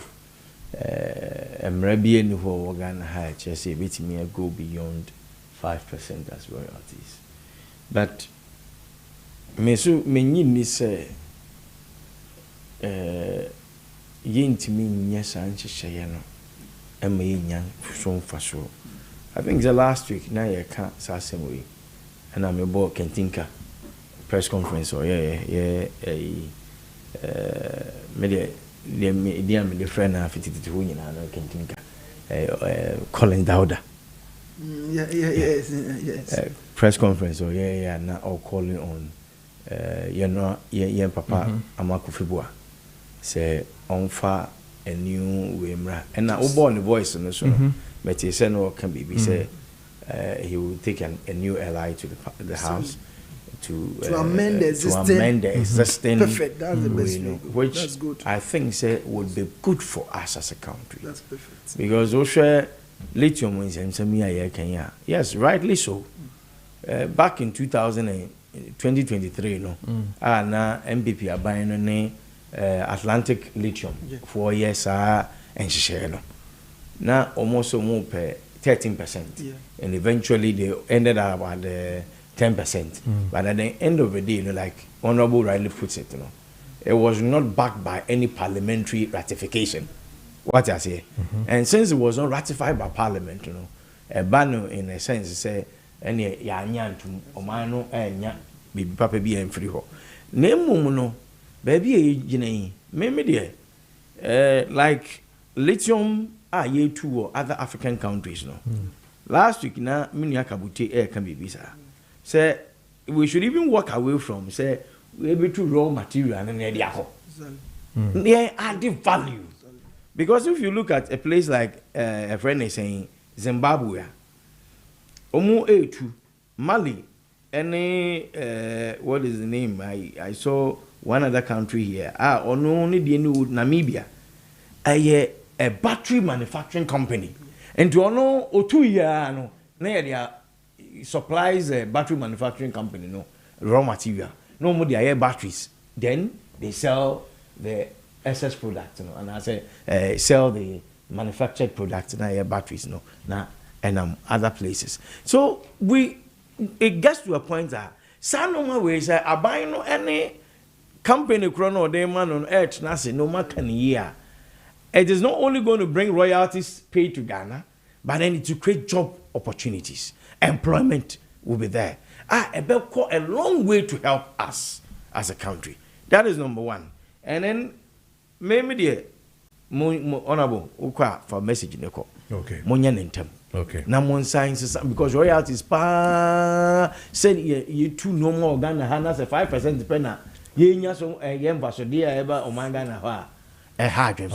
Mrabi and who Ghana high say bit me go beyond 5% as royalties but me so me say yintimi nyesa nchehye no emayinya so mfaso I think the last week na ye ka sasemwe and I'm about Kentinka press conference or the friend na fititi to nyina na Kentinka Colin Dauda yes press conference or na all calling on papa Amakufibua say on far a new Wimra and now born the voice in the show but he said no can be say he will take a new ally to the house to amend the existing perfect that's the best way which that's good. I think say would be good for us as a country that's perfect because also lithium in Kenya yes rightly so back in 2023 no na MPP are buying on Atlantic Lithium 4 years and share no now almost more 13% and eventually they ended up at 10% but at the end of the day like Honorable rightly puts it it was not backed by any parliamentary ratification what I say and since it was not ratified by parliament a ban in a sense say any ya nyantum omano enya bibi papa bi en free ho nemu no baby e gine me de like lithium ye to other African countries no last week na minu akabute can be bisa say we should even walk away from say we able to raw material and na dia ho they add value because if you look at a place like a friend is saying Zimbabwe Omu A2 Mali any what is the name I saw one other country here only the new Namibia a battery manufacturing company and to ono o 2 year no na dia supplies a battery manufacturing company no raw material no more their batteries then they sell the excess product and I say sell the manufactured products na batteries no na and other places. So it gets to a point that some ways are buying no any company chrono they man on earth na say no man can year. It is not only going to bring royalties paid to Ghana, but then to create job opportunities. Employment will be there. It will go a long way to help us as a country. That is number one. And then maybe the honorable for message in the call. Okay. Okay. Now, one science because royalties said you two no more Ghana has a 5% depend. You so so dear ever o Ghana a hard and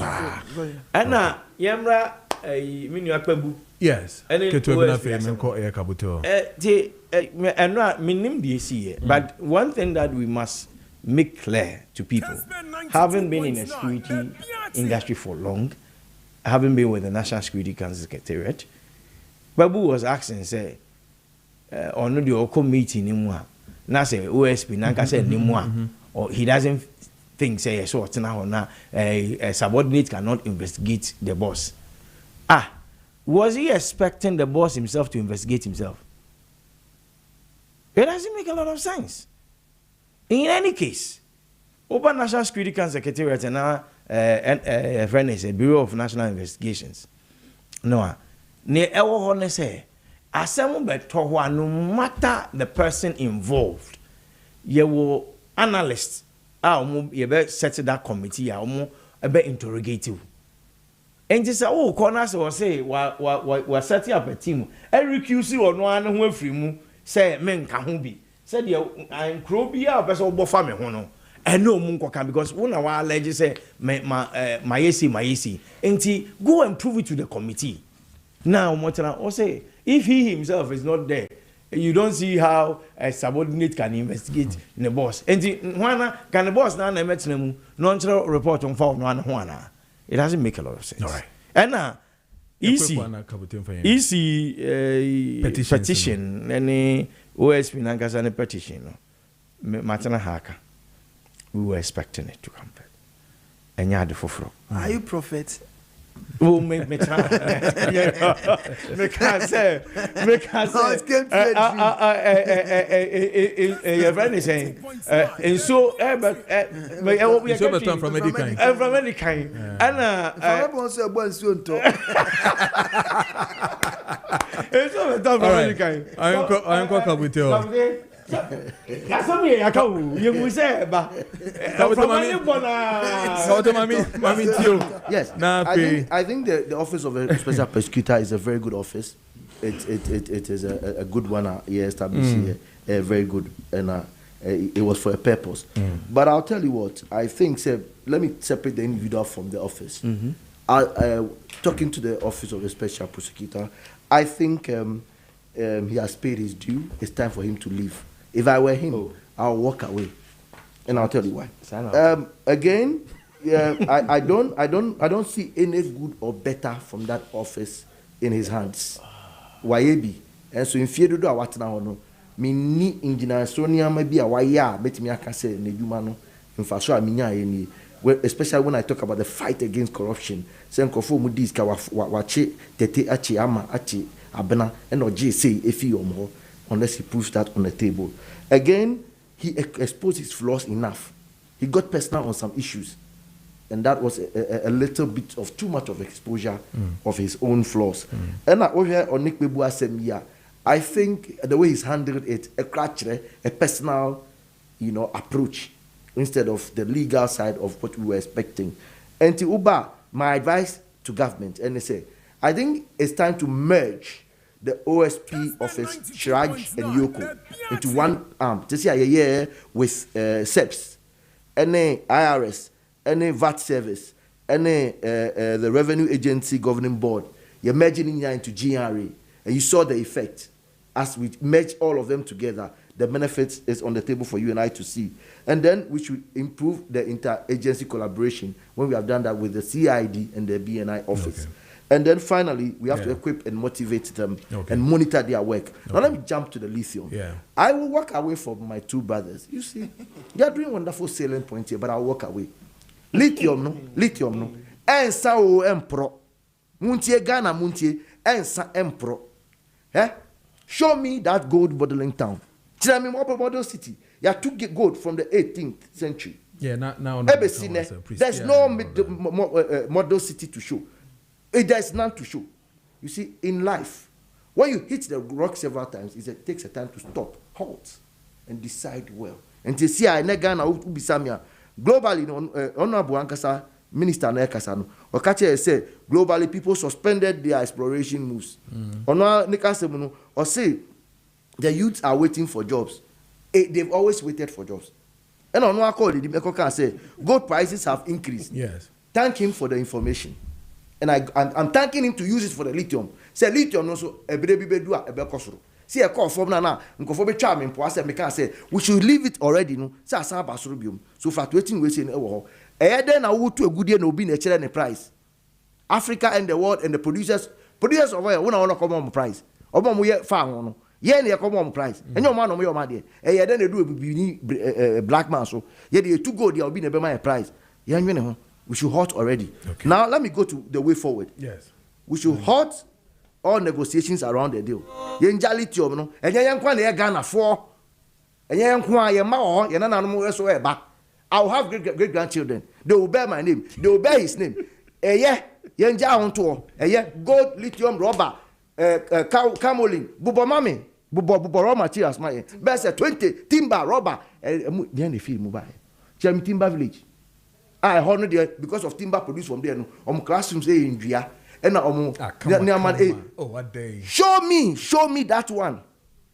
yamra minu akpabu yes keto be na fe ko e kabuto minim the see but one thing that we must make clear to people having been in the security industry for long having been with the National Security Council Secretariat Babu was asking say on the Oko meeting nimwa na say OSP nanka say nimwa or he doesn't think say so now a subordinate cannot investigate the boss. Was he expecting the boss himself to investigate himself? It doesn't make a lot of sense. In any case, Open National Security Council Secretariat and now a friend is a Bureau of National Investigations. No, ne ewo ho ne say asem beto ho no matter the person involved ye will analyst ye be set that committee be interrogative and just oh corners or say we set up a team recuse ono an ho afri mu say men ka ho bi say de an kro bia be so bofa me ho no eno mu nkoka because una wa allege say mayesi enti go and prove it to the committee. Now, Motana, say if he himself is not there, you don't see how a subordinate can investigate in the boss. And can the boss now report on foul one? It doesn't make a lot of sense. All right. ɛna EC petition any OSP nankasa ne petition no matena haka we were expecting it to come back enya de foforo are you prophet oh me can say your friend is saying and so but we are from any kind and from it's all from any kind I am quite with you. Yes, I think the office of a special prosecutor is a very good office. It is a good one here established here, very good, and it was for a purpose. But I'll tell you what, I think, let me separate the individual from the office. Talking to the office of the special prosecutor, I think he has paid his due. It's time for him to leave. If I were him, I'll walk away, and I'll tell you why. Again, I don't see any good or better from that office in his hands. Wayebi, and so in fear do I what now? Me ni engineer Sonia maybe a waya bet me aka say ne dwuma no mfa so amenya any, especially when I talk about the fight against corruption. Say nkofo mu dis ka wache tete achi ama achi abena and oje say efi omho unless he proves that on the table. Again, he exposed his flaws enough. He got personal on some issues, and that was a little bit of too much of exposure of his own flaws. And I think the way he's handled it, a personal, approach instead of the legal side of what we were expecting. And to Uba, my advice to government, and they say, I think it's time to merge the OSP office, Shiraj and Yoko, into one arm. This year with SEPS, any IRS, any VAT service, any the Revenue Agency Governing Board. You're merging it into GRA, and you saw the effect. As we merge all of them together, the benefits is on the table for you and I to see. And then we should improve the inter-agency collaboration when we have done that with the CID and the BNI office. Okay. And then finally, we have to equip and motivate them and monitor their work. Now let me jump to the lithium. I will walk away from my two brothers. You see, they are doing wonderful selling points here, but I'll walk away. Lithium no. Ensa o empro. Muntie Ghana muntie. Ensa empro. Show me that gold bottling town. Tell me more about model city. You have to get gold from the 18th century. Now there's no model city to show. There's none to show. You see, in life, when you hit the rock several times, it takes a time to stop, halt, and decide well. And to see, I Ghana ubisamia globally, Honorable Ankasa Minister Nekasano, Okache said globally people suspended their exploration moves. Or say the youths are waiting for jobs. They've always waited for jobs. And on one call, the say gold prices have increased. Yes. Thank him for the information. And I'm thanking him to use it for the lithium. Say lithium also a see a call from Nana, charming say we should leave it already. No, so fluctuating we say then I would to a good year no be a price. Africa and the world and the producers of oil want to come on price. Obama farm near common price. And your man on your money. Then they do a black man so yeah they too good they'll be a better price. Yeah, we should halt already. Okay. Now let me go to the way forward. Yes. We should halt all negotiations around the deal. Lithium, no, and Ghana for and I'll have great grandchildren. They will bear my name. They will bear his name. On tour. Gold, lithium, rubber, camolin, bubomami, raw materials, my best 20 timber, rubber, and the field mobile. Timber village. I honor there because of timber produced from there. No, classrooms in India. And what day? Show me that one.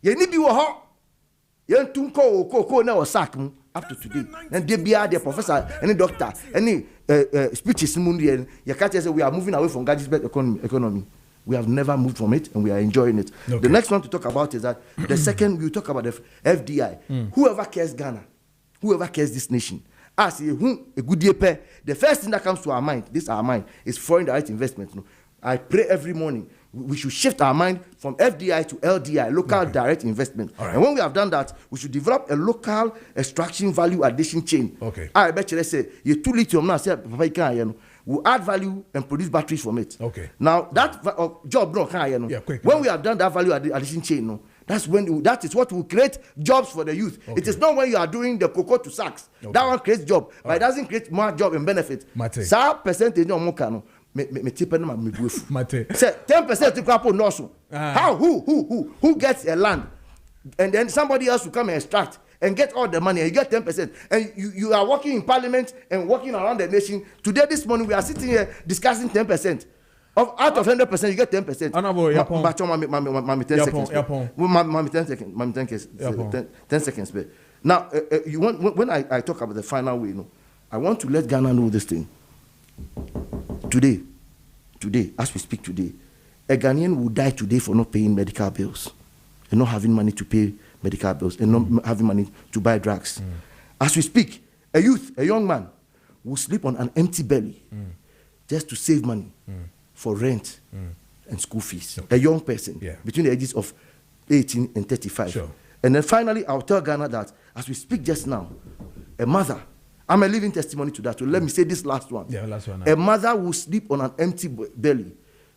You need to be hot. You tunko now sack up to today. And they be the professor, any doctor, any speeches. You can't say we are moving away from gadget economy. We have never moved from it, and we are enjoying it. Okay. The next one to talk about is that the second we talk about the FDI. Whoever cares Ghana, whoever cares this nation. as a good year pair, the first thing that comes to our mind, is foreign direct investment. No? I pray every morning we should shift our mind from FDI to LDI, local direct investment. Right. And when we have done that, we should develop a local extraction value addition chain. Okay. I bet you, let's say, you 2 lithium now, say, we'll add value and produce batteries from it. Okay. Now, that job, no, when we have done that value addition chain, no, that is what will create jobs for the youth. Okay. It is not when you are doing the cocoa to sacks. Okay. That one creates job, but it doesn't create more job and benefit. So percentage no more no. Me tipe no me buefu. Say 10% to crap on also. How who gets a land and then somebody else will come and extract and get all the money and you get 10%, and you are working in parliament and working around the nation. Today this morning we are sitting here discussing 10%. Out of 100%, you get 10%. Mami 10 seconds. Now, you want when I talk about the final way, I want to let Ghana know this thing. Today, as we speak today, a Ghanaian will die today for not paying medical bills and not having money to pay medical bills and not having money to buy drugs. As we speak, a young man, will sleep on an empty belly just to save money for rent and school fees. A young person between the ages of 18 and 35. Sure. And then finally, I'll tell Ghana that as we speak just now, a mother, I'm a living testimony to that. So let me say this last one. Yeah, last one. A mother will sleep on an empty belly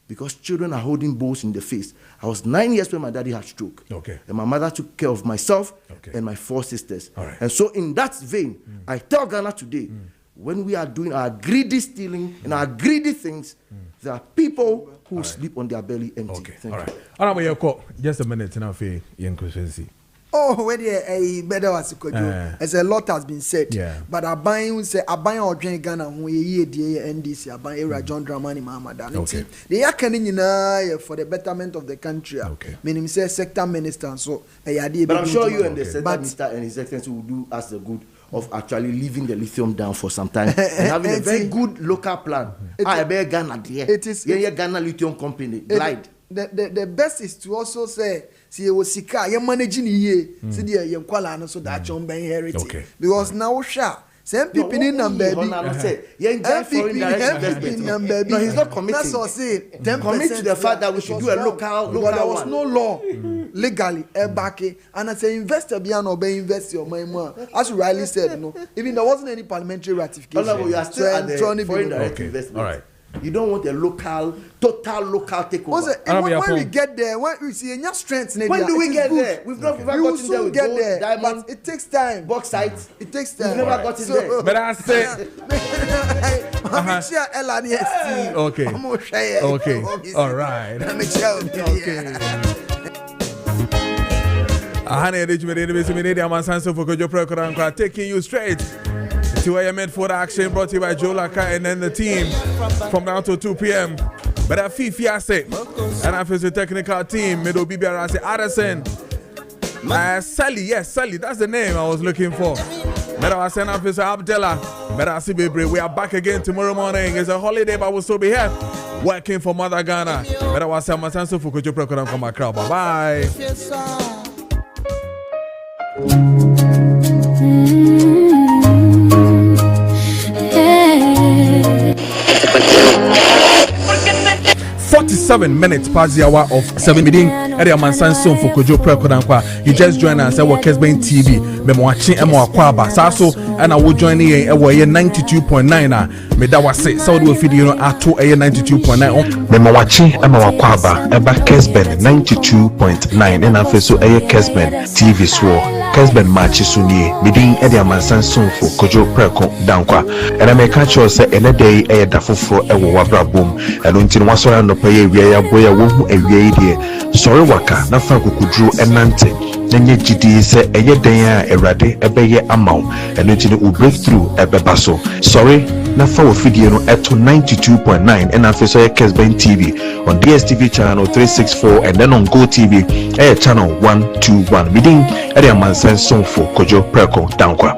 because children are holding bowls in the face. I was 9 years when my daddy had stroke. Okay. And my mother took care of myself and my 4 sisters. All right. And so in that vein, I tell Ghana today, when we are doing our greedy stealing and our greedy things, there are people who sleep on their belly empty. Okay. Thank you. All right, just a minute now for young Christianity. Oh, where a better was as a lot has been said. Yeah. But I buy or drink Ghana who ye NDC, I buy John Dramani Mahamadan. Okay. They are canning for the betterment of the country. Okay. Meaning say sector minister, so but I'm sure you and the sector minister and his excellency will do us the good of actually leaving the lithium down for some time and having a very good local plan. I beg Ghana there. It is Ghana Lithium Company. Glide. The best is to also say, see, you sika, you're managing ye, see, you're kwala, so that you're being inherited. Because now, same people in number. No, he's not committing. That's what I say. Commit to the fact that we should do a local one. There was no law legally back, and as an investor, be invest your money. As you rightly said, even there wasn't any parliamentary ratification. You are still at the foreign direct investment. All right. You don't want a total local takeover. When we get there, when we see any strength, when do we get there? We've never gotten there with gold, diamond, but it takes time. Bauxite, it takes time. We've never gotten there. But I say, okay, all right. Okay. Taking you straight to a midfield action brought to you by Joe Laka and then the team from now to 2 p.m. But I feel fiase and I feel the technical team, Middle BBR, Addison, Sally, yes, Sally, that's the name I was looking for. But I send Officer Abdullah, but I see baby, we are back again tomorrow morning. It's a holiday, but we'll still be here working for Mother Ghana. But I was saying, my sense of Kojo Preko Dankwah, my crowd. Bye bye. 47 minutes past the hour of 7 meeting. Area Mansan Son for Kojo Preko Dankwah. You just join us at Kessben TV. Memo watching Emo Akwaba. Saso and I will join here at 92.9. Meda was say so do video at 92.9. Memo watching Emo Akwaba about Kessben 92.9 and I feel so Kessben TV swore. Kessben Maakye Sunye meeting Area Mansan Son for Kojo Preko Dankwah. And I make a choice say in a day a dafufo ewo wabra boom. And until one so no pay we boya wo ewie die. Sorry waka na fa kukudru enante. Nenye gidi se eye den a erade ebeye amaw. And until we break through ebebaso. Sorry na fa wo video no eto 92.9 and afi so Kessben TV on DSTV channel 364 and then on Go TV channel 121. Meeting Area Mansan Son for Kojo Preko Dankwah.